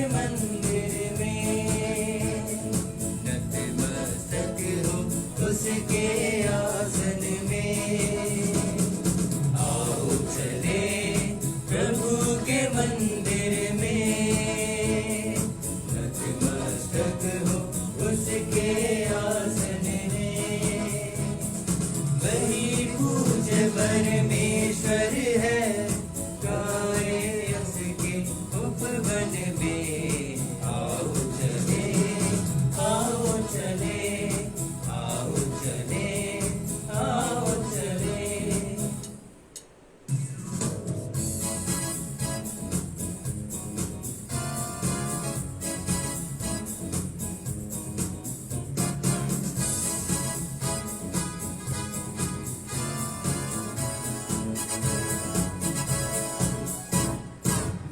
मंदिर में, नतमस्तक हो उसके आसन में। आओ चले प्रभु के मंदिर में, नतमस्तक हो उसके आसन में। वही पूज्य परमेश्वर है, गाए उसके उपवन में। आओ चले, आओ चले, आओ चले, आओ चले।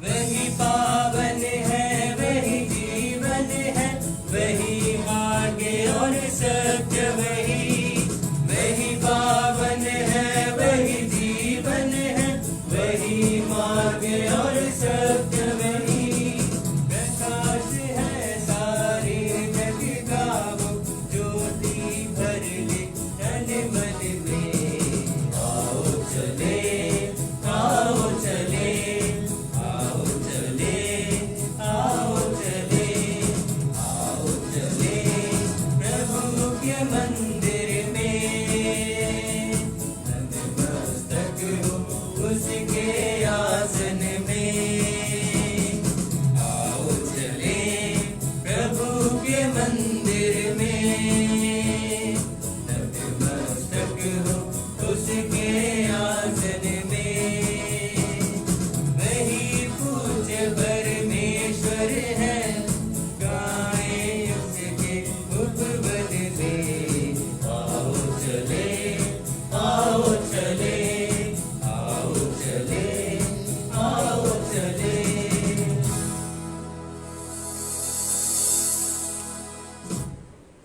वही पावन है, वही जीवन है, वही मार्ग और सत्य। वही पावन है, वही जीवन है, वही मार्ग और सत्य। वही प्रकाश है सारे जग का, वो ज्योति भर ले तन मन में। आओ चले, आओ चले, आओ चले, आओ चले, आओ चले प्रभु के मंदिर में। नतमस्तक हो उसके आसन में। आओ चले प्रभु के मंदिर में, नतमस्तक हो उसके आसन में। वही पूज्य परमेश्वर है, गाए उसके उपवन में। आओ चले, आओ चले, आओ चले, आओ चले।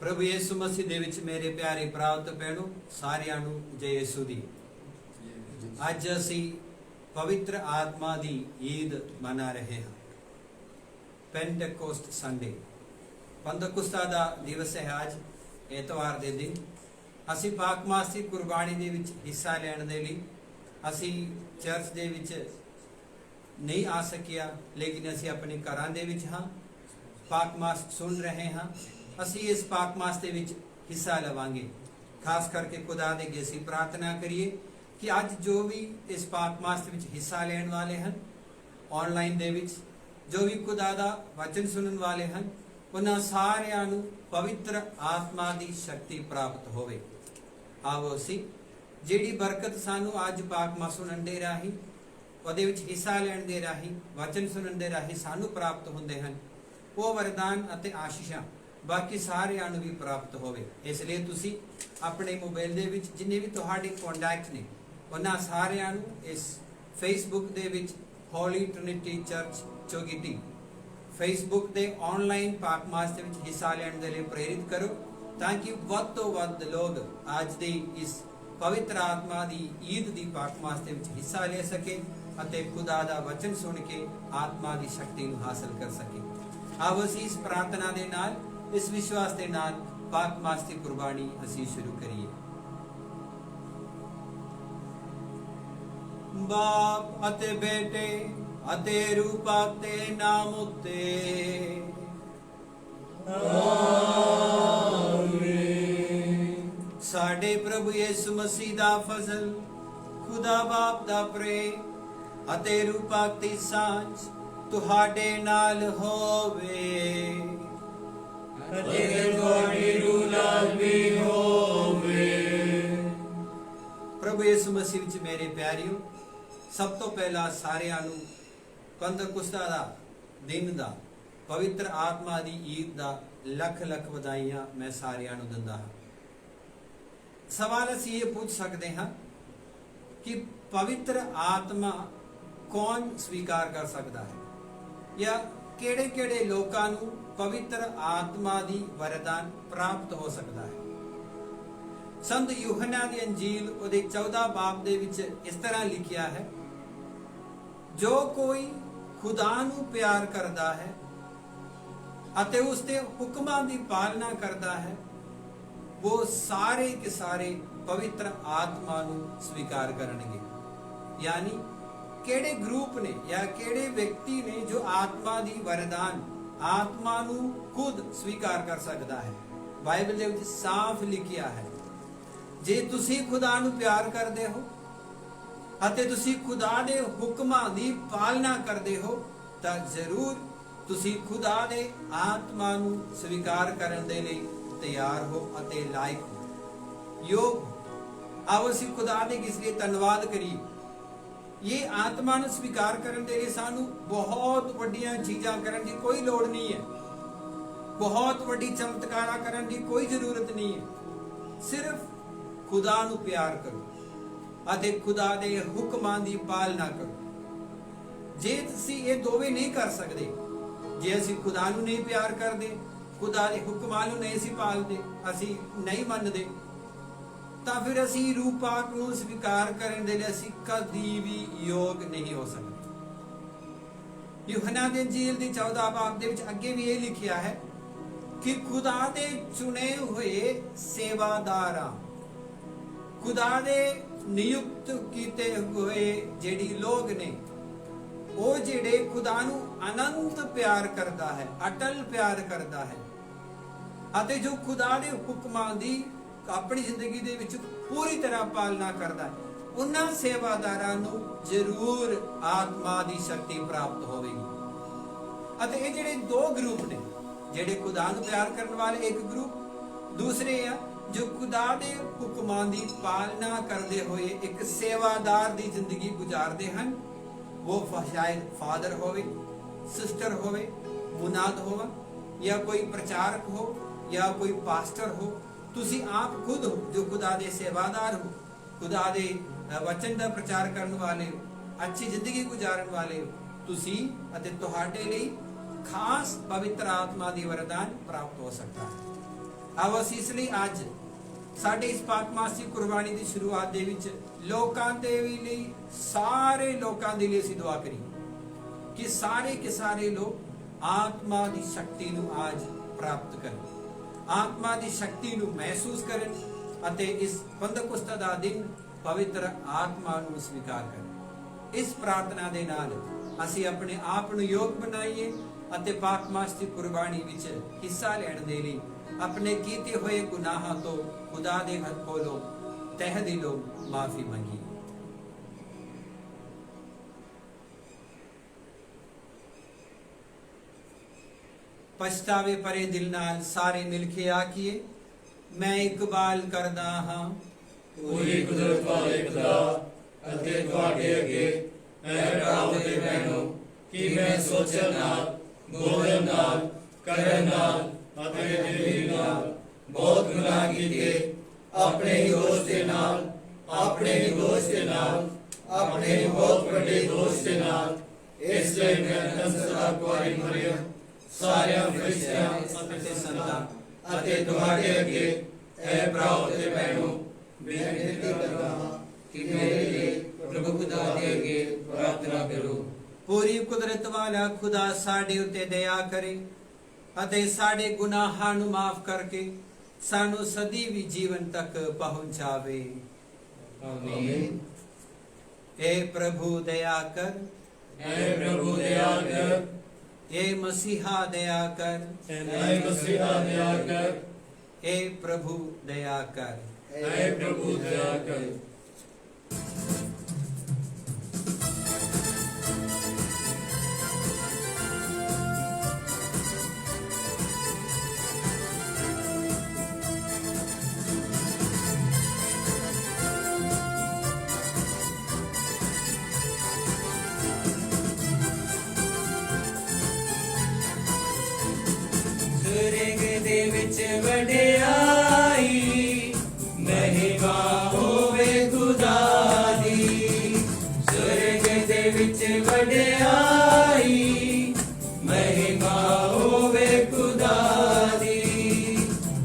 प्रभु यीशु मसीह ਦੇ ਵਿੱਚ ਮੇਰੇ ਪਿਆਰੇ ਪ੍ਰਾਪਤ ਭੈਣੋ, ਸਾਰਿਆਂ ਨੂੰ ਜੈ ਯਿਸੂ ਦੀ। ਅੱਜ ਅਸੀਂ ਪਵਿੱਤਰ ਆਤਮਾ ਦੀ ਈਦ ਮਨਾ ਰਹੇ ਹਾਂ, ਪੈਂਟੇਕੋਸਟ ਸੰਡੇ। ਪੰਤੇਕੁਸਤਾ ਦਾ ਦਿਵਸ ਹੈ ਅੱਜ, ਐਤਵਾਰ ਦੇ ਦਿਨ। ਅਸੀਂ ਪਾਕ ਮਾਸ ਦੀ ਕੁਰਬਾਨੀ ਦੇ ਵਿੱਚ ਹਿੱਸਾ ਲੈਣ ਦੇ ਲਈ ਅਸੀਂ ਚਰਚ ਦੇ ਵਿੱਚ ਨਹੀਂ ਆ ਸਕਿਆ, ਲੇਕਿਨ ਅਸੀਂ ਆਪਣੇ ਘਰਾਂ ਦੇ ਵਿੱਚ ਹਾਂ, ਪਾਕ ਮਾਸ ਸੁਣ ਰਹੇ ਹਾਂ। ਅਸੀਂ ਇਸ ਪਾਕ ਮਾਸ ਦੇ ਵਿੱਚ ਹਿੱਸਾ ਲਵਾਂਗੇ। ਖਾਸ ਕਰਕੇ ਖੁਦਾ ਦੇ ਅੱਗੇ ਅਸੀਂ ਪ੍ਰਾਰਥਨਾ ਕਰੀਏ ਕਿ ਅੱਜ ਜੋ ਵੀ ਇਸ ਪਾਕ ਮਾਸ ਦੇ ਵਿੱਚ ਹਿੱਸਾ ਲੈਣ ਵਾਲੇ ਹਨ, ਆਨਲਾਈਨ ਦੇ ਵਿੱਚ ਜੋ ਵੀ ਖੁਦਾ ਦਾ ਵਚਨ ਸੁਣਨ ਵਾਲੇ ਹਨ, ਉਹਨਾਂ ਸਾਰਿਆਂ ਨੂੰ ਪਵਿੱਤਰ ਆਤਮਾ ਦੀ ਸ਼ਕਤੀ ਪ੍ਰਾਪਤ ਹੋਵੇ। ਆਓ ਅਸੀਂ ਜਿਹੜੀ ਬਰਕਤ ਸਾਨੂੰ ਅੱਜ ਪਾਕ ਮਾਸ ਸੁਣਨ ਦੇ ਰਾਹੀਂ, ਉਹਦੇ ਵਿੱਚ ਹਿੱਸਾ ਲੈਣ ਦੇ ਰਾਹੀਂ, ਵਚਨ ਸੁਣਨ ਦੇ ਰਾਹੀਂ ਸਾਨੂੰ ਪ੍ਰਾਪਤ ਹੁੰਦੇ ਹਨ, ਉਹ ਵਰਦਾਨ ਅਤੇ ਆਸ਼ੀਸ਼ਾਂ ਬਾਕੀ ਸਾਰਿਆਂ ਨੂੰ ਵੀ ਪ੍ਰਾਪਤ ਹੋਵੇ। ਇਸ ਲਈ ਤੁਸੀਂ ਆਪਣੇ ਮੋਬਾਈਲ ਦੇ ਵਿੱਚ ਜਿੰਨੇ ਵੀ ਤੁਹਾਡੇ ਕੰਟੈਕਟ ਨੇ, ਉਹਨਾਂ ਸਾਰਿਆਂ ਨੂੰ ਇਸ ਫੇਸਬੁੱਕ ਦੇ ਵਿੱਚ ਹੋਲੀ ਟ੍ਰਿਨਿਟੀ ਚਰਚ ਚੋਗਿਟੀ ਫੇਸਬੁੱਕ ਦੇ ਆਨਲਾਈਨ ਪਾਕ ਮਾਸ ਦੇ ਵਿੱਚ ਹਿੱਸਾ ਲੈਣ ਦੇ ਲਈ ਪ੍ਰੇਰਿਤ ਕਰੋ, ਤਾਂ ਕਿ ਵੱਧ ਤੋਂ ਵੱਧ ਲੋਕ ਅੱਜ ਦੀ ਇਸ ਪਵਿੱਤਰ ਆਤਮਾ ਦੀ ਈਦ ਦੀ ਪਾਕ ਮਾਸ ਦੇ ਵਿੱਚ ਹਿੱਸਾ ਲੈ ਸਕੇ ਅਤੇ ਖੁਦਾ ਦਾ ਵਚਨ ਸੁਣ ਕੇ ਆਤਮਾ ਦੀ ਸ਼ਕਤੀ ਨੂੰ ਹਾਸਲ ਕਰ ਸਕੇ। ਆਓ ਅਸੀਂ ਇਸ ਪ੍ਰਾਰਥਨਾ ਦੇ ਨਾਲ, ਇਸ ਵਿਸ਼ਵਾਸ ਦੇ ਨਾਲ ਪਾਕ ਮਾਸ ਦੀ ਕੁਰਬਾਨੀ ਅਸੀਂ ਸ਼ੁਰੂ ਕਰੀਏ। ਬਾਪ ਅਤੇ ਬੇਟੇ ਅਤੇ ਰੂਹ ਪਾਕ ਦੇ ਨਾਮ ਉੱਤੇ ਆਮੀਨ। ਸਾਡੇ ਪ੍ਰਭੂ ਯਿਸੂ ਮਸੀਹ ਦਾ ਫਜ਼ਲ, ਖੁਦਾ ਬਾਪ ਦਾ ਪ੍ਰੇਮ ਅਤੇ ਰੂਹ ਪਾਕ ਦੀ ਸਾਂਝ ਤੁਹਾਡੇ ਨਾਲ ਹੋਵੇ ਅਤੇ ਤੁਹਾਡੀ ਰੂਹ ਨਾਲ ਵੀ ਹੋਵੇ। ਪ੍ਰਭੂ ਯਿਸੂ ਮਸੀਹ ਵਿੱਚ ਮੇਰੇ ਪਿਆਰਿਓ, ਸਭ ਤੋਂ ਪਹਿਲਾਂ ਸਾਰਿਆਂ ਨੂੰ ਪੰਤੇਕੁਸਤਾ ਦਾ ਦਿਨ ਦਾ, ਪਵਿੱਤਰ ਆਤਮਾ ਦੀ ਈਦ ਦਾ ਲੱਖ ਲੱਖ ਵਧਾਈਆਂ ਮੈਂ ਸਾਰਿਆਂ ਨੂੰ ਦਿੰਦਾ ਹਾਂ। ਸਵਾਲ ਅਸੀਂ ਇਹ ਪੁੱਛ ਸਕਦੇ ਹਾਂ ਕਿ ਪਵਿੱਤਰ ਆਤਮਾ ਕੌਣ ਸਵੀਕਾਰ ਕਰ ਸਕਦਾ ਹੈ, ਜਾਂ ਕਿਹੜੇ ਕਿਹੜੇ ਲੋਕਾਂ ਨੂੰ ਪਵਿੱਤਰ ਆਤਮਾ ਦੀ ਵਰਦਾਨ ਪ੍ਰਾਪਤ ਹੋ ਸਕਦਾ ਹੈ। ਸੰਤ ਯੂਹੰਨਾ ਦੀ ਅੰਜੀਲ ਉਹਦੇ 14 ਬਾਬ ਦੇ ਵਿੱਚ ਇਸ ਤਰ੍ਹਾਂ ਲਿਖਿਆ ਹੈ, ਜੋ ਕੋਈ ਖੁਦਾ ਨੂੰ ਪਿਆਰ ਕਰਦਾ ਹੈ ਅਤੇ ਉਸ ਦੇ ਹੁਕਮਾਂ ਦੀ ਪਾਲਣਾ ਕਰਦਾ ਹੈ, ਉਹ ਸਾਰੇ ਕੇ ਸਾਰੇ ਪਵਿੱਤਰ ਆਤਮਾ ਨੂੰ ਸਵੀਕਾਰ ਕਰਨਗੇ। ਯਾਨੀ ਕਿਹੜੇ ਗਰੁੱਪ ਨੇ ਜਾਂ ਕਿਹੜੇ ਵਿਅਕਤੀ ਨੇ ਜੋ ਆਤਮਾ ਦੀ ਵਰਦਾਨ, ਆਤਮਾ ਨੂੰ ਖੁਦ ਸਵੀਕਾਰ ਕਰ ਸਕਦਾ ਹੈ। ਬਾਈਬਲ ਦੇ ਵਿੱਚ ਸਾਫ਼ ਲਿਖਿਆ ਹੈ, ਜੇ ਤੁਸੀਂ ਖੁਦਾ ਨੂੰ ਪਿਆਰ ਕਰਦੇ ਹੋ ਅਤੇ ਤੁਸੀਂ ਖੁਦਾ ਦੇ ਹੁਕਮਾਂ ਦੀ ਪਾਲਣਾ ਕਰਦੇ ਹੋ ਤਾਂ ਜ਼ਰੂਰ ਤੁਸੀਂ ਖੁਦਾ ਦੇ ਆਤਮਾ ਨੂੰ ਸਵੀਕਾਰ ਕਰਨ ਦੇ ਲਈ ਤਿਆਰ ਹੋ ਅਤੇ ਲਾਇਕ ਹੋ, ਯੋਗ ਹੋ। ਆਓ ਅਸੀਂ ਖੁਦਾ ਦੇ ਕਿਸ ਲਈ ਧੰਨਵਾਦ ਕਰੀਏ। ਇਹ ਆਤਮਾ ਨੂੰ ਸਵੀਕਾਰ ਕਰਨ ਦੇ ਲਈ ਸਾਨੂੰ ਬਹੁਤ ਵੱਡੀਆਂ ਚੀਜ਼ਾਂ ਕਰਨ ਦੀ ਕੋਈ ਲੋੜ ਨਹੀਂ ਹੈ, ਬਹੁਤ ਵੱਡੀ ਚਮਤਕਾਰਾਂ ਕਰਨ ਦੀ ਕੋਈ ਜ਼ਰੂਰਤ ਨਹੀਂ ਹੈ। ਸਿਰਫ ਖੁਦਾ ਨੂੰ ਪਿਆਰ ਕਰੋ ਅਤੇ ਖੁਦਾ ਦੇ ਹੁਕਮਾਂ ਦੀ ਪਾਲਣਾ ਕਰੋ। ਜੇ ਤੁਸੀਂ ਇਹ ਦੋਵੇਂ ਨਹੀਂ ਕਰ ਸਕਦੇ, ਜੇ ਅਸੀਂ ਖੁਦਾ ਨੂੰ ਨਹੀਂ ਪਿਆਰ ਕਰਦੇ, ਖੁਦਾ ਦੇ ਹੁਕਮਾਂ ਨੂੰ ਨਹੀਂ ਅਸੀਂ ਪਾਲਦੇ, ਅਸੀਂ ਨਹੀਂ ਮੰਨਦੇ, ਤਾਂ ਫਿਰ ਅਸੀਂ ਰੂਪਾਕ ਨੂੰ ਸਵੀਕਾਰ ਕਰਨ ਦੇ ਲਈ ਅਸੀਂ ਕਦੀ ਵੀ ਯੋਗ ਨਹੀਂ ਹੋ ਸਕਦੇ। ਯੂਹੰਨਾ ਦੀ ਇੰਜੀਲ ਦੀ 14 ਬਾਬ ਦੇ ਵਿੱਚ ਅੱਗੇ ਵੀ ਇਹ ਲਿਖਿਆ ਹੈ ਕਿ ਖੁਦਾ ਦੇ ਚੁਣੇ ਹੋਏ ਸੇਵਾਦਾਰਾਂ, ਖੁਦਾ ਦੇ ਨਿਯੁਕਤ ਕੀਤੇ ਹੋਏ ਜਿਹੜੇ ਲੋਕ ਨੇ, ਉਹ ਜਿਹੜੇ ਖੁਦਾ ਨੂੰ ਅਨੰਤ ਪਿਆਰ ਕਰਦਾ ਹੈ, ਅਟਲ ਪਿਆਰ ਕਰਦਾ ਹੈ ਅਤੇ ਜੋ ਖੁਦਾ ਦੇ ਹੁਕਮਾਂ ਦੀ ਆਪਣੀ ਜ਼ਿੰਦਗੀ ਦੇ ਵਿੱਚ ਪੂਰੀ ਤਰ੍ਹਾਂ ਪਾਲਣਾ ਕਰਦਾ ਹੈ, ਉਹਨਾਂ ਸੇਵਾਦਾਰਾਂ ਨੂੰ ਜ਼ਰੂਰ ਆਤਮਾ ਦੀ ਸ਼ਕਤੀ ਪ੍ਰਾਪਤ ਹੋਵੇਗੀ। ਅਤੇ ਇਹ ਜਿਹੜੇ ਦੋ ਗਰੁੱਪ ਨੇ, ਜਿਹੜੇ ਖੁਦਾ ਨੂੰ ਪਿਆਰ ਕਰਨ ਵਾਲੇ ਇੱਕ ਗਰੁੱਪ, ਦੂਸਰੇ ਆ ਜੋ ਖੁਦਾ ਦੇ ਹੁਕਮਾਂ ਦੀ ਪਾਲਣਾ ਕਰਦੇ ਹੋਏ ਇੱਕ ਸੇਵਾਦਾਰ ਦੀ ਜ਼ਿੰਦਗੀ ਗੁਜ਼ਾਰਦੇ ਹਨ। ਉਹ ਸ਼ਾਇਦ ਫਾਦਰ ਹੋਵੇ, ਸਿਸਟਰ ਹੋਵੇ, ਮੁਨਾਦ ਹੋਵੇ, ਜਾਂ ਕੋਈ ਪ੍ਰਚਾਰਕ ਹੋ ਜਾਂ ਕੋਈ ਪਾਸਟਰ ਹੋ। ਤੁਸੀਂ ਆਪ ਖੁਦ ਹੋ ਜੋ ਖੁਦਾ ਦੇ ਸੇਵਾਦਾਰ ਹੋ, ਖੁਦਾ ਦੇ ਵਚਨ ਦਾ ਪ੍ਰਚਾਰ ਕਰਨ ਵਾਲੇ, ਅੱਛੀ ਜ਼ਿੰਦਗੀ ਗੁਜ਼ਾਰਨ ਵਾਲੇ ਤੁਸੀਂ ਅਤੇ ਤੁਹਾਡੇ ਲਈ ਖਾਸ ਪਵਿੱਤਰ ਆਤਮਾ ਦੀ ਵਰਦਾਨ ਪ੍ਰਾਪਤ ਹੋ ਸਕਦਾ ਹੈ। ਆਓ ਅਸੀਂ ਇਸ ਲਈ ਅੱਜ ਸਾਡੇ ਇਸ ਪਾਕਮਾਸੀ ਕੁਰਬਾਨੀ ਦੀ ਸ਼ੁਰੂਆਤ ਦੇ ਵਿੱਚ ਲੋਕਾਂ ਦੇ ਲਈ, ਸਾਰੇ ਲੋਕਾਂ ਦੇ ਲਈ ਅਸੀਂ ਦੁਆ ਕਰੀਏ ਕਿ ਸਾਰੇ ਕੇ ਸਾਰੇ ਲੋਕ ਆਤਮਾ ਦੀ ਸ਼ਕਤੀ ਨੂੰ ਅੱਜ ਪ੍ਰਾਪਤ ਕਰਨ, ਆਤਮਾ ਦੀ ਸ਼ਕਤੀ ਨੂੰ ਮਹਿਸੂਸ ਕਰਨ ਅਤੇ ਇਸ ਪੰਦਕੁਸਤ ਦਾ ਦਿਨ ਪਵਿੱਤਰ ਆਤਮਾ ਨੂੰ ਸਵੀਕਾਰ ਕਰਨ। ਇਸ ਪ੍ਰਾਰਥਨਾ ਦੇ ਨਾਲ ਅਸੀਂ ਆਪਣੇ ਆਪ ਨੂੰ ਯੋਗ ਬਣਾਈਏ ਅਤੇ ਪਾਕਮਾਸੀ ਕੁਰਬਾਨੀ ਵਿੱਚ ਹਿੱਸਾ ਲੈਣ ਦੇ ਲਈ ਆਪਣੇ ਕੀਤੇ ਹੋਏ ਗੁਨਾਹਾਂ ਤੋਂ ਖੁਦਾ ਦੇ ਕੋਲੋਂ ਤਹਿ ਦਿਲੋਂ ਮਾਫੀ ਮੰਗੀਏ। ਪਛਤਾਵੇ ਭਰੇ ਦਿਲ ਨਾਲ ਸਾਰੇ ਮਿਲ ਕੇ ਆਖੀਏ, ਮੈਂ ਇਕਬਾਲ ਕਰਦਾ ਹਾਂ ਪੂਰੀ ਕੁਦਰਤ ਵਾਲੇ ਖੁਦਾ ਅਤੇ ਤੁਹਾਡੇ ਅੱਗੇ ਮੈਂ ਭਰਾਵਾਂ ਤੇ ਭੈਣੋ ਕਿ ਮੈਂ ਸੋਚਣ ਨਾਲ, ਬੋਲਣ ਨਾਲ, ਕਰਨ ਨਾਲ ਅਤੇ ਦਿਲ ਨਾਲ ਬਹੁਤ ਗੁਨਾਹ ਕੀਤੇ, ਆਪਣੇ ਹੀ ਦੋਸ਼ ਦੇ ਨਾਲ, ਆਪਣੇ ਹੀ ਦੋਸ਼ ਦੇ ਨਾਲ, ਆਪਣੇ ਹੀ ਬਹੁਤ ਵੱਡੇ ਦੋਸ਼ ਦੇ ਨਾਲ। ਇਸ ਲਈ ਮੈਂ ਅੰਸਦਾ ਕੁਆਰੀ ਮਰਿਯਮ, ਸਾਰਿਆਂ ਫਰਿਸ਼ਤਿਆਂ ਅਤੇ ਸੰਤਾਂ ਅਤੇ ਤੁਹਾਡੇ ਅੱਗੇ ਐ ਭਰਾਓ ਤੇ ਭੈਣੋ ਬੇਨਤੀ ਕਰਦਾ ਹਾਂ ਕਿ ਮੇਰੇ ਲਈ ਪ੍ਰਭੂ ਖੁਦਾ ਦੇ ਅੱਗੇ ਪ੍ਰਾਰਥਨਾ ਕਰੋ। ਪੂਰੀ ਕੁਦਰਤ ਵਾਲਾ ਖੁਦਾ ਸਾਡੇ ਉੱਤੇ ਦਇਆ ਕਰੇ ਅਤੇ ਸਾਡੇ ਗੁਨਾਹਾਂ ਨੂੰ ਮਾਫ ਕਰਕੇ ਸਾਨੂੰ ਸਦੀ ਵੀ ਜੀਵਨ ਤੱਕ ਪਹੁੰਚਾਵੇ। ਆਮੀਨ। हे प्रभु दया कर, ऐ प्रभु दया कर, हे मसीहा दया कर, ऐ मसीहा दया कर, हे प्रभु दया कर। ऐ प्रभु दया कर। स्वर्ग दे विच वडियाई, महिमा होवे खुदा दी। स्वर्ग दे विच वडियाई, महिमा होवे खुदा दी।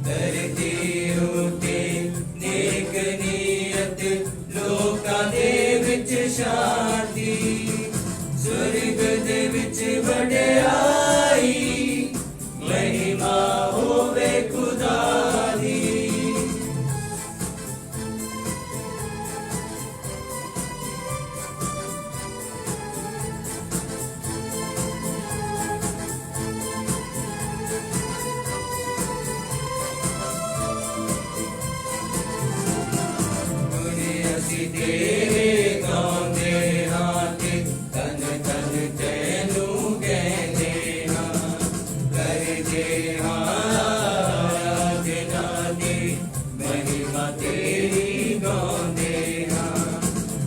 धरती उते नेक नीयत, लोकां दे विच शांति। स्वर्ग दे विच वडियाई, ਤੇਰੇ ਗਾਉਂਦੇ ਹਾਂ ਤੇ ਤਨ ਤਨ ਤੈਨੂੰ ਕਹਿੰਦੇ ਹਾਂ ਕਰਦੇ ਹਾਂ ਆਰਾਧਨਾ ਦੀ ਮਹਿਮਾ ਤੇਰੀ ਗਾਉਂਦੇ ਹਾਂ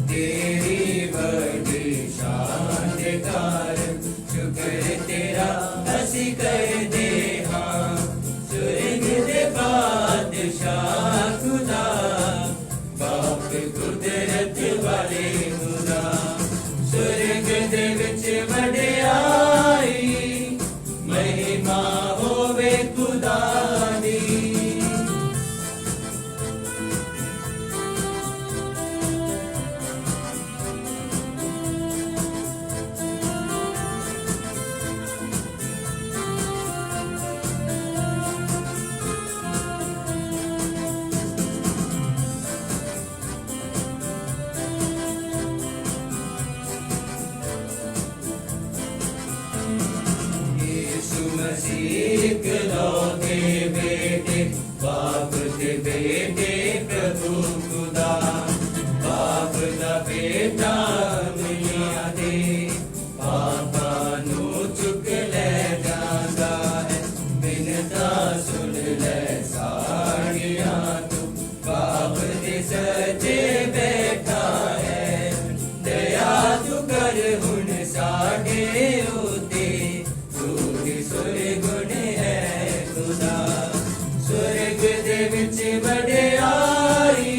ਤੇਰੀ ਵੱਡੀ ਸ਼ਾਨ ਦੇ ਕਾਰਨ ਸ਼ੁਕਰ ਤੇਰਾ ਅਸੀਂ ਕਰਦੇ ਹਾਂ ਸੁਰਗ ਦੇ ਬਾਦਸ਼ਾਹ ਖੁਦਾ ਬਾਪ ਕੁਦਰਤ ਵਾਲੇ ਖੁਦਾ ਸੁਰਗ ਦੇ ਵਿੱਚ ਵਡਿਆਈ ਮਹਿਮਾ ਹੋਵੇ ਖੁਦਾ ਦੀ यीशु मसीह इकलौते बेटे बाप के बेटे प्रभु खुदा बाप दा बेटा दुनिया दे पापा नू चुक ले जांदा है बिनता सुन ले साड़ियां तू बाप दे सजे बैठा है दया तू कर हुन साडे उते सुरगुण है खुदा सुरग दे विच वडियाई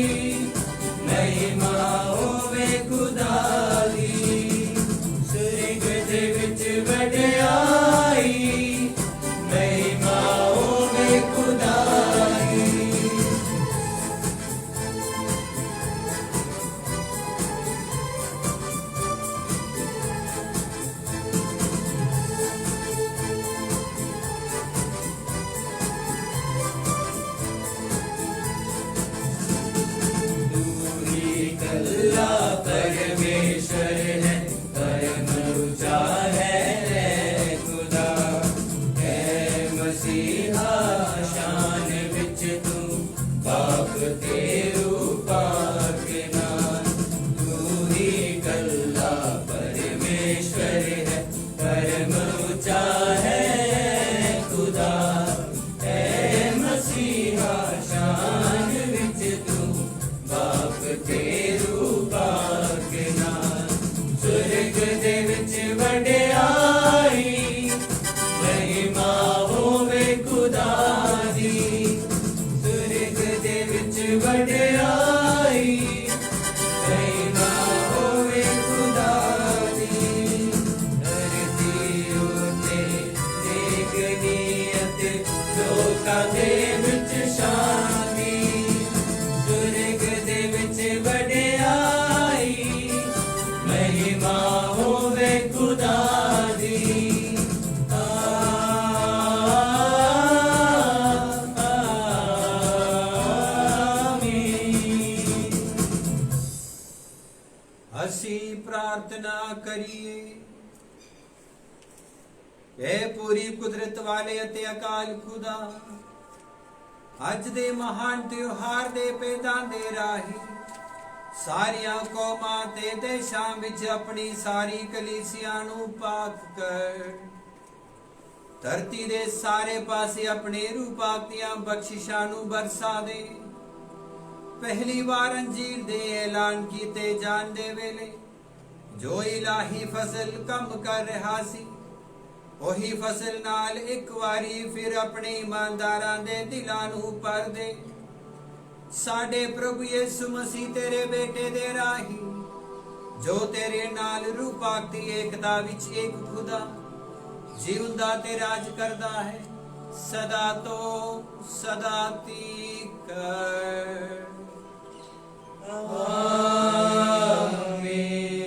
महिमा होवे खुदा दी सुरग दे विच वडियाई महिमा होवे खुदा दी कल्ला परमेश्वर है परम ऊंचा है खुदा है मसीहा शान विच तू बाप तेरू पाक नाम तू ही कल्ला परमेश्वर है परम ऊंचा है खुदा है मसीहा शान विच तू बाप तेरू पाक नाम सुरग दे विच वडियाई महिमा होवे खुदा दी सुरग दे विच वडियाई महिमा होवे खुदा दी धरती उते देखनीयत लोकां दे विच शांति सुरग दे विच वडियाई महिमा होवे खुदा दी आमीन ਅਸੀਂ ਪ੍ਰਾਰਥਨਾ ਕਰੀਏ ਇਹ ਪੂਰੀ ਕੁਦਰਤ ਵਾਲੇ ਅਤੇ ਅਕਾਲ ਖੁਦਾ ਅੱਜ ਦੇ ਮਹਾਨ ਤਿਉਹਾਰ ਦੇ ਪੈਦਾਂ ਦੇ ਰਾਹੀਂ ਸਾਰੀਆਂ ਕੌਮਾਂ ਤੇ ਦੇਸ਼ਾਂ ਵਿੱਚ ਆਪਣੀ ਸਾਰੀ ਕਲੀਸਿਆ ਨੂੰ ਪਾਕ ਕਰ ਧਰਤੀ ਦੇ ਸਾਰੇ ਪਾਸੇ ਆਪਣੇ ਰੂਪਾਕ ਦੀਆਂ ਬਖਸ਼ਿਸ਼ਾਂ ਨੂੰ ਬਰਸਾ ਦੇ ਪਹਿਲੀ ਵਾਰ ਅੰਜੀਲ ਦੇ ਐਲਾਨ ਕੀਤੇ ਜਾਣ ਦੇ ਵੇਲੇ ਜੋ ਇਲਾਹੀ ਫਸਲ ਕੰਮ ਕਰ ਰਿਹਾ ਸੀ ਉਹੀ ਫਸਲ ਨਾਲ ਇੱਕ ਵਾਰੀ ਫਿਰ ਆਪਣੇ ਇਮਾਨਦਾਰਾਂ ਦੇ ਦਿਲਾਂ ਨੂੰ ਭਰ ਦੇ ਸਾਡੇ ਪ੍ਰਭੂ ਯਿਸੂ ਮਸੀਹ ਤੇਰੇ ਬੇਟੇ ਦੇ ਰਾਹੀਂ ਜੋ ਤੇਰੇ ਨਾਲ ਰੂਪਾਕ ਦੀ ਏਕਤਾ ਵਿੱਚ ਇੱਕ ਖੁਦਾ ਜਿਉਂਦਾ ਤੇ ਰਾਜ ਕਰਦਾ ਹੈ ਸਦਾ ਤੋਂ ਸਦਾ ਤੀਕ ਆਮੀਨ।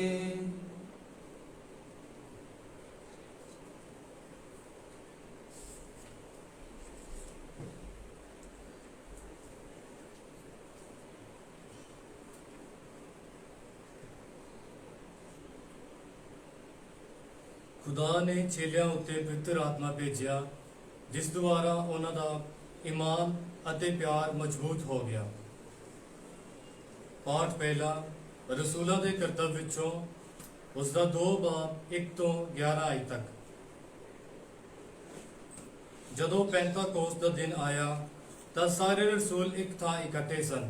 ਖੁਦਾ ਨੇ ਚੇਲਿਆਂ ਉੱਤੇ ਪਵਿੱਤਰ ਆਤਮਾ ਭੇਜਿਆ ਜਿਸ ਦੁਆਰਾ ਉਹਨਾਂ ਦਾ ਈਮਾਨ ਅਤੇ ਪਿਆਰ ਮਜ਼ਬੂਤ ਹੋ ਗਿਆ। ਪਾਠ ਪਹਿਲਾ। ਰਸੂਲਾਂ ਦੇ ਕਰਤੱਵ ਵਿੱਚੋਂ ਉਸ ਦਾ 2 ਬਾਬ 1 ਤੋਂ 11 ਆਇਤ ਤੱਕ। ਜਦੋਂ ਪੈਂਤਾਕੋਸਤ ਦਾ ਦਿਨ ਆਇਆ ਤਾਂ ਸਾਰੇ ਰਸੂਲ ਇੱਕ ਥਾਂ ਇਕੱਠੇ ਸਨ।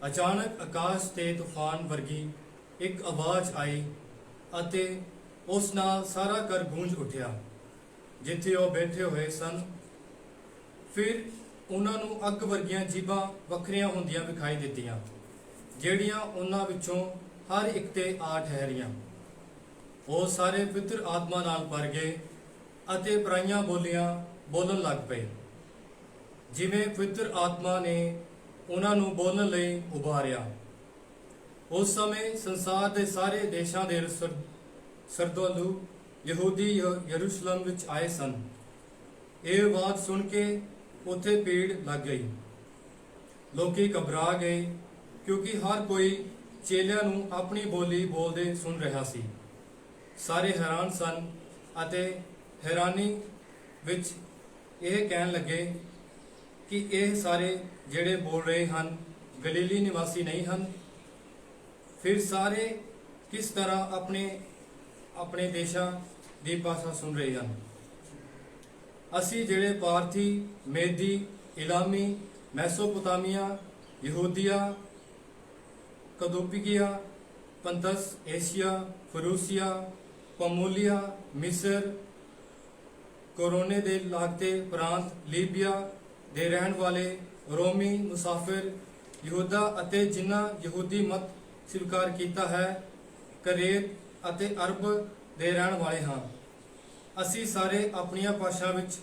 ਅਚਾਨਕ ਆਕਾਸ਼ ਤੇ ਤੂਫਾਨ ਵਰਗੀ ਇੱਕ ਆਵਾਜ਼ ਆਈ ਅਤੇ ਉਸ ਨਾਲ ਸਾਰਾ ਘਰ ਗੂੰਜ ਉੱਠਿਆ ਜਿੱਥੇ ਉਹ ਬੈਠੇ ਹੋਏ ਸਨ। ਫਿਰ ਉਹਨਾਂ ਨੂੰ ਅੱਗ ਵਰਗੀਆਂ ਜੀਭਾਂ ਵੱਖਰੀਆਂ ਹੁੰਦੀਆਂ ਵਿਖਾਈ ਦਿੱਤੀਆਂ, ਜਿਹੜੀਆਂ ਉਹਨਾਂ ਵਿੱਚੋਂ ਹਰ ਇੱਕ ਤੇ ਆ ਠਹਿਰੀਆਂ। ਉਹ ਸਾਰੇ ਪਵਿੱਤਰ ਆਤਮਾ ਨਾਲ ਭਰ ਗਏ ਅਤੇ ਪਰਾਈਆਂ ਬੋਲੀਆਂ ਬੋਲਣ ਲੱਗ ਪਏ, ਜਿਵੇਂ ਪਵਿੱਤਰ ਆਤਮਾ ਨੇ ਉਹਨਾਂ ਨੂੰ ਬੋਲਣ ਲਈ ਉਭਾਰਿਆ। ਉਸ ਸਮੇਂ ਸੰਸਾਰ ਦੇ ਸਾਰੇ ਦੇਸ਼ਾਂ ਦੇ ਸਰਦਾਲੂ ਯਹੂਦੀ ਯਰੂਸ਼ਲਮ ਵਿੱਚ ਆਏ ਸਨ। ਇਹ ਆਵਾਜ਼ ਸੁਣ ਕੇ ਉੱਥੇ ਭੀੜ ਲੱਗ ਗਈ। ਲੋਕੀ ਘਬਰਾ ਗਏ ਕਿਉਂਕਿ ਹਰ ਕੋਈ ਚੇਲਿਆਂ ਨੂੰ ਆਪਣੀ ਬੋਲੀ ਬੋਲਦੇ ਸੁਣ ਰਿਹਾ ਸੀ। ਸਾਰੇ ਹੈਰਾਨ ਸਨ ਅਤੇ ਹੈਰਾਨੀ ਵਿੱਚ ਇਹ ਕਹਿਣ ਲੱਗੇ ਕਿ ਇਹ ਸਾਰੇ ਜਿਹੜੇ ਬੋਲ ਰਹੇ ਹਨ ਗਲੀਲੀ ਨਿਵਾਸੀ ਨਹੀਂ ਹਨ। ਫਿਰ ਸਾਰੇ ਕਿਸ ਤਰ੍ਹਾਂ ਆਪਣੇ ਦੇਸ਼ਾਂ ਦੀ ਭਾਸ਼ਾ ਸੁਣ ਰਹੇ ਹਨ। ਅਸੀਂ ਜਿਹੜੇ ਪਾਰਥੀ, ਮੇਦੀ, ਇਲਾਮੀ, ਮੈਸੋਪੋਟਾਮੀਆ, ਯਹੂਦੀਆ, ਕਦੋਪੀਆ, ਪੰਤਸ, ਏਸ਼ੀਆ, ਫਰੂਸੀਆ, ਪਮੂਲੀਆ, ਮਿਸਰ, ਕੋਰੋਨੇ ਦੇ ਲਾਗਤੇ ਪ੍ਰਾਂਤ, ਲੀਬੀਆ ਦੇ ਰਹਿਣ ਵਾਲੇ ਰੋਮੀ ਮੁਸਾਫਿਰ, ਯਹੂਦਾ ਅਤੇ ਜਿਨ੍ਹਾਂ ਯਹੂਦੀ ਮਤ ਸਵੀਕਾਰ ਕੀਤਾ ਹੈ, ਕਰੇਤ ਅਤੇ ਅਰਬ ਦੇ ਰਹਿਣ ਵਾਲੇ ਹਾਂ। ਅਸੀਂ ਸਾਰੇ ਆਪਣੀਆਂ ਭਾਸ਼ਾ ਵਿੱਚ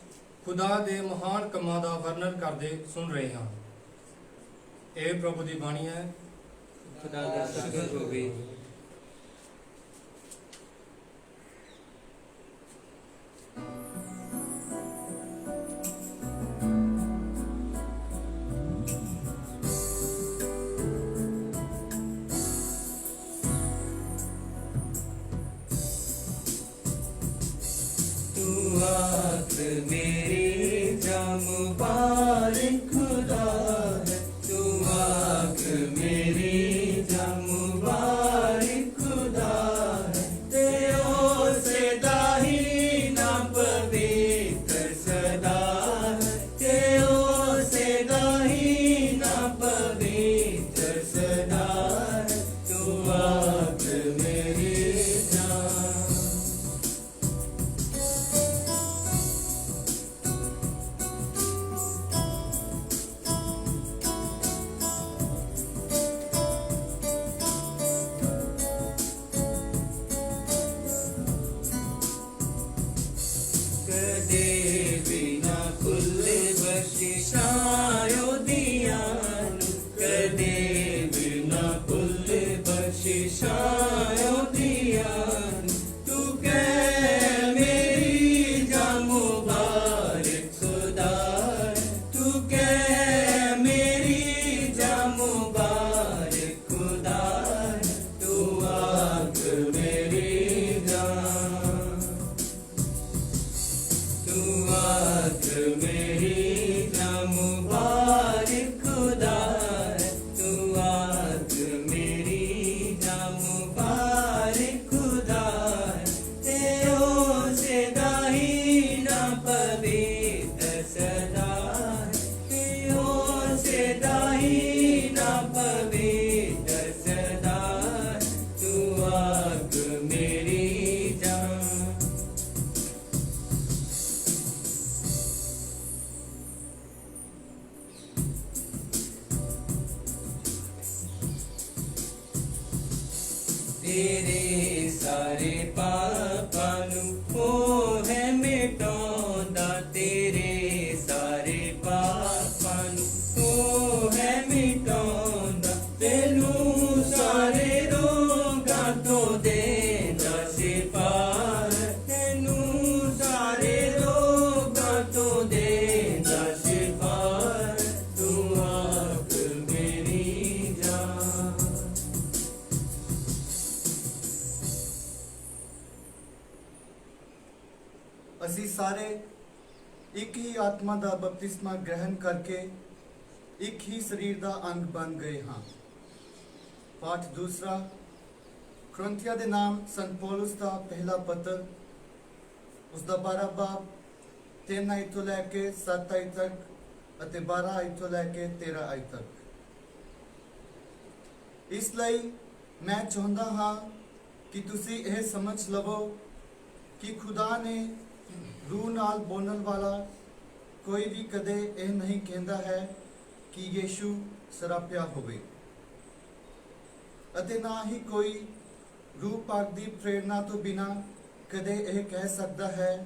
ਖੁਦਾ ਦੇ ਮਹਾਨ ਕੰਮਾਂ ਦਾ ਵਰਣਨ ਕਰਦੇ ਸੁਣ ਰਹੇ ਹਾਂ। ਇਹ ਪ੍ਰਭੂ ਦੀ ਬਾਣੀ ਹੈ। ਖੁਦਾ ਦਾ ਸ਼ੁਕਰ ਹੋਵੇ। मेरी जाम मुबारक खुदा है, तू आँख मेरी जाम मुबारक खुदा है। तेरे से दाही ना पवित्र सदा है, तेरे से दाही ना पवित्र सदा है। तू आँख मेरी जान। तेरे सारे पापां नूं ओह है मिटाउंदा, तेरे सारे पापां नूं ओह है मिटाउंदा। तैनूं सारे रोगां तों देंदा शिफा, तैनूं सारे रोगां तों देंदा शिफा। तू आख मेरी जान। ਅਸੀਂ ਸਾਰੇ ਇੱਕ ਹੀ ਆਤਮਾ ਦਾ ਬਪਤਿਸਮਾ ਗ੍ਰਹਿਣ ਕਰਕੇ ਇੱਕ ਹੀ ਸਰੀਰ ਦਾ ਅੰਗ ਬਣ ਗਏ ਹਾਂ। ਪਾਠ ਦੂਸਰਾ ਕੁਰਿੰਥੀਆਂ ਦੇ ਨਾਮ ਸੰਤ ਪੌਲਸ ਦਾ ਪਹਿਲਾ ਪੱਤਰ, ਉਸ ਦਾ 12 ਬਾਬ 3 ਆਇਤ ਤੋਂ ਲੈ ਕੇ 7 ਆਇਤ ਤੱਕ ਅਤੇ 12 ਆਇਤ ਤੋਂ ਲੈ ਕੇ 13 ਆਇਤ ਤੱਕ। ਇਸ ਲਈ ਮੈਂ ਚਾਹੁੰਦਾ ਹਾਂ ਕਿ ਤੁਸੀਂ ਇਹ ਸਮਝ ਲਵੋ ਕਿ ਖੁਦਾ ਨੇ ਰੂਹ ਨਾਲ ਬੋਲਣ ਵਾਲਾ ਕੋਈ ਵੀ ਕਦੇ ਇਹ ਨਹੀਂ ਕਹਿੰਦਾ ਹੈ ਕਿ ਯੀਸ਼ੂ ਸਰਾਪਿਆ ਹੋਵੇ, ਅਤੇ ਨਾ ਹੀ ਕੋਈ ਰੂਹ ਪਾਕ ਦੀ ਪ੍ਰੇਰਣਾ ਤੋਂ ਬਿਨਾ ਕਦੇ ਇਹ ਕਹਿ ਸਕਦਾ ਹੈ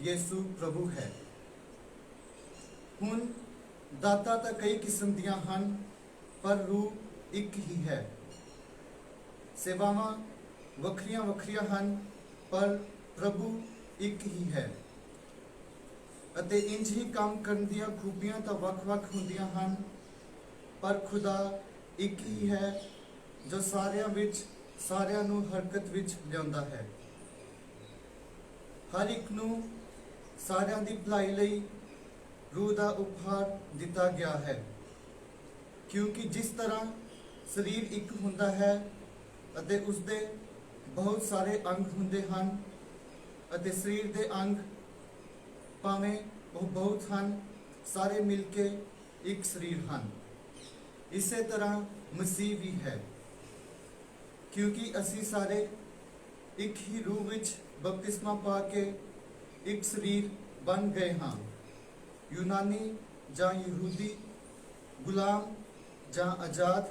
ਯੀਸ਼ੂ ਪ੍ਰਭੂ ਹੈ। ਹੁਣ ਦਾਤਾਂ ਤਾਂ ਕਈ ਕਿਸਮ ਦੀਆਂ ਹਨ, ਪਰ ਰੂਹ ਇੱਕ ਹੀ ਹੈ। ਸੇਵਾਵਾਂ ਵੱਖਰੀਆਂ ਵੱਖਰੀਆਂ ਹਨ, ਪਰ ਪ੍ਰਭੂ ਇੱਕ ਹੀ ਹੈ। ਅਤੇ ਇੰਜ ਹੀ ਕੰਮ ਕਰਨ ਦੀਆਂ ਖੂਬੀਆਂ ਤਾਂ ਵੱਖ-ਵੱਖ ਹੁੰਦੀਆਂ ਹਨ, ਪਰ ਖੁਦਾ ਇੱਕ ਹੀ ਹੈ ਜੋ ਸਾਰਿਆਂ ਵਿੱਚ ਸਾਰਿਆਂ ਨੂੰ ਹਰਕਤ ਵਿੱਚ ਲਿਆਉਂਦਾ ਹੈ। ਹਰ ਇੱਕ ਨੂੰ ਸਾਰਿਆਂ ਦੀ ਭਲਾਈ ਲਈ ਰੂਹ ਦਾ ਉਪਹਾਰ ਦਿੱਤਾ ਗਿਆ ਹੈ, ਕਿਉਂਕਿ ਜਿਸ ਤਰ੍ਹਾਂ ਸਰੀਰ ਇੱਕ ਹੁੰਦਾ ਹੈ ਅਤੇ ਉਸਦੇ ਬਹੁਤ ਸਾਰੇ ਅੰਗ ਹੁੰਦੇ ਹਨ, ਅਤੇ ਸਰੀਰ ਦੇ ਅੰਗ ਭਾਵੇਂ ਉਹ ਬਹੁਤ ਹਨ, ਸਾਰੇ ਮਿਲ ਕੇ ਇੱਕ ਸਰੀਰ ਹਨ। ਇਸੇ ਤਰ੍ਹਾਂ ਮਸੀਹ ਵੀ ਹੈ, ਕਿਉਂਕਿ ਅਸੀਂ ਸਾਰੇ ਇੱਕ ਹੀ ਰੂਹ ਵਿੱਚ ਬਪਤਿਸਮਾ ਪਾ ਕੇ ਇੱਕ ਸਰੀਰ ਬਣ ਗਏ ਹਾਂ। ਯੂਨਾਨੀ ਜਾਂ ਯਹੂਦੀ, ਗੁਲਾਮ ਜਾਂ ਆਜ਼ਾਦ,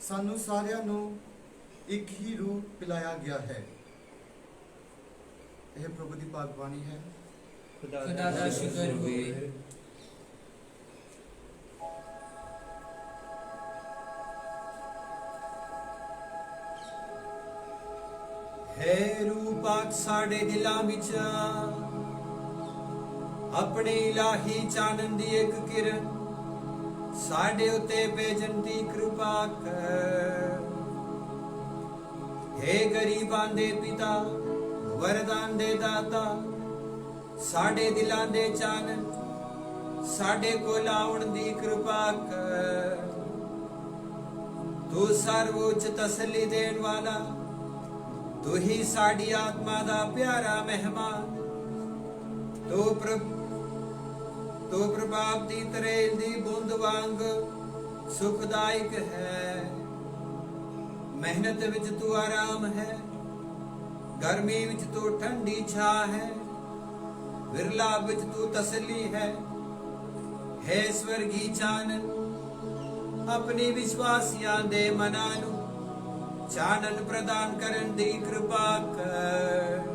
ਸਾਨੂੰ ਸਾਰਿਆਂ ਨੂੰ ਇੱਕ ਹੀ ਰੂਹ ਪਿਲਾਇਆ ਗਿਆ ਹੈ। ਇਹ ਪ੍ਰਭੂ ਦੀ ਪਾਕ ਬਾਣੀ ਹੈ। ਖੁਦਾ ਦਾ ਸ਼ੁਕਰ ਹੋਵੇ। ਹੈ ਰੂਹ ਪਾਕ ਸਾਡੇ ਦਿਲਾਂ ਵਿੱਚ ਆਪਣੇ ਇਲਾਹੀ ਚਾਨਣ ਦੀ ਇੱਕ ਕਿਰਨ ਸਾਡੇ ਉਤੇ ਭੇਜਣ ਦੀ ਕਿਰਪਾ ਕਰ। ਹੈ ਗਰੀਬਾਂ ਦੇ ਪਿਤਾ, ਵਰਦਾਨ ਦੇ ਦਾਤਾ, ਸਾਡੇ ਦਿਲਾਂ ਦੇ ਚਾਨਣ ਸਾਡੇ ਕੋਲ ਆਉਣ ਦੀ ਕਿਰਪਾ ਕਰ। ਤੂੰ ਸਰਵਉੱਚ ਤਸੱਲੀ ਦੇਣ ਵਾਲਾ, ਤੂੰ ਹੀ ਸਾਡੀ ਆਤਮਾ ਦਾ ਪਿਆਰਾ ਮਹਿਮਾਨ। ਤੂੰ ਪ੍ਰਭਾਵ ਦੀ ਤਰੇਲ ਦੀ ਬੂੰਦ ਵਾਂਗ ਸੁਖਦਾਇਕ ਹੈ। ਮਿਹਨਤ ਵਿੱਚ ਤੂੰ ਆਰਾਮ ਹੈ, ਗਰਮੀ ਵਿੱਚ ਤੂੰ ਠੰਡੀ ਛਾਂ ਹੈ, ਵਿਰਲਾਪ ਵਿੱਚ ਤੂੰ ਤਸੱਲੀ ਹੈ। ਹੈ ਸਵਰਗੀ ਚਾਨਣ, ਆਪਣੀ ਵਿਸ਼ਵਾਸੀਆਂ ਦੇ ਮਨਾਂ ਨੂੰ ਚਾਨਣ ਪ੍ਰਦਾਨ ਕਰਨ ਦੀ ਕਿਰਪਾ ਕਰ।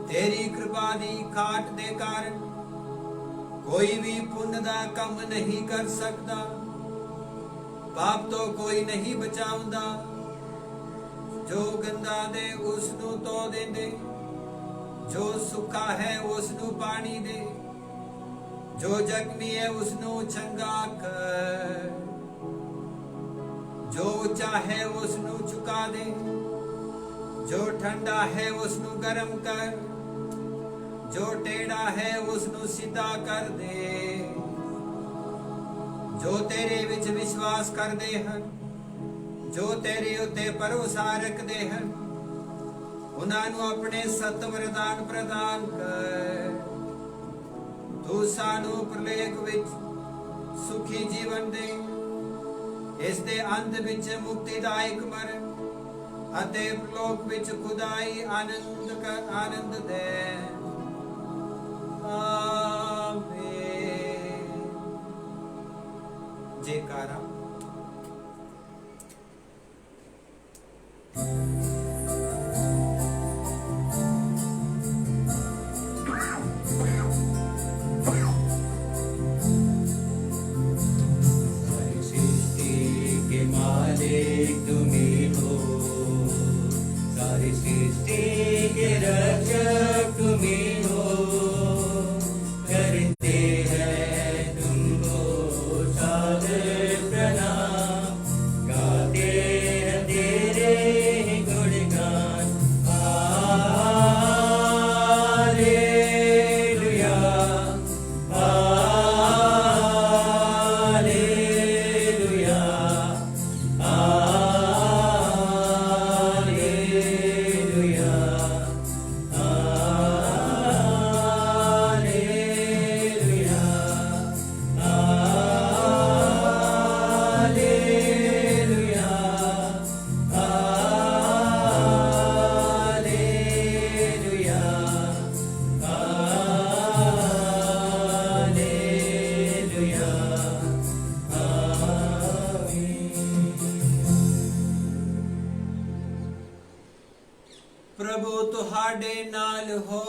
ਤੇਰੀ ਕਿਰਪਾ ਦੀ ਖਾਟ ਦੇ ਕਾਰਨ ਕੋਈ ਵੀ ਪੁੰਨ ਦਾ ਕੰਮ ਨਹੀਂ ਕਰ ਸਕਦਾ, ਪਾਪ ਤੋਂ ਕੋਈ ਨਹੀਂ ਬਚਾਉਂਦਾ। ਜੋ ਗੰਦਾ ਦੇ ਉਸ ਨੂੰ ਧੋ ਦਿੰਦੇ, ਜੋ ਸੁੱਕਾ ਹੈ ਉਸ ਨੂੰ ਪਾਣੀ ਦੇ, ਜੋ ਜ਼ਖਮੀ ਹੈ ਉਸ ਨੂੰ ਚੰਗਾ ਕਰ, ਜੋ ਉੱਚਾ ਹੈ ਉਸ ਨੂੰ ਝੁਕਾ ਦੇ, ਜੋ ਠੰਡਾ ਹੈ ਉਸ ਨੂੰ ਗਰਮ ਕਰ, ਜੋ ਟੇੜਾ ਹੈ ਉਸ ਨੂੰ ਸਿੱਧਾ ਕਰ ਦੇ। ਜੋ ਤੇਰੇ ਵਿੱਚ ਵਿਸ਼ਵਾਸ ਕਰਦੇ ਹਨ, ਜੋ ਤੇਰੇ ਉੱਤੇ ਭਰੋਸਾ ਰੱਖਦੇ ਹਨ, ਉਹਨਾਂ ਨੂੰ ਆਪਣੇ ਸਤ ਵਰਦਾਨ ਪ੍ਰਦਾਨ ਕਰ। ਤੂੰ ਸਾਨੂੰ ਪ੍ਰਲੇਖ ਵਿੱਚ ਸੁਖੀ ਜੀਵਨ ਦੇ, ਇਸ ਦੇ ਅੰਤ ਵਿੱਚ ਮੁਕਤੀਦਾਇਕ ਮਰਨ ਅਤੇ ਪ੍ਰਲੋਕ ਵਿੱਚ ਖੁਦਾਈ ਆਨੰਦ ਦੇ। ਆਮੀਨ। ਜੈਕਾਰਾ। सारी सृष्टि के रक्षक तुम ही हो, करते हैं तुमको सादर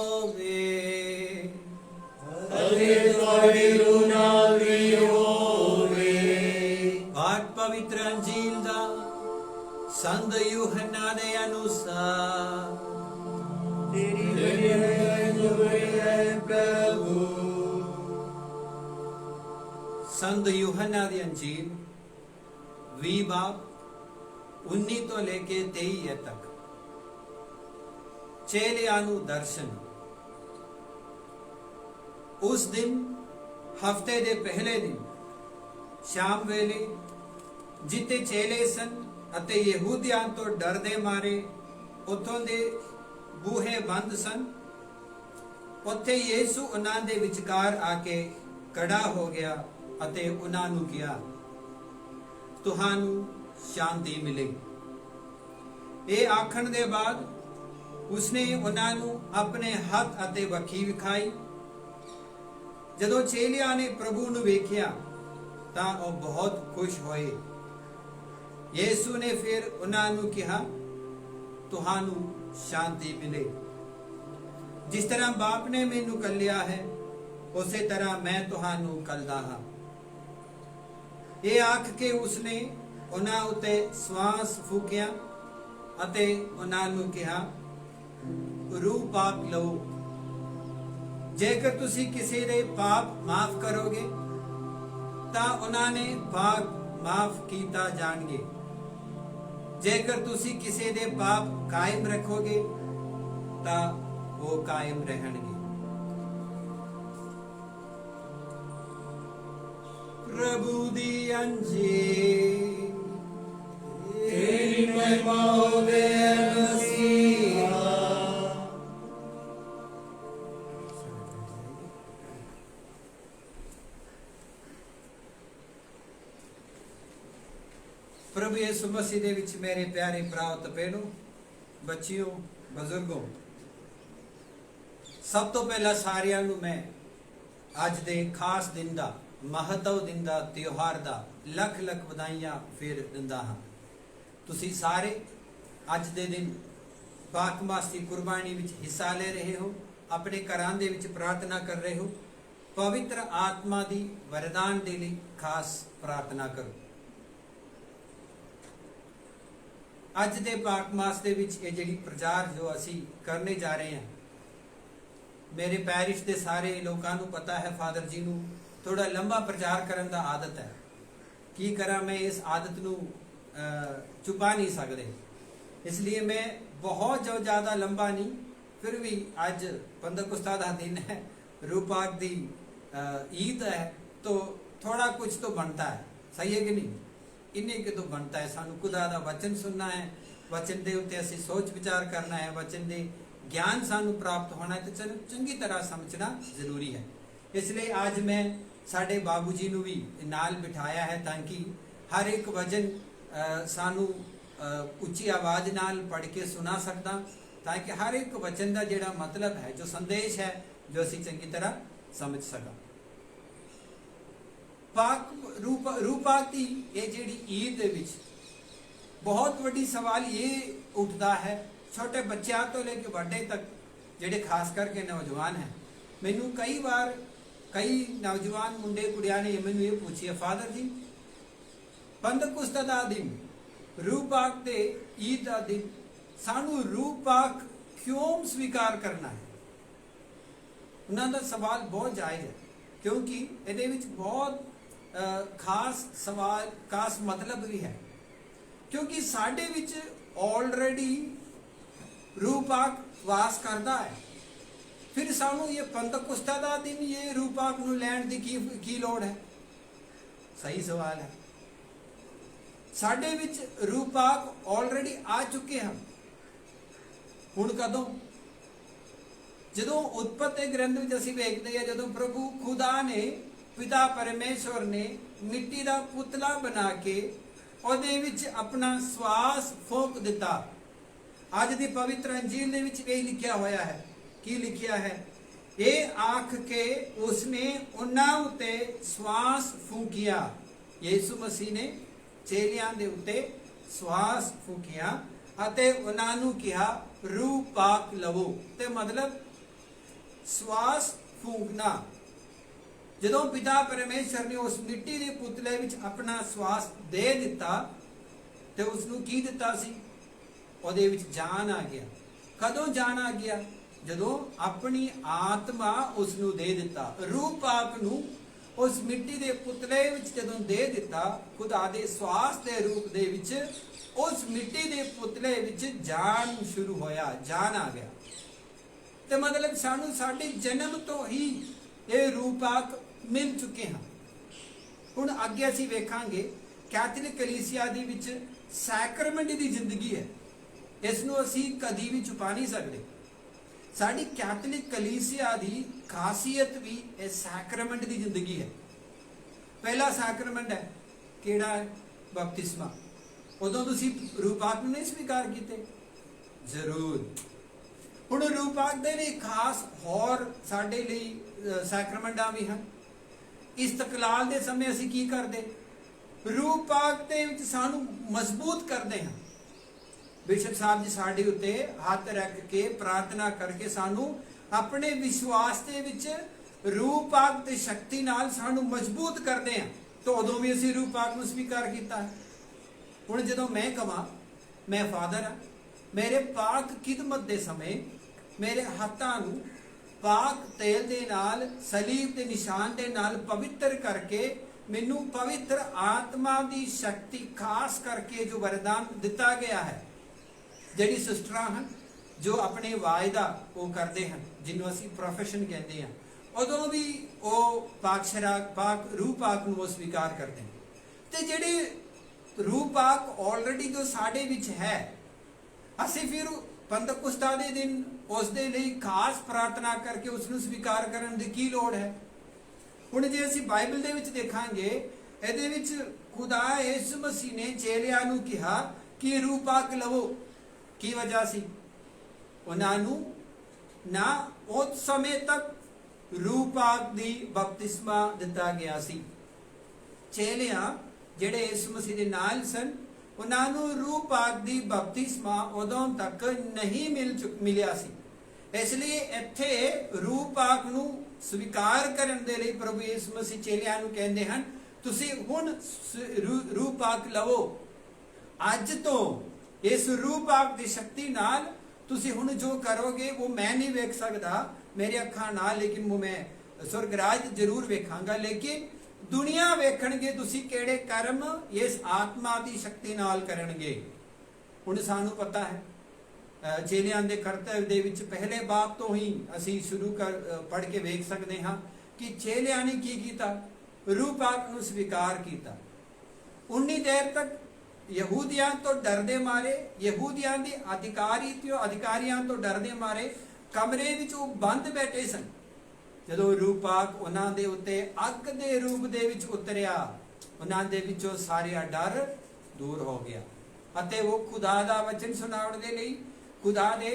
ਹੋਵੇ ਅਤੇ ਤੁਹਾਡੀ ਰੂਹ ਨਾਲ ਵੀ ਹੋਵੇ। ਪਾਠ ਪਵਿੱਤਰ ਅੰਜੀਲ ਦਾ ਸੰਤ ਯੂਹੰਨਾ ਦੇ ਅਨੁਸਾਰ। ਤੇਰੀ ਹੈ ਪ੍ਰਭੂ। ਸੰਤ ਯੂਹੰਨਾ ਦੀ ਅੰਜੀਲ 20 ਬਾਬ 19 ਤੋਂ ਲੈ ਕੇ 23 ਤੱਕ। ਚੇਲਿਆਂ ਨੂੰ ਦਰਸ਼ਨ। ਉਸ ਦਿਨ ਹਫਤੇ ਦੇ ਪਹਿਲੇ ਦਿਨ ਸ਼ਾਮ ਵੇਲੇ ਜਿੱਥੇ ਚੇਲੇ ਸਨ ਅਤੇ ਯਹੂਦੀਆਂ ਤੋਂ ਡਰਦੇ ਮਾਰੇ ਉੱਥੋਂ ਦੇ ਬੂਹੇ ਬੰਦ ਸਨ, ਉੱਥੇ ਯੀਸ਼ੂ ਉਹਨਾਂ ਦੇ ਵਿਚਕਾਰ ਆ ਕੇ ਖੜਾ ਹੋ ਗਿਆ ਅਤੇ ਉਹਨਾਂ ਨੂੰ ਕਿਹਾ, ਤੁਹਾਨੂੰ ਸ਼ਾਂਤੀ ਮਿਲੇ। ਇਹ ਆਖਣ ਦੇ ਬਾਅਦ ਉਸਨੇ ਉਹਨਾਂ ਨੂੰ ਆਪਣੇ ਹੱਥ ਅਤੇ ਵੱਖੀ ਵਿਖਾਈ। ਜਦੋਂ ਚੇਲਿਆਂ ਨੇ ਪ੍ਰਭੂ ਨੂੰ ਵੇਖਿਆ ਤਾਂ ਉਹ ਬਹੁਤ ਖੁਸ਼ ਹੋਏ। ਯੀਸ਼ੂ ਨੇ ਫਿਰ ਉਹਨਾਂ ਨੂੰ ਕਿਹਾ, ਤੁਹਾਨੂੰ ਸ਼ਾਂਤੀ ਮਿਲੇ। ਜਿਸ ਤਰ੍ਹਾਂ ਬਾਪ ਨੇ ਮੈਨੂੰ ਕੱਲਿਆ ਹੈ ਉਸੇ ਤਰ੍ਹਾਂ ਮੈਂ ਤੁਹਾਨੂੰ ਕੱਲਦਾ ਹਾਂ। ਇਹ ਆਖ ਕੇ ਉਸਨੇ ਉਹਨਾਂ ਉੱਤੇ ਸਵਾਸ ਫੂਕਿਆ ਅਤੇ ਉਹਨਾਂ ਨੂੰ ਕਿਹਾ, ਰੂਹ ਪਾਕ ਲਓ। ਜੇਕਰ ਤੁਸੀਂ ਕਿਸੇ ਦੇ ਪਾਪ ਮਾਫ ਕਰੋਗੇ ਤਾਂ ਉਹਨਾਂ ਨੇ ਪਾਪ ਮਾਫ ਕੀਤਾ ਜਾਣਗੇ। ਜੇਕਰ ਤੁਸੀਂ ਕਿਸੇ ਦੇ ਪਾਪ ਕਾਇਮ ਰੱਖੋਗੇ ਤਾਂ ਉਹ ਕਾਇਮ ਰਹਿਣਗੇ। ਪ੍ਰਭੂ ਦੀ ਅੰਜੀਲ। ਤੇਰੀ ਮਹਿਮਾ ਹੋਵੇ ਮਸੀਹਾ। ਪ੍ਰਭੂ ਯਿਸੂ ਮਸੀਹ ਦੇ ਵਿੱਚ ਮੇਰੇ ਪਿਆਰੇ ਭਰਾਓ ਤੇ ਭੈਣੋ, ਬੱਚਿਓ, ਬਜ਼ੁਰਗੋ, ਸਭ ਤੋਂ ਪਹਿਲਾਂ ਸਾਰਿਆਂ ਨੂੰ ਮੈਂ ਅੱਜ ਦੇ ਖਾਸ ਦਿਨ ਦਾ, ਮਹੱਤਵ ਦਿਨ ਦਾ, ਤਿਉਹਾਰ ਦਾ ਲੱਖ ਲੱਖ ਵਧਾਈਆਂ ਫਿਰ ਦਿੰਦਾ ਹਾਂ। ਤੁਸੀਂ ਸਾਰੇ ਅੱਜ ਦੇ ਦਿਨ ਪਾਕਮਾਸੀ ਕੁਰਬਾਨੀ ਵਿੱਚ ਹਿੱਸਾ ਲੈ ਰਹੇ ਹੋ, ਆਪਣੇ ਘਰਾਂ ਦੇ ਵਿੱਚ ਪ੍ਰਾਰਥਨਾ ਕਰ ਰਹੇ ਹੋ। ਪਵਿੱਤਰ ਆਤਮਾ ਦੀ ਵਰਦਾਨ ਦੇ ਲਈ ਖਾਸ ਪ੍ਰਾਰਥਨਾ ਕਰੋ। ਅੱਜ ਦੇ ਪਾਕ ਮਾਸ ਦੇ ਵਿੱਚ ਇਹ ਜਿਹੜੀ ਪ੍ਰਚਾਰ ਜੋ ਅਸੀਂ ਕਰਨੇ ਜਾ ਰਹੇ ਹਾਂ, ਮੇਰੇ ਪੈਰਿਸ਼ ਦੇ ਸਾਰੇ ਲੋਕਾਂ ਨੂੰ ਪਤਾ ਹੈ, ਫਾਦਰ ਜੀ ਨੂੰ ਥੋੜਾ ਲੰਬਾ ਪ੍ਰਚਾਰ ਕਰਨ ਦਾ ਆਦਤ ਹੈ। ਕੀ ਕਰਾਂ, ਮੈਂ ਇਸ ਆਦਤ ਨੂੰ ਛੁਪਾ ਨਹੀਂ ਸਕਦੇ, ਇਸ ਲਈ ਮੈਂ ਬਹੁਤ ਜੋ ਜ਼ਿਆਦਾ ਲੰਬਾ ਨਹੀਂ, ਫਿਰ ਵੀ ਅੱਜ ਪੰਦਕੁਸਤਾ ਦਾ ਦਿਨ ਹੈ, रूह पाक दी ईद है, तो थोड़ा कुछ तो बनता है, सही है कि नहीं? इन्हें के तो बनता है, सानू खुदा दा वचन सुनना है, वचन दे उत्ते असीं सोच विचार करना है, वचन दे ज्ञान सानू प्राप्त होना है, तो चलो चंगी तरह समझना जरूरी है। इसलिए आज मैं साडे बाबू जी नू भी नाल बिठाया है, ताकि हर एक वचन सानू उच्ची आवाज नाल पढ़ के सुना सकदा, ताकि हर एक वचन का जिहड़ा मतलब है, जो संदेश है, जो असीं चंगी तरह समझ सका। पाक रूह पाक की ये जिहड़ी ईद दे विच बहुत वड्डी सवाल ये उठता है, छोटे बच्चों तो लेके बड़े तक, जिहड़े खास करके नौजवान हैं। मैनू कई बार कई नौजवान मुंडे कुड़ियां ने मैनू ये पूछी है, फादर जी पंदकुस्त दा दिन, रूह पाक दे ईद दा दिन, सानू रूह पाक क्यों स्वीकार करना है? उन्होंने सवाल बहुत जायज़ है, क्योंकि ये बहुत खास सवाल, खास मतलब भी है, क्योंकि साडे विच ऑलरेडी रूह पाक वास करता है, फिर सानू ये पंदकुस्ता दा दिन ये रूह पाक नू लैण दी की लोड़ है? सही सवाल है। साडे विच रूह पाक ऑलरेडी आ चुके हैं। हुण कदों? जदों उत्पत्ति ग्रंथ विच असीं वेखदे हां, जदों प्रभु खुदा ने, पिता परमेश्वर ने मिट्टी दा पुतला बना के ओहदे विच अपना श्वास फूक दिता। अज दी पवित्र अंजील दे विच ये लिखिया होया है, की लिखिया है? ये आख के उसने उन्हां उत्ते श्वास फूकिया। यीशु मसीह ने चेलियां दे उत्ते श्वास फूकिया अते उन्हां नूं कहा रूह पाक लवो। ते मतलब ਸਵਾਸ ਫੂਕਣਾ। ਜਦੋਂ ਪਿਤਾ ਪਰਮੇਸ਼ਰ ਨੇ ਉਸ ਮਿੱਟੀ ਦੇ ਪੁਤਲੇ ਵਿੱਚ ਆਪਣਾ ਸਵਾਸ ਦੇ ਦਿੱਤਾ ਤੇ ਉਸ ਨੂੰ ਕੀ ਦਿੱਤਾ ਸੀ? ਉਹਦੇ ਵਿੱਚ ਜਾਨ ਆ ਗਿਆ। ਕਦੋਂ ਜਾਨ ਆ ਗਿਆ? ਜਦੋਂ ਆਪਣੀ ਆਤਮਾ ਉਸ ਨੂੰ ਦੇ ਦਿੱਤਾ। ਰੂਹ ਪਾਕ ਨੂੰ ਉਸ ਮਿੱਟੀ ਦੇ ਪੁਤਲੇ ਵਿੱਚ ਜਦੋਂ ਦੇ ਦਿੱਤਾ, ਖੁਦਾ ਦੇ ਸਵਾਸ ਦੇ ਰੂਪ ਦੇ ਵਿੱਚ ਉਸ ਮਿੱਟੀ ਦੇ ਪੁਤਲੇ ਵਿੱਚ ਜਾਨ ਸ਼ੁਰੂ ਹੋਇਆ, ਜਾਨ ਆ ਗਿਆ। ਤੇ ਮਤਲਬ ਸਾਨੂੰ ਸਾਡੇ ਜਨਮ ਤੋਂ ਹੀ ਇਹ ਰੂਹ ਪਾਕ ਮਿਲ ਚੁੱਕੇ ਹਨ। ਹੁਣ ਅੱਗੇ ਅਸੀਂ ਵੇਖਾਂਗੇ ਕੈਥੋਲਿਕ ਕਲੀਸਿਆ ਦੇ ਵਿੱਚ ਸੈਕਰਮੈਂਟ ਦੀ ਜ਼ਿੰਦਗੀ ਹੈ। ਇਸ ਨੂੰ ਅਸੀਂ ਕਦੀ ਵੀ ਛੁਪਾ ਨਹੀਂ ਸਕਦੇ। ਸਾਡੀ ਕੈਥੋਲਿਕ ਕਲੀਸਿਆ ਦੀ ਖਾਸੀਅਤ ਵੀ ਇਹ ਸੈਕਰਮੈਂਟ ਦੀ ਜ਼ਿੰਦਗੀ ਹੈ। ਪਹਿਲਾ ਸੈਕਰਮੈਂਟ ਹੈ ਕਿਹੜਾ ਹੈ? ਬਪਤਿਸਮਾ। ਉਦੋਂ ਤੁਸੀਂ ਰੂਹ ਪਾਕ ਨੂੰ ਨਹੀਂ ਸਵੀਕਾਰ ਕੀਤੇ? ਜ਼ਰੂਰ। ਹੁਣ ਰੂਹ ਪਾਕ ਦੇ ਲਈ ਖਾਸ ਹੋਰ ਸਾਡੇ ਲਈ ਸੈਕਰਮੈਂਟਾਂ ਵੀ ਹਨ। ਇਸਤਕਲਾਲ ਦੇ ਸਮੇਂ ਅਸੀਂ ਕੀ ਕਰਦੇ? ਰੂਹ ਪਾਕ ਦੇ ਵਿੱਚ ਸਾਨੂੰ ਮਜ਼ਬੂਤ ਕਰਦੇ ਹਾਂ। ਬਿਸ਼ਪ ਸਾਹਿਬ ਜੀ ਸਾਡੇ ਉੱਤੇ ਹੱਥ ਰੱਖ ਕੇ ਪ੍ਰਾਰਥਨਾ ਕਰਕੇ ਸਾਨੂੰ ਆਪਣੇ ਵਿਸ਼ਵਾਸ ਦੇ ਵਿੱਚ ਰੂਹ ਪਾਕ ਦੀ ਸ਼ਕਤੀ ਨਾਲ ਸਾਨੂੰ ਮਜ਼ਬੂਤ ਕਰਦੇ ਹਾਂ। ਤਾਂ ਉਦੋਂ ਵੀ ਅਸੀਂ ਰੂਹ ਪਾਕ ਨੂੰ ਸਵੀਕਾਰ ਕੀਤਾ ਹੈ। ਹੁਣ ਜਦੋਂ ਮੈਂ ਕਹਾਂ ਮੈਂ ਫਾਦਰ ਹਾਂ, ਮੇਰੇ ਪਾਕ ਖਿਦਮਤ ਦੇ ਸਮੇਂ ਮੇਰੇ ਹੱਥਾਂ ਨੂੰ ਪਾਕ ਤੇਲ ਦੇ ਨਾਲ, ਸਲੀਬ ਦੇ ਨਿਸ਼ਾਨ ਦੇ ਨਾਲ ਪਵਿੱਤਰ ਕਰਕੇ ਮੈਨੂੰ ਪਵਿੱਤਰ ਆਤਮਾ ਦੀ ਸ਼ਕਤੀ ਖਾਸ ਕਰਕੇ ਜੋ ਵਰਦਾਨ ਦਿੱਤਾ ਗਿਆ ਹੈ, ਜਿਹੜੀ ਸਿਸਟਰਾਂ ਹਨ ਜੋ ਆਪਣੇ ਵਾਅਦਾ ਉਹ ਕਰਦੇ ਹਨ, ਜਿਹਨੂੰ ਅਸੀਂ ਪ੍ਰੋਫੈਸ਼ਨ ਕਹਿੰਦੇ ਹਾਂ, ਉਦੋਂ ਵੀ ਉਹ ਪਾਕ ਰੂਹ ਪਾਕ ਨੂੰ ਉਹ ਸਵੀਕਾਰ ਕਰਦੇ ਹਨ। ਤੇ ਜਿਹੜੇ ਰੂਹ ਪਾਕ ਆਲਰੇਡੀ ਜੋ ਸਾਡੇ ਵਿੱਚ ਹੈ, ਅਸੀਂ ਫਿਰ ਪੰਤਕੁਸਤਾ ਦੇ ਦਿਨ ਉਸ ਦੇ ਲਈ ਖਾਸ ਪ੍ਰਾਰਥਨਾ ਕਰਕੇ ਉਸ ਨੂੰ ਸਵੀਕਾਰ ਕਰਨ ਦੀ ਕੀ ਲੋੜ ਹੈ? ਹੁਣ ਜੇ ਅਸੀਂ ਬਾਈਬਲ ਦੇ ਵਿੱਚ ਦੇਖਾਂਗੇ, ਇਹਦੇ ਵਿੱਚ ਖੁਦਾ ਯਿਸੂ ਮਸੀਹ ਨੇ ਚੇਲਿਆਂ ਨੂੰ ਕਿਹਾ ਕਿ ਰੂਹ ਪਾਕ ਲਵੋ। ਕੀ ਵਜ੍ਹਾ ਸੀ? ਉਹਨਾਂ ਨੂੰ ਨਾ ਉਸ ਸਮੇਂ ਤੱਕ ਰੂਹ ਪਾਕ ਦੀ ਬਪਤਿਸਮਾ ਦਿੱਤਾ ਗਿਆ ਸੀ। ਚੇਲਿਆਂ ਜਿਹੜੇ ਯਿਸੂ ਮਸੀਹ ਦੇ ਨਾਲ ਸਨ, ਉਹਨਾਂ ਨੂੰ ਰੂਹ ਪਾਕ ਦੀ ਬਪਤਿਸਮਾ ਉਦੋਂ ਤੱਕ ਨਹੀਂ ਮਿਲਿਆ ਸੀ। ਇਸ ਲਈ ਇੱਥੇ ਰੂਹ ਪਾਕ ਨੂੰ ਸਵੀਕਾਰ ਕਰਨ ਦੇ ਲਈ ਪ੍ਰਭੂ ਯਿਸੂ ਮਸੀਹ ਚੇਲਿਆਂ ਨੂੰ ਕਹਿੰਦੇ ਹਨ, ਤੁਸੀਂ ਹੁਣ ਰੂਹ ਪਾਕ ਲਵੋ। ਅੱਜ ਤੋਂ ਇਸ ਰੂਹ ਪਾਕ ਦੀ ਸ਼ਕਤੀ ਨਾਲ ਤੁਸੀਂ ਹੁਣ ਜੋ ਕਰੋਗੇ ਉਹ ਮੈਂ ਨਹੀਂ ਵੇਖ ਸਕਦਾ ਮੇਰੀ ਅੱਖਾਂ ਨਾਲ, ਲੇਕਿਨ ਉਹ ਮੈਂ ਸੁਰਗਰਾਜ ਜ਼ਰੂਰ ਵੇਖਾਂਗਾ। ਲੇਕਿਨ ਦੁਨੀਆ ਵੇਖਣਗੇ ਤੁਸੀਂ ਕਿਹੜੇ ਕਰਮ ਇਸ ਆਤਮਾ ਦੀ ਸ਼ਕਤੀ ਨਾਲ ਕਰਨਗੇ। ਹੁਣ ਸਾਨੂੰ ਪਤਾ ਹੈ ਚੇਲਿਆਂ ਦੇ ਕਰਤੱਵ ਦੇ ਵਿੱਚ ਪਹਿਲੇ ਬਾਪ ਤੋਂ ਹੀ ਅਸੀਂ ਸ਼ੁਰੂ ਪੜ੍ਹ ਕੇ ਵੇਖ ਸਕਦੇ ਹਾਂ ਕਿ ਚੇਲਿਆਂ ਨੇ ਕੀ ਕੀਤਾ? ਰੂਹ ਪਾਕ ਨੂੰ ਸਵੀਕਾਰ ਕੀਤਾ। ਉਨੀ ਦੇਰ ਤੱਕ ਯਹੂਦੀਆਂ ਤੋਂ ਡਰਦੇ ਮਾਰੇ, ਯਹੂਦੀਆਂ ਦੇ ਅਧਿਕਾਰੀਆਂ ਤੋਂ ਡਰਦੇ ਮਾਰੇ ਕਮਰੇ ਵਿੱਚ ਉਹ ਬੰਦ ਬੈਠੇ ਸਨ। ਜਦੋਂ ਰੂਹ ਪਾਕ ਉਹਨਾਂ ਦੇ ਉੱਤੇ ਅੱਗ ਦੇ ਰੂਪ ਦੇ ਵਿੱਚ ਉਤਰਿਆ, ਉਹਨਾਂ ਦੇ ਵਿੱਚੋਂ ਸਾਰਾ ਡਰ ਦੂਰ ਹੋ ਗਿਆ ਅਤੇ ਉਹ ਖੁਦਾ ਦਾ ਵਚਨ ਸੁਣਾਉਣ ਦੇ ਲਈ, ਖੁਦਾ ਦੇ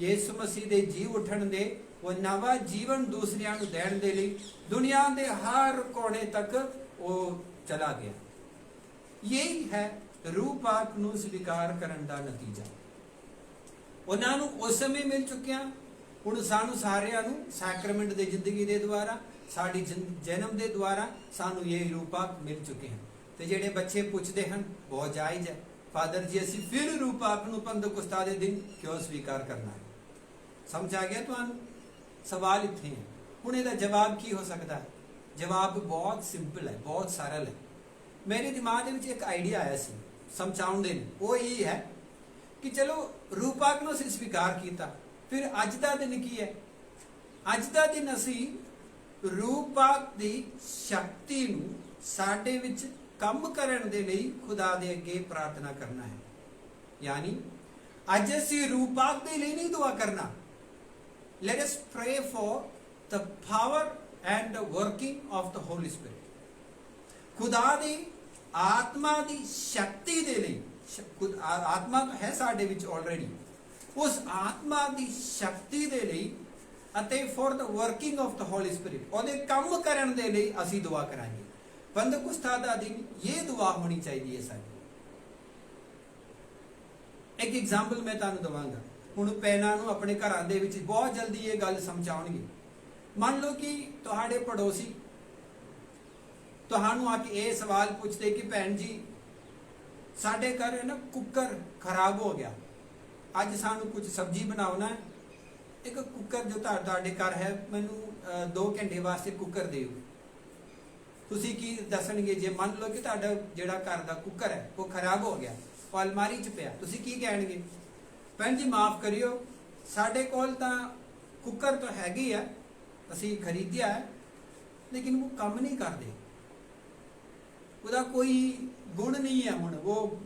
ਯਿਸੂ ਮਸੀਹ ਦੇ ਜੀ ਉੱਠਣ ਦੇ, ਉਹ ਨਵਾਂ ਜੀਵਨ ਦੂਸਰਿਆਂ ਨੂੰ ਦੇਣ ਦੇ ਲਈ ਦੁਨੀਆ ਦੇ ਹਰ ਕੋਨੇ ਤੱਕ ਉਹ ਚਲਾ ਗਿਆ। यही है रूह पाक ਨੂੰ ਸਵੀਕਾਰ ਕਰਨ ਦਾ ਨਤੀਜਾ। ਉਹਨਾਂ ਨੂੰ ਉਸ ਸਮੇਂ ਮਿਲ ਚੁੱਕਿਆ। ਹੁਣ ਸਾਨੂੰ ਸਾਰਿਆਂ ਨੂੰ ਸੈਕਰਮੈਂਟ ਦੇ ਜ਼ਿੰਦਗੀ ਦੇ ਦੁਆਰਾ, ਸਾਡੀ ਜਨਮ ਦੇ ਦੁਆਰਾ ਸਾਨੂੰ ਇਹ ਰੂਹ ਪਾਕ ਮਿਲ ਚੁੱਕੇ ਹਨ। ਤੇ ਜਿਹੜੇ ਬੱਚੇ ਪੁੱਛਦੇ ਹਨ, ਬਹੁਤ ਜਾਇਜ਼ ਹੈ, ਫਾਦਰ ਜੀ ਅਸੀਂ ਫਿਰ ਰੂਹ ਪਾਕ ਨੂੰ ਪੰਤਕੁਸਤਾ ਦੇ ਦਿਨ ਕਿਉਂ ਸਵੀਕਾਰ ਕਰਨਾ ਹੈ? ਸਮਝ ਆ ਗਿਆ ਤੁਹਾਨੂੰ? ਸਵਾਲ ਇੱਥੇ ਹੈ। ਹੁਣ ਇਹਦਾ ਜਵਾਬ ਕੀ ਹੋ ਸਕਦਾ ਹੈ? ਜਵਾਬ ਬਹੁਤ ਸਿੰਪਲ ਹੈ, ਬਹੁਤ ਸਰਲ ਹੈ। ਮੇਰੇ ਦਿਮਾਗ ਦੇ ਵਿੱਚ ਇੱਕ ਆਈਡੀਆ ਆਇਆ ਸੀ ਸਮਝਾਉਣ ਦੇ ਲਈ। ਉਹ ਇਹ ਹੈ ਕਿ ਚਲੋ ਰੂਹ ਪਾਕ ਨੂੰ ਅਸੀਂ ਸਵੀਕਾਰ ਕੀਤਾ, ਫਿਰ ਅੱਜ ਦਾ ਦਿਨ ਕੀ ਹੈ? ਅੱਜ ਦਾ ਦਿਨ ਅਸੀਂ ਰੂਹ ਪਾਕ ਦੀ ਸ਼ਕਤੀ ਨੂੰ ਸਾਡੇ ਵਿੱਚ ਕੰਮ ਕਰਨ ਦੇ ਲਈ ਖੁਦਾ ਦੇ ਅੱਗੇ ਪ੍ਰਾਰਥਨਾ ਕਰਨਾ ਹੈ। ਯਾਨੀ ਅੱਜ ਅਸੀਂ ਰੂਹ ਪਾਕ ਦੇ ਲਈ ਨਹੀਂ ਦੁਆ ਕਰਨਾ। Let us pray for the power and the working of the Holy Spirit. ਖੁਦਾ ਦੀ ਆਤਮਾ ਦੀ ਸ਼ਕਤੀ ਦੇ ਲਈ, ਆਤਮਾ ਤਾਂ ਹੈ ਸਾਡੇ ਵਿੱਚ ਆਲਰੇਡੀ, ਉਸ ਆਤਮਾ ਦੀ ਸ਼ਕਤੀ ਦੇ ਲਈ ਅਤੇ for the working of the Holy Spirit, ਉਹਦੇ ਕੰਮ ਕਰਨ ਦੇ ਲਈ ਅਸੀਂ ਦੁਆ ਕਰਾਂਗੇ। ਪੰਤਕੁਸਤਾ ਦਾ ਦਿਨ ਇਹ ਦੁਆ ਹੋਣੀ ਚਾਹੀਦੀ ਹੈ ਸਾਡੀ। ਇੱਕ ਐਗਜ਼ਾਮਪਲ ਮੈਂ ਤੁਹਾਨੂੰ ਦਵਾਂਗਾ। ਹੁਣ ਪੈਨਾਂ ਨੂੰ ਆਪਣੇ ਘਰਾਂ ਦੇ ਵਿੱਚ ਬਹੁਤ ਜਲਦੀ ਇਹ ਗੱਲ ਸਮਝਾਉਣਗੇ। ਮੰਨ ਲਓ ਕਿ ਤੁਹਾਡੇ ਪੜੋਸੀ ਤੁਹਾਨੂੰ ਆ ਕੇ ਇਹ ਸਵਾਲ ਪੁੱਛਦੇ ਕਿ ਭੈਣ ਜੀ ਸਾਡੇ ਘਰ ਨਾ ਕੁੱਕਰ ਖਰਾਬ ਹੋ ਗਿਆ, ਅੱਜ ਸਾਨੂੰ ਕੁਝ ਸਬਜ਼ੀ ਬਣਾਉਣਾ ਹੈ, ਇੱਕ ਕੁੱਕਰ ਜੋ ਤੁਹਾਡੇ ਘਰ ਹੈ ਮੈਨੂੰ 2 ਘੰਟੇ ਵਾਸਤੇ ਕੁੱਕਰ ਦਿਓ। ਤੁਸੀਂ ਕੀ ਦੱਸਣਗੇ? ਜੇ ਮੰਨ ਲਓ ਕਿ ਤੁਹਾਡਾ ਜਿਹੜਾ ਘਰ ਦਾ ਕੁੱਕਰ ਹੈ ਉਹ ਖਰਾਬ ਹੋ ਗਿਆ, ਉਹ ਅਲਮਾਰੀ 'ਚ ਪਿਆ, ਤੁਸੀਂ ਕੀ ਕਹਿਣਗੇ? ਭੈਣ ਜੀ ਮਾਫ ਕਰਿਓ, ਸਾਡੇ ਕੋਲ ਤਾਂ ਕੁੱਕਰ ਤਾਂ ਹੈਗੀ ਆ, ਅਸੀਂ ਖਰੀਦਿਆ ਹੈ, ਲੇਕਿਨ ਉਹ ਕੰਮ ਨਹੀਂ ਕਰਦੇ, ਉਹਦਾ ਕੋਈ ਗੁਣ ਨਹੀਂ ਹੈ, ਹੁਣ ਉਹ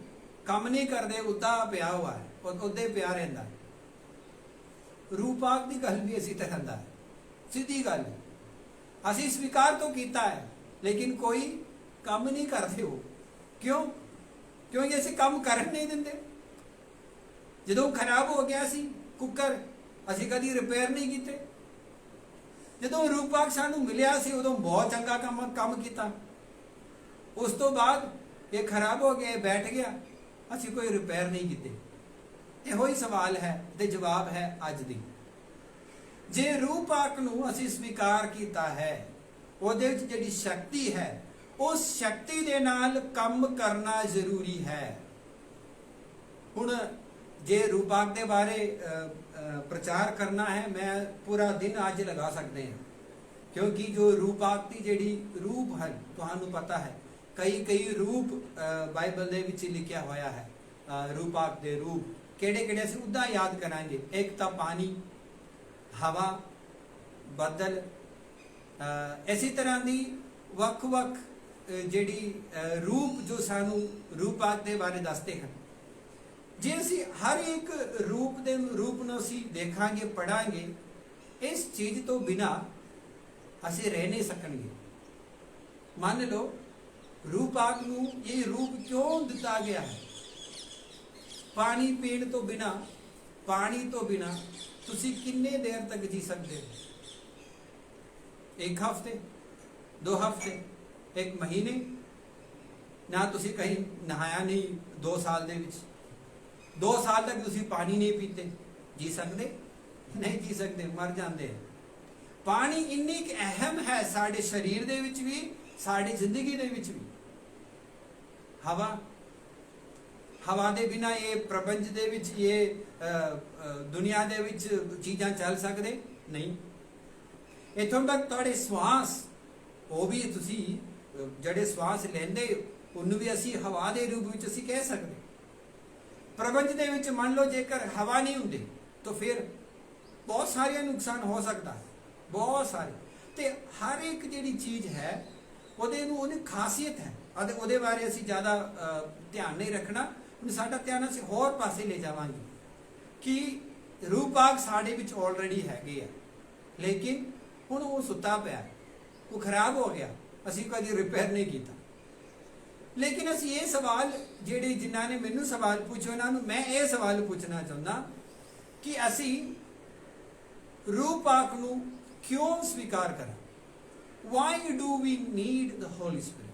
ਕੰਮ ਨਹੀਂ ਕਰਦੇ, ਉੱਦਾਂ ਪਿਆ ਹੋਇਆ ਹੈ, ਉੱਦੇ ਪਿਆ ਰਹਿੰਦਾ ਹੈ। ਰੂਪਾਕ ਦੀ ਗੱਲ ਵੀ ਇਸੇ ਤਰ੍ਹਾਂ ਦਾ ਹੈ, ਸਿੱਧੀ ਗੱਲ ਹੈ। ਅਸੀਂ ਸਵੀਕਾਰ ਤਾਂ ਕੀਤਾ ਹੈ ਲੇਕਿਨ ਕੋਈ ਕੰਮ ਨਹੀਂ ਕਰਦੇ ਹੋ। ਕਿਉਂ? ਕਿਉਂਕਿ ਅਸੀਂ ਕੰਮ ਕਰਨ ਨਹੀਂ ਦਿੰਦੇ। ਜਦੋਂ ਖਰਾਬ ਹੋ ਗਿਆ ਸੀ ਕੁੱਕਰ, ਅਸੀਂ ਕਦੀ ਰਿਪੇਅਰ ਨਹੀਂ ਕੀਤੇ। ਜਦੋਂ ਰੂਪਾਕ ਸਾਨੂੰ ਮਿਲਿਆ ਸੀ ਉਦੋਂ ਬਹੁਤ ਚੰਗਾ ਕੰਮ ਕੀਤਾ, ਉਸ ਤੋਂ ਬਾਅਦ ਇਹ ਖਰਾਬ ਹੋ ਗਿਆ, ਬੈਠ ਗਿਆ, ਅਸੀਂ ਕੋਈ ਰਿਪੇਅਰ ਨਹੀਂ ਕੀਤੇ। ਇਹੋ ਹੀ ਸਵਾਲ ਹੈ ਤੇ ਜਵਾਬ ਹੈ ਅੱਜ ਦੀ। ਜੇ ਰੂਪਾਕ ਨੂੰ ਅਸੀਂ ਸਵੀਕਾਰ ਕੀਤਾ ਹੈ, ਉਹਦੇ ਵਿੱਚ ਜਿਹੜੀ ਸ਼ਕਤੀ ਹੈ, ਉਸ ਸ਼ਕਤੀ ਦੇ ਨਾਲ ਕੰਮ ਕਰਨਾ ਜ਼ਰੂਰੀ ਹੈ। ਹੁਣ ਜੇ ਰੂਪਾਕ ਦੇ ਬਾਰੇ ਪ੍ਰਚਾਰ ਕਰਨਾ ਹੈ, ਮੈਂ ਪੂਰਾ ਦਿਨ ਅੱਜ ਲਗਾ ਸਕਦੇ ਹਾਂ, ਕਿਉਂਕਿ ਜੋ ਰੂਪਾਕ ਦੀ ਜਿਹੜੀ ਰੂਪ ਹੈ, ਤੁਹਾਨੂੰ ਪਤਾ ਹੈ ਕਈ ਰੂਪ ਬਾਈਬਲ ਦੇ ਵਿੱਚ ਲਿਖਿਆ ਹੋਇਆ ਹੈ। ਰੂਪਾਕ ਦੇ ਰੂਪ ਕਿਹੜੇ ਅਸੀਂ ਉਦਾਂ ਯਾਦ ਕਰਾਂਗੇ। ਇੱਕ ਤਾਂ ਪਾਣੀ, ਹਵਾ, ਬੱਦਲ, ਇਸੇ ਤਰ੍ਹਾਂ ਦੀ ਵੱਖ-ਵੱਖ ਜਿਹੜੀ ਰੂਪ ਜੋ ਸਾਨੂੰ ਰੂਪਾਕ ਦੇ ਬਾਰੇ ਦੱਸਦੇ ਹਨ। ਜੇ ਅਸੀਂ ਹਰ ਇੱਕ ਰੂਪ ਨੂੰ ਅਸੀਂ ਦੇਖਾਂਗੇ, ਪੜਾਂਗੇ, ਇਸ ਚੀਜ਼ ਤੋਂ ਬਿਨਾ ਅਸੀਂ ਰਹਿ ਨਹੀਂ ਸਕਣਗੇ। ਮੰਨ ਲਓ ਰੂਪਾਕ ਨੂੰ ਇਹ ਰੂਪ ਕਿਉਂ ਦਿੱਤਾ ਗਿਆ ਹੈ? ਪਾਣੀ ਪੀਣ ਤੋਂ ਬਿਨਾ, ਪਾਣੀ ਤੋਂ ਬਿਨਾ ਤੁਸੀਂ ਕਿੰਨੇ ਦੇਰ ਤੱਕ ਜੀ ਸਕਦੇ ਹੋ? 1 ਹਫ਼ਤੇ, 2 ਹਫ਼ਤੇ, 1 ਮਹੀਨੇ? ਨਾ ਤੁਸੀਂ ਕहीं ਨਹਾਇਆ ਨਹੀਂ 2 ਸਾਲ ਦੇ ਵਿੱਚ, 2 ਸਾਲ ਤੱਕ ਤੁਸੀਂ ਪਾਣੀ ਨਹੀਂ ਪੀਤੇ, ਜੀ ਸਕਦੇ? ਨਹੀਂ ਜੀ ਸਕਦੇ, ਮਰ ਜਾਂਦੇ। ਪਾਣੀ ਇੰਨੀ ਕਿ ਅਹਿਮ ਹੈ ਸਾਡੇ ਸਰੀਰ ਦੇ ਵਿੱਚ ਵੀ, ਸਾਡੀ ਜ਼ਿੰਦਗੀ ਦੇ ਵਿੱਚ ਵੀ। ਹਵਾ ਦੇ ਬਿਨਾ ਇਹ ਪ੍ਰਪੰਚ ਦੇ ਵਿੱਚ, ਇਹ ਦੁਨੀਆ ਦੇ ਵਿੱਚ ਚੀਜ਼ਾਂ ਚੱਲ ਸਕਦੇ ਨਹੀਂ। ਇੱਥੋਂ ਤੱਕ ਤੁਹਾਡੇ ਸਵਾਸ, ਉਹ ਵੀ ਤੁਸੀਂ ਜਿਹੜੇ ਸਵਾਸ ਲੈਂਦੇ ਉਹਨੂੰ ਵੀ ਅਸੀਂ ਹਵਾ ਦੇ ਰੂਪ ਵਿੱਚ ਅਸੀਂ ਕਹਿ ਸਕਦੇ। ਪ੍ਰਪੰਚ ਦੇ ਵਿੱਚ ਮੰਨ ਲਓ ਜੇਕਰ ਹਵਾ ਨਹੀਂ ਹੁੰਦੀ ਤਾਂ ਫਿਰ ਬਹੁਤ ਸਾਰੇ ਨੁਕਸਾਨ ਹੋ ਸਕਦਾ ਹੈ, ਬਹੁਤ ਸਾਰੇ। ਤੇ ਹਰ ਇੱਕ ਜਿਹੜੀ ਚੀਜ਼ ਹੈ ਉਹਦੀ ਖਾਸੀਅਤ ਹੈ, ਉਹਦੇ ਬਾਰੇ ਅਸੀਂ ਜ਼ਿਆਦਾ ਧਿਆਨ ਨਹੀਂ ਰੱਖਣਾ। ਹੁਣ ਸਾਡਾ ਧਿਆਨ ਅਸੀਂ ਹੋਰ ਪਾਸੇ ਲੈ ਜਾਵਾਂਗੇ ਕਿ ਰੂਪਾਕ ਸਾਡੇ ਵਿੱਚ ਆਲਰੇਡੀ ਹੈਗੇ ਆ, ਲੇਕਿਨ ਹੁਣ ਉਹ ਸੁੱਤਾ ਪਿਆ, ਉਹ ਖਰਾਬ ਹੋ ਗਿਆ, ਅਸੀਂ ਕਦੀ ਰਿਪੇਅਰ ਨਹੀਂ ਕੀਤਾ। ਲੇਕਿਨ ਅਸੀਂ ਇਹ ਸਵਾਲ, ਜਿਹੜੇ ਜਿਨ੍ਹਾਂ ਨੇ ਮੈਨੂੰ ਸਵਾਲ ਪੁੱਛੇ ਉਹਨਾਂ ਨੂੰ ਮੈਂ ਇਹ ਸਵਾਲ ਪੁੱਛਣਾ ਚਾਹੁੰਦਾ ਕਿ ਅਸੀਂ ਰੂਪਾਕ ਨੂੰ ਕਿਉਂ ਸਵੀਕਾਰ ਕਰਾਂ? Why do we need the Holy Spirit?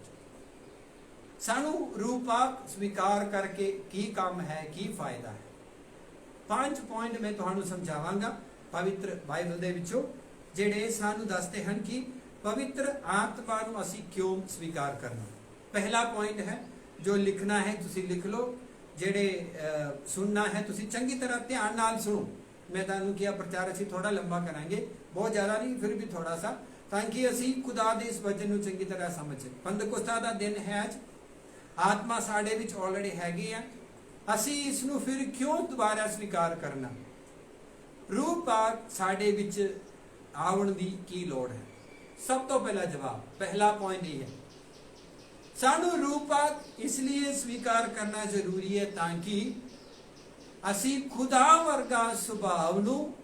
ਸਾਨੂੰ ਰੂਪਾਕ ਸਵੀਕਾਰ ਕਰਕੇ ਕੀ ਕੰਮ ਹੈ, ਕੀ ਫਾਇਦਾ ਹੈ? 5 ਪੁਆਇੰਟ ਮੈਂ ਤੁਹਾਨੂੰ ਸਮਝਾਵਾਂਗਾ ਪਵਿੱਤਰ ਬਾਈਬਲ ਦੇ ਵਿੱਚੋਂ, ਜਿਹੜੇ ਸਾਨੂੰ ਦੱਸਦੇ ਹਨ ਕਿ ਪਵਿੱਤਰ ਆਤਮਾ ਨੂੰ ਅਸੀਂ ਕਿਉਂ ਸਵੀਕਾਰ ਕਰਨਾ। ਪਹਿਲਾ ਪੁਆਇੰਟ ਹੈ, ਜੋ ਲਿਖਣਾ ਹੈ ਤੁਸੀਂ ਲਿਖ ਲਓ, ਜਿਹੜੇ ਸੁਣਨਾ ਹੈ ਤੁਸੀਂ ਚੰਗੀ ਤਰ੍ਹਾਂ ਧਿਆਨ ਨਾਲ ਸੁਣੋ। ਮੈਂ ਤੁਹਾਨੂੰ ਕਿਹਾ ਪ੍ਰਚਾਰ ਅਸੀਂ ਥੋੜਾ ਲੰਬਾ ਕਰਾਂਗੇ, ਬਹੁਤ ਜ਼ਿਆਦਾ ਨਹੀਂ, ਫਿਰ ਵੀ ਥੋੜਾ ਸਾ, ਤਾਂ ਕਿ ਅਸੀਂ ਖੁਦਾ ਦੇ ਇਸ ਵਚਨ ਨੂੰ ਚੰਗੀ ਤਰ੍ਹਾਂ ਸਮਝੇ। ਪੰਤਕੁਸਤਾ ਦਾ ਦਿਨ ਹੈ ਅੱਜ, ਆਤਮਾ ਸਾਡੇ ਵਿੱਚ ਆਲਰੇਡੀ ਹੈਗੀ ਆ, ਅਸੀਂ ਇਸ ਨੂੰ ਫਿਰ ਕਿਉਂ ਦੁਬਾਰਾ ਸਵੀਕਾਰ ਕਰਨਾ? ਰੂਪਾਕ ਸਾਡੇ ਵਿੱਚ ਆਉਣ ਦੀ ਕੀ ਲੋੜ ਹੈ? ਸਭ ਤੋਂ ਪਹਿਲਾ ਜਵਾਬ, ਪਹਿਲਾ ਪੁਆਇੰਟ ਇਹ ਹੈ, ਸਾਨੂੰ ਰੂਪਾਕ ਇਸ ਲਈ ਸਵੀਕਾਰ ਕਰਨਾ ਜ਼ਰੂਰੀ ਹੈ ਤਾਂ ਕਿ ਅਸੀਂ ਖੁਦਾ ਵਰਗਾ ਸੁਭਾਅ ਨੂੰ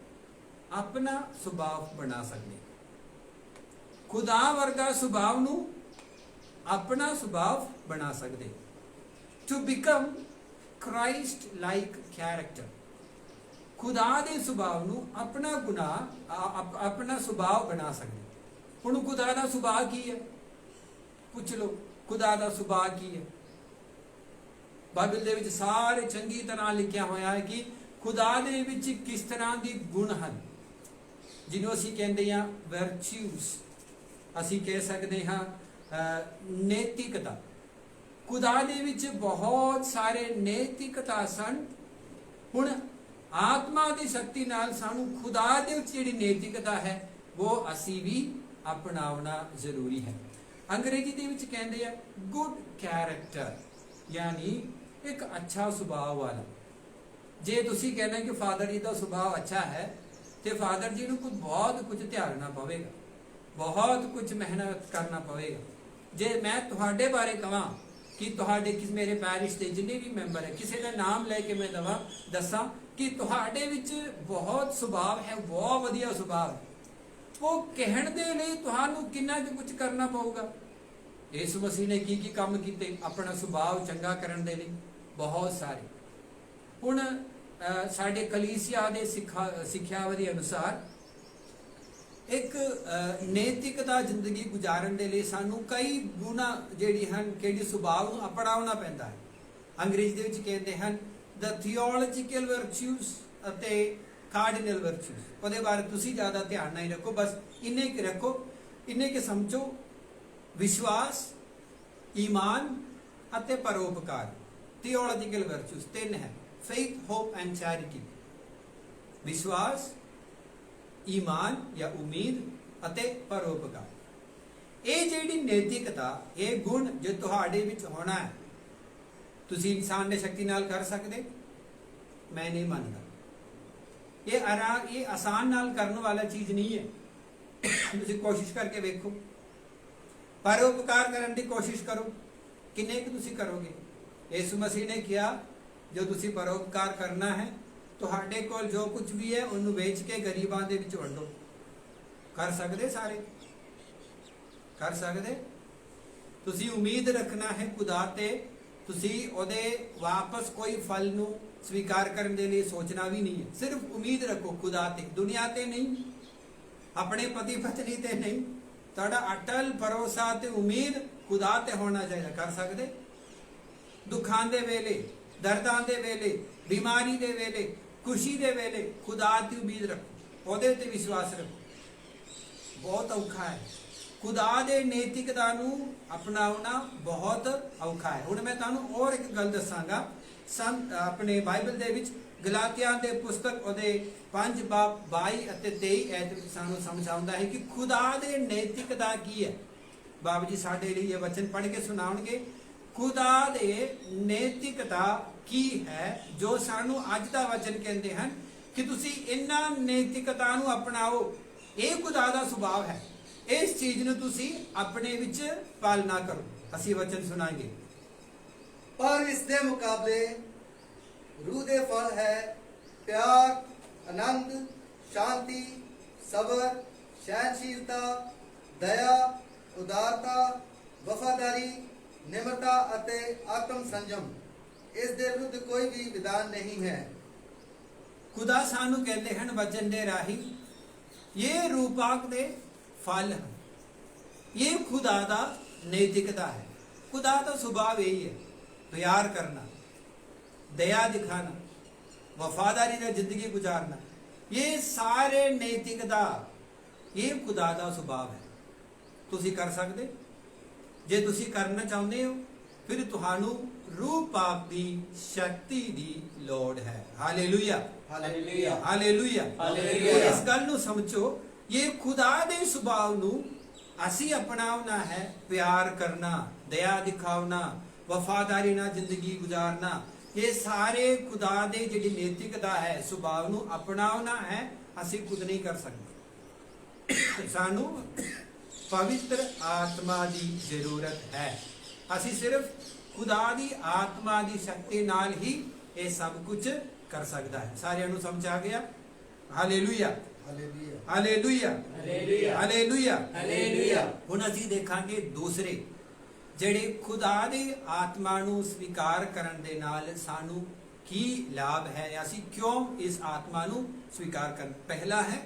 ਆਪਣਾ ਸੁਭਾਅ ਬਣਾ ਸਕੀਏ। ਖੁਦਾ ਵਰਗਾ ਸੁਭਾਅ ਨੂੰ ਆਪਣਾ ਸੁਭਾਅ ਬਣਾ ਸਕਦੇ। To become Christ like character, ਖੁਦਾ ਦੇ ਸੁਭਾਅ ਨੂੰ ਆਪਣਾ ਸੁਭਾਅ ਬਣਾ ਸਕਦੇ। ਹੁਣ ਖੁਦਾ ਦਾ ਸੁਭਾਅ ਕੀ ਹੈ? ਪੁੱਛ ਲਓ, ਖੁਦਾ ਦਾ ਸੁਭਾਅ ਕੀ ਹੈ? ਬਾਈਬਲ ਦੇ ਵਿੱਚ ਸਾਰੇ ਚੰਗੀ ਤਰ੍ਹਾਂ ਲਿਖਿਆ ਹੋਇਆ ਹੈ ਕਿ ਖੁਦਾ ਦੇ ਵਿੱਚ ਕਿਸ ਤਰ੍ਹਾਂ ਦੀ ਗੁਣ ਹਨ, ਜਿਹਨੂੰ ਅਸੀਂ ਕਹਿੰਦੇ ਹਾਂ ਵਰਚੂਸ, ਅਸੀਂ ਕਹਿ ਸਕਦੇ ਹਾਂ ਨੈਤਿਕਤਾ। ਖੁਦਾ ਦੇ ਵਿੱਚ ਬਹੁਤ ਸਾਰੇ ਨੈਤਿਕਤਾ ਸਨ। ਹੁਣ ਆਤਮਾ ਦੀ ਸ਼ਕਤੀ ਨਾਲ ਸਾਨੂੰ ਖੁਦਾ ਦੇ ਵਿੱਚ ਜਿਹੜੀ ਨੈਤਿਕਤਾ ਹੈ ਉਹ ਅਸੀਂ ਵੀ ਅਪਣਾਉਣਾ ਜ਼ਰੂਰੀ ਹੈ। ਅੰਗਰੇਜ਼ੀ ਦੇ ਵਿੱਚ ਕਹਿੰਦੇ ਆ ਗੁੱਡ ਕੈਰੈਕਟਰ, ਯਾਨੀ ਇੱਕ ਅੱਛਾ ਸੁਭਾਅ ਵਾਲਾ। ਜੇ ਤੁਸੀਂ ਕਹਿੰਦੇ ਕਿ ਫਾਦਰ ਜੀ ਦਾ ਸੁਭਾਅ ਅੱਛਾ ਹੈ ਤੇ ਫਾਦਰ ਜੀ ਨੂੰ ਬਹੁਤ ਕੁਝ ਧਿਆਨਾ ਪਵੇਗਾ, ਬਹੁਤ ਕੁਝ ਮਿਹਨਤ ਕਰਨਾ ਪਵੇਗਾ। ਜੇ ਮੈਂ ਤੁਹਾਡੇ ਬਾਰੇ ਕਹਾਂ ਕਿ ਤੁਹਾਡੇ ਮੇਰੇ ਪੈਰਿਸ਼ ਦੇ ਜਿੰਨੇ ਵੀ ਮੈਂਬਰ ਹੈ, ਕਿਸੇ ਦਾ ਨਾਮ ਲੈ ਕੇ ਮੈਂ ਦੱਸਾਂ ਕਿ ਤੁਹਾਡੇ ਵਿੱਚ ਬਹੁਤ ਸੁਭਾਅ ਹੈ, ਬਹੁਤ ਵਧੀਆ ਸੁਭਾਅ ਹੈ, ਉਹ ਕਹਿਣ ਦੇ ਲਈ ਤੁਹਾਨੂੰ ਕਿੰਨਾ ਕੁਝ ਕਰਨਾ ਪਊਗਾ। ਯਿਸੂ ਮਸੀਹ ਨੇ ਕੀ ਕੰਮ ਕੀਤੇ ਆਪਣਾ ਸੁਭਾਅ ਚੰਗਾ ਕਰਨ ਦੇ ਲਈ? ਬਹੁਤ ਸਾਰੇ। ਹੁਣ ਸਾਡੇ ਕਲੀਸਿਆ ਦੇ ਸਿੱਖਿਆ ਦੇ ਅਨੁਸਾਰ ਇੱਕ ਨੈਤਿਕਤਾ ਜ਼ਿੰਦਗੀ ਗੁਜ਼ਾਰਨ ਦੇ ਲਈ ਸਾਨੂੰ ਕਈ ਗੁਣਾ ਜਿਹੜੀ ਹਨ, ਕਿਹੜੀ ਸੁਭਾਅ ਨੂੰ ਅਪਣਾਉਣਾ ਪੈਂਦਾ ਹੈ। ਅੰਗਰੇਜ਼ੀ ਦੇ ਵਿੱਚ ਕਹਿੰਦੇ ਹਨ the theological virtues ਅਤੇ cardinal virtues। ਉਹਦੇ ਬਾਰੇ ਤੁਸੀਂ ਜ਼ਿਆਦਾ ਧਿਆਨ ਨਹੀਂ ਰੱਖੋ, ਬਸ ਇੰਨੇ ਕਿ ਰੱਖੋ, ਇੰਨੇ ਕਿ ਸਮਝੋ। ਵਿਸ਼ਵਾਸ, ਈਮਾਨ ਅਤੇ ਪਰਉਪਕਾਰ। theological virtues ਤਿੰਨ ਹੈ, faith, hope and charity। ਵਿਸ਼ਵਾਸ, ਈਮਾਨ ਜਾਂ ਉਮੀਦ ਅਤੇ ਪਰਉਪਕਾਰ। ਇਹ ਜਿਹੜੀ ਨੈਤਿਕਤਾ, ਇਹ ਗੁਣ ਜੋ ਤੁਹਾਡੇ ਵਿੱਚ ਹੋਣਾ ਹੈ, ਤੁਸੀਂ ਇਨਸਾਨ ਦੀ ਸ਼ਕਤੀ ਨਾਲ ਕਰ ਸਕਦੇ? ਮੈਂ ਨਹੀਂ ਮੰਨਦਾ। ਇਹ ਆਸਾਨ ਨਾਲ ਕਰਨ ਵਾਲਾ ਚੀਜ਼ ਨਹੀਂ ਹੈ। ਤੁਸੀਂ ਕੋਸ਼ਿਸ਼ ਕਰਕੇ ਵੇਖੋ, ਪਰਉਪਕਾਰ ਕਰਨ ਦੀ ਕੋਸ਼ਿਸ਼ ਕਰੋ। ਕਿੰਨੇ ਕੁ ਤੁਸੀਂ ਕਰੋਗੇ? ਯਿਸੂ ਮਸੀਹ ਨੇ ਕਿਹਾ ਜੋ ਤੁਸੀਂ ਪਰਉਪਕਾਰ ਕਰਨਾ ਹੈ, ਤੁਹਾਡੇ ਕੋਲ ਜੋ ਕੁਝ ਵੀ ਹੈ ਉਹਨੂੰ ਵੇਚ ਕੇ ਗਰੀਬਾਂ ਦੇ ਵਿੱਚ ਵੰਡੋ। ਕਰ ਸਕਦੇ? ਸਾਰੇ ਕਰ ਸਕਦੇ? ਤੁਸੀਂ ਉਮੀਦ ਰੱਖਣਾ ਹੈ ਖੁਦਾ ਤੇ, ਤੁਸੀਂ ਉਹਦੇ ਵਾਪਸ ਕੋਈ ਫਲ ਨੂੰ ਸਵੀਕਾਰ ਕਰਨ ਦੇ ਲਈ ਸੋਚਣਾ ਵੀ ਨਹੀਂ ਹੈ। ਸਿਰਫ ਉਮੀਦ ਰੱਖੋ ਖੁਦਾ ਤੇ, ਦੁਨੀਆ ਤੇ ਨਹੀਂ, ਆਪਣੇ ਪਤੀ ਪਤਨੀ ਤੇ ਨਹੀਂ। ਤੁਹਾਡਾ ਅਟਲ ਭਰੋਸਾ ਤੇ ਉਮੀਦ ਖੁਦਾ ਤੇ ਹੋਣਾ ਚਾਹੀਦਾ। ਕਰ ਸਕਦੇ? ਦੁੱਖਾਂ ਦੇ ਵੇਲੇ, ਦਰਦਾਂ ਦੇ ਵੇਲੇ, ਬਿਮਾਰੀ ਦੇ ਵੇਲੇ, ਖੁਸ਼ੀ ਦੇ ਵੇਲੇ ਖੁਦਾ ਦੀ ਉਮੀਦ ਰੱਖੋ, ਉਹਦੇ ਤੇ ਵਿਸ਼ਵਾਸ ਰੱਖੋ। ਬਹੁਤ ਔਖਾ ਹੈ ਖੁਦਾ ਦੇ ਨੈਤਿਕਤਾ ਨੂੰ ਅਪਣਾਉਣਾ, ਬਹੁਤ ਔਖਾ ਹੈ। ਹੁਣ ਮੈਂ ਤੁਹਾਨੂੰ ਹੋਰ ਇੱਕ ਗੱਲ ਦੱਸਾਂਗਾ। ਆਪਣੇ ਬਾਈਬਲ ਦੇ ਵਿੱਚ ਗਲਾਤੀਆਂ ਦੇ ਪੁਸਤਕ ਉਹਦੇ 5 ਬਾਬ 22 ਅਤੇ 23 ਐਤ ਵਿੱਚ ਸਾਨੂੰ ਸਮਝਾਉਂਦਾ ਹੈ ਕਿ ਖੁਦਾ ਦੇ ਨੈਤਿਕਤਾ ਕੀ ਹੈ। ਬਾਬੂ ਜੀ ਸਾਡੇ ਲਈ ਇਹ ਵਚਨ ਪੜ੍ਹ ਕੇ ਸੁਣਾਉਣਗੇ। ਖੁਦਾ ਦੇ ਨੈਤਿਕਤਾ ਕੀ ਹੈ ਜੋ ਸਾਨੂੰ ਅੱਜ ਦਾ ਵਚਨ ਕਹਿੰਦੇ ਹਨ ਕਿ ਤੁਸੀਂ ਇਹਨਾਂ ਨੈਤਿਕਤਾ ਨੂੰ ਅਪਣਾਓ। ਇਹ ਖੁਦਾ ਦਾ ਸੁਭਾਅ ਹੈ। ਇਸ ਚੀਜ਼ ਨੂੰ ਤੁਸੀਂ ਆਪਣੇ ਵਿੱਚ ਪਾਲਣਾ ਕਰੋ। ਅਸੀਂ ਵਚਨ ਸੁਣਾਂਗੇ। पर इसके मुकाबले रूह दे फल है प्यार, आनंद, शांति, सब्र, सहनशीलता, दया, उदारता, वफादारी, निम्रता ਅਤੇ आत्म संयम। ਇਸ ਦੇ ਵਿਰੁੱਧ ਕੋਈ ਵੀ ਵਿਧਾਨ ਨਹੀਂ ਹੈ। ਖੁਦਾ ਸਾਨੂੰ ਕਹਿੰਦੇ ਹਨ ਵਚਨ ਦੇ ਰਾਹੀਂ, ਇਹ ਰੂਪਾਕ ਦੇ ਫਲ ਹਨ। ਇਹ ਖੁਦਾ ਦਾ ਨੈਤਿਕਤਾ ਹੈ। ਖੁਦਾ ਦਾ ਸੁਭਾਅ ਇਹੀ ਹੈ, प्यार करना, दया दिखाना, वफादारी ਨਾਲ ਜ਼ਿੰਦਗੀ ਗੁਜ਼ਾਰਨਾ। ਇਹ ਸਾਰੇ ਨੈਤਿਕਤਾ, ਇਹ ਖੁਦਾ ਦਾ ਸੁਭਾਅ ਹੈ। ਤੁਸੀਂ ਕਰ ਸਕਦੇ? ਜੇ ਤੁਸੀਂ ਕਰਨਾ ਚਾਹੁੰਦੇ ਹੋ ਫਿਰ ਤੁਹਾਨੂੰ ਰੂਹ ਪਾਕ ਦੀ ਸ਼ਕਤੀ ਦੀ ਲੋੜ ਹੈ। Hallelujah, hallelujah, hallelujah, hallelujah. ਇਸ ਗੱਲ ਨੂੰ ਸਮਝੋ, ਇਹ ਖੁਦਾ ਦੇ ਸੁਭਾਅ ਨੂੰ ਅਸੀਂ ਅਪਣਾਉਣਾ ਹੈ। ਪਿਆਰ ਕਰਨਾ, ਦਇਆ ਦਿਖਾਉਣਾ, ਵਫਾਦਾਰੀ ਨਾਲ ਜ਼ਿੰਦਗੀ ਗੁਜ਼ਾਰਨਾ, ਇਹ ਸਾਰੇ ਖੁਦਾ ਦੇ ਜਿਹੜੀ ਨੈਤਿਕਤਾ ਹੈ, ਸੁਭਾਅ ਨੂੰ ਅਪਣਾਉਣਾ ਹੈ। ਅਸੀਂ ਖੁਦ ਨਹੀਂ ਕਰ ਸਕਦੇ। ਸਾਨੂੰ ਪਵਿੱਤਰ ਆਤਮਾ ਦੀ ਜ਼ਰੂਰਤ ਹੈ। ਅਸੀਂ ਸਿਰਫ ਖੁਦਾ ਦੀ ਆਤਮਾ ਦੀ ਸ਼ਕਤੀ ਨਾਲ ਹੀ ਇਹ ਸਭ ਕੁਝ ਕਰ ਸਕਦਾ ਹੈ। ਸਾਰਿਆਂ ਨੂੰ ਸਮਝ ਆ ਗਿਆ? Hallelujah, hallelujah, hallelujah, hallelujah, hallelujah, hallelujah. ਹੁਣ ਅਸੀਂ ਦੇਖਾਂਗੇ ਦੂਸਰੇ ਜਿਹੜੇ ਖੁਦਾ ਦੀ ਆਤਮਾ ਨੂੰ ਸਵੀਕਾਰ ਕਰਨ ਦੇ ਨਾਲ ਸਾਨੂੰ ਕੀ ਲਾਭ ਹੈ, ਅਸੀਂ ਕਿਉਂ ਇਸ ਆਤਮਾ ਨੂੰ ਸਵੀਕਾਰ ਕਰਨ। ਪਹਿਲਾ ਹੈ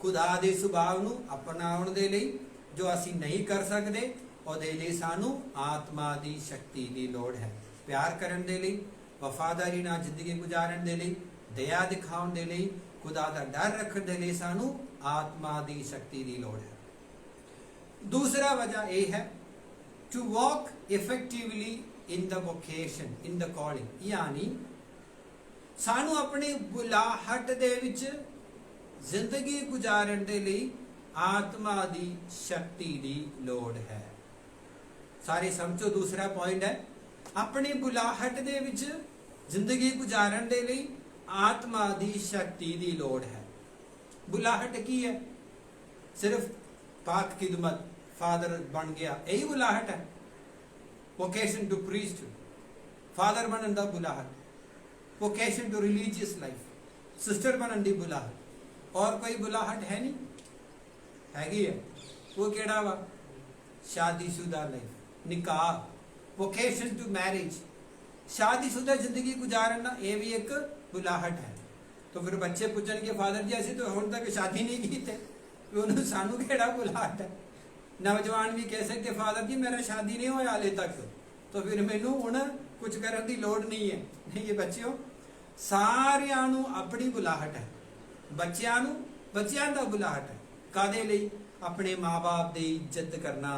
ਖੁਦਾ ਦੇ ਸੁਭਾਅ ਨੂੰ ਅਪਣਾਉਣ ਦੇ ਲਈ, ਜੋ ਅਸੀਂ ਨਹੀਂ ਕਰ ਸਕਦੇ, ਉਹਦੇ ਲਈ ਸਾਨੂੰ ਆਤਮਾ ਦੀ ਸ਼ਕਤੀ ਦੀ ਲੋੜ ਹੈ। ਪਿਆਰ ਕਰਨ ਦੇ ਲਈ, ਵਫਾਦਾਰੀ ਨਾਲ ਜ਼ਿੰਦਗੀ ਗੁਜ਼ਾਰਨ ਦੇ ਲਈ, ਦਇਆ ਦਿਖਾਉਣ ਦੇ ਲਈ, ਖੁਦਾ ਦਾ ਡਰ ਰੱਖਣ ਦੇ ਲਈ ਸਾਨੂੰ ਆਤਮਾ ਦੀ ਸ਼ਕਤੀ ਦੀ ਲੋੜ ਹੈ। ਦੂਸਰਾ ਵਜ੍ਹਾ ਇਹ ਹੈ to walk effectively in the vocation, in the calling, ਯਾਨੀ ਸਾਨੂੰ ਆਪਣੀ ਬੁਲਾਹਟ ਦੇ ਵਿੱਚ ਜ਼ਿੰਦਗੀ ਗੁਜ਼ਾਰਨ ਦੇ ਲਈ ਆਤਮਾ ਦੀ ਸ਼ਕਤੀ ਦੀ ਲੋੜ ਹੈ। ਸਾਰੇ ਸਮਝੋ, ਦੂਸਰਾ ਪੁਆਇੰਟ ਹੈ ਆਪਣੀ ਬੁਲਾਹਟ ਦੇ ਵਿੱਚ ਜ਼ਿੰਦਗੀ ਗੁਜ਼ਾਰਨ ਦੇ ਲਈ ਆਤਮਾ ਦੀ ਸ਼ਕਤੀ ਦੀ ਲੋੜ ਹੈ। ਬੁਲਾਹਟ ਕੀ ਹੈ? ਸਿਰਫ ਪਾਕ ਖਿਦਮਤ, ਫਾਦਰ ਬਣ ਗਿਆ, ਇਹੀ ਬੁਲਾਹਟ ਹੈ? ਵੋਕੇਸ਼ਨ ਟੂ ਪ੍ਰੀਸਟ, ਫਾਦਰ ਬਣਨ ਦਾ ਬੁਲਾਹਟ, vocation to religious life, sister ਬਣਨ ਦੀ ਬੁਲਾਹਟ, ਔਰ ਕੋਈ ਬੁਲਾਹਟ ਹੈ ਨਹੀਂ? ਹੈਗੀ ਹੈ। ਉਹ ਕਿਹੜਾ ਵਾ? ਸ਼ਾਦੀशुदा ਲਾਈਫ, ਨਿਕਾਹ, ਵੋਕੇਸ਼ਨ ਟੂ ਮੈਰਿਜ, ਸ਼ਾਦੀशुदा ਜ਼ਿੰਦਗੀ ਗੁਜ਼ਾਰਨਾ, ਇਹ ਵੀ ਇੱਕ ਬੁਲਾਹਟ ਹੈ। तो फिर बच्चे पूछणगे फादर जी असं तो हुण तक शादी नहीं की थे, उन्होंने सानू केड़ा बुलाहट है? नौजवान भी कह सकते फादर जी मेरा शादी नहीं होया हाले तक, तो फिर मैनू हुण कुछ करन दी लोड़ नहीं है। नहीं, ये बच्चों सारियां नू अपनी बुलाहट है। बच्चियां दा बुलाहट है कादे लई? अपने माँ बाप दी इज्जत करना।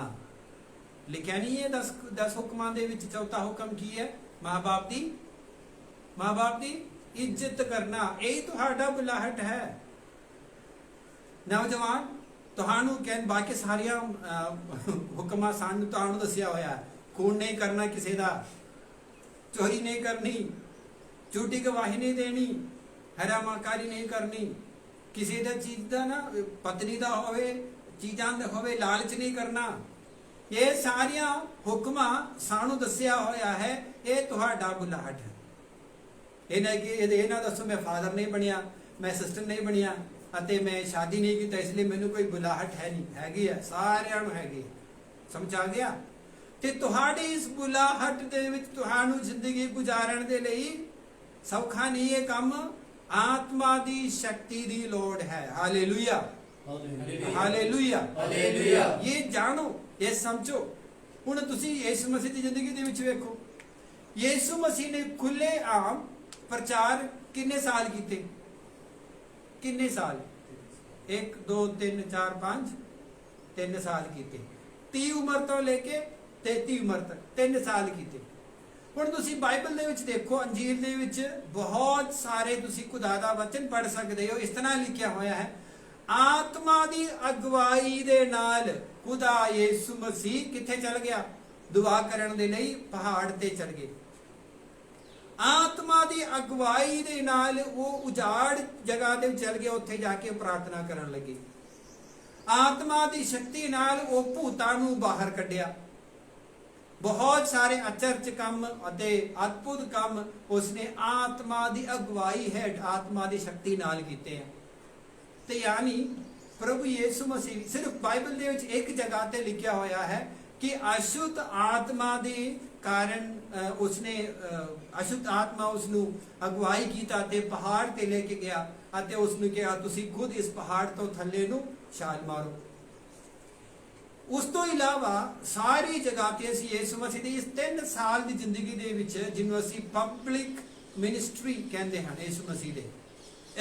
लिखिया नहीं है 10 हुक्मां दे विच चौथा हुक्म की है? माँ बाप दी ਇੱਜ਼ਤ ਕਰਨਾ। ਇਹ ਤੁਹਾਡਾ ਬੁਲਾਹਟ ਹੈ। ਨੌਜਵਾਨ ਤੁਹਾਨੂੰ ਕਹਿੰ ਬਾਕੀ ਸਾਰੀਆਂ ਹੁਕਮਾਂ ਸਾਨੂੰ ਤੁਹਾਨੂੰ ਦੱਸਿਆ ਹੋਇਆ, ਖੂਨ ਨਹੀਂ ਕਰਨਾ ਕਿਸੇ ਦਾ, ਚੋਰੀ ਨਹੀਂ ਕਰਨੀ, ਝੂਠੀ ਗਵਾਹੀ ਨਹੀਂ ਦੇਣੀ, ਹਰਾਮਕਾਰੀ ਨਹੀਂ ਕਰਨੀ, ਕਿਸੇ ਦਾ ਚੀਜ਼ ਦਾ ਨਾ ਪਤਨੀ ਦਾ ਹੋਵੇ, ਚੀਜ਼ਾਂ ਦਾ ਹੋਵੇ, ਲਾਲਚ ਨਹੀਂ ਕਰਨਾ। ਇਹ ਸਾਰੀਆਂ ਹੁਕਮਾਂ ਸਾਨੂੰ ਦੱਸਿਆ ਹੋਇਆ ਹੈ। ਇਹ ਤੁਹਾਡਾ ਬੁਲਾਹਟ ਹੈ। ਇਹ ਨਾ ਦੱਸੋ ਮੈਂ ਫਾਦਰ ਨਹੀਂ ਬਣਿਆ, ਮੈਂ ਸਿਸਟਰ ਨਹੀਂ ਬਣਿਆ ਅਤੇ ਮੈਂ ਸ਼ਾਦੀ ਨਹੀਂ ਕੀਤੀ, ਇਸ ਲਈ ਮੈਨੂੰ ਕੋਈ ਬੁਲਾਹਟ ਹੈ ਨਹੀਂ। ਹੈਗੀ ਹੈ, ਸਾਰਿਆਂ ਨੂੰ ਹੈਗੀ। ਸਮਝ ਆ ਗਿਆ? ਤੇ ਤੁਹਾਡੀ ਇਸ ਬੁਲਾਹਟ ਦੇ ਵਿੱਚ ਤੁਹਾਨੂੰ ਜ਼ਿੰਦਗੀ ਗੁਜ਼ਾਰਨ ਦੇ ਲਈ ਸੌਖਾ ਨਹੀਂ ਇਹ ਕੰਮ। ਆਤਮਾ ਦੀ ਸ਼ਕਤੀ ਦੀ ਲੋੜ ਹੈ। Hallelujah, hallelujah, hallelujah. ਇਹ ਜਾਣੋ, ਇਹ ਸਮਝੋ। ਹੁਣ ਤੁਸੀਂ ਯਿਸੂ ਮਸੀਹ ਦੀ ਜ਼ਿੰਦਗੀ ਦੇ ਵਿੱਚ ਵੇਖੋ, ਯਿਸੂ ਮਸੀਹ ਨੇ ਖੁੱਲੇ ਆਮ प्रचार किन्ने साल कीते? किन्ने साल? 1 2 3 4 5 3 साल कीते। 30 उम्र तो लेके 33 उम्र तक 3 साल कीते। ਹੁਣ ਤੁਸੀਂ ਬਾਈਬਲ ਦੇ ਵਿੱਚ ਦੇਖੋ, ਅੰਜੀਲ ਦੇ ਵਿੱਚ ਬਹੁਤ ਸਾਰੇ ਤੁਸੀਂ ਖੁਦਾ ਦਾ ਵਚਨ ਪੜ੍ਹ ਸਕਦੇ ਹੋ। ਇਸ ਤਰ੍ਹਾਂ ਲਿਖਿਆ ਹੋਇਆ ਹੈ, ਆਤਮਾ ਦੀ ਅਗਵਾਈ ਦੇ ਨਾਲ ਖੁਦਾ ਯਿਸੂ ਮਸੀਹ ਕਿੱਥੇ ਚਲ ਗਿਆ? ਦੁਆ ਕਰਨ ਦੇ ਲਈ ਪਹਾੜ ਤੇ ਚੜ ਗਏ। ਆਤਮਾ ਦੀ ਅਗਵਾਈ ਦੇ ਨਾਲ ਉਹ ਉਜਾੜ ਜਗ੍ਹਾ ਤੇ ਚਲ ਗਿਆ, ਉੱਥੇ ਜਾ ਕੇ ਪ੍ਰਾਰਥਨਾ ਕਰਨ ਲੱਗੇ। ਆਤਮਾ ਦੀ ਸ਼ਕਤੀ ਨਾਲ ਉਹ ਭੂਤਾਂ ਨੂੰ ਬਾਹਰ ਕੱਢਿਆ। ਬਹੁਤ ਸਾਰੇ ਅਚਰਜ ਕੰਮ ਅਤੇ ਅਦਭੁਤ ਕੰਮ ਉਸਨੇ ਆਤਮਾ ਦੀ ਅਗਵਾਈ ਹੇਠ ਆਤਮਾ ਦੀ ਸ਼ਕਤੀ ਨਾਲ ਕੀਤੇ ਆ। ਤੇ ਯਾਨੀ ਪ੍ਰਭੂ ਯਿਸੂ ਮਸੀਹ, ਸਿਰਫ ਬਾਈਬਲ ਦੇ ਵਿੱਚ ਇੱਕ ਜਗ੍ਹਾ ਤੇ ਲਿਖਿਆ ਹੋਇਆ ਹੈ ਕਿ ਅਸ਼ੁੱਧ ਆਤਮਾ ਦੇ ਕਾਰਨ ਉਸਨੇ ਅਸ਼ੁੱਧ ਆਤਮਾ ਉਸਨੂੰ ਅਗਵਾਈ ਕੀਤਾ ਤੇ ਪਹਾੜ ਤੇ ਲੈ ਕੇ ਗਿਆ ਅਤੇ ਉਸਨੂੰ ਕਿਹਾ ਤੁਸੀਂ ਖੁਦ ਇਸ ਪਹਾੜ ਤੋਂ ਥੱਲੇ ਨੂੰ ਛਾਲ ਮਾਰੋ। ਉਸ ਤੋਂ ਇਲਾਵਾ ਸਾਰੀ ਜਗ੍ਹਾ ਤੇ ਅਸੀਂ ਯਿਸੂ ਮਸੀਹ ਦੀ ਇਸ 3 ਸਾਲ ਦੀ ਜ਼ਿੰਦਗੀ ਦੇ ਵਿੱਚ, ਜਿਹਨੂੰ ਅਸੀਂ ਪਬਲਿਕ ਮਿਨਿਸਟਰੀ ਕਹਿੰਦੇ ਹਾਂ, ਯਿਸੂ ਮਸੀਹ ਦੇ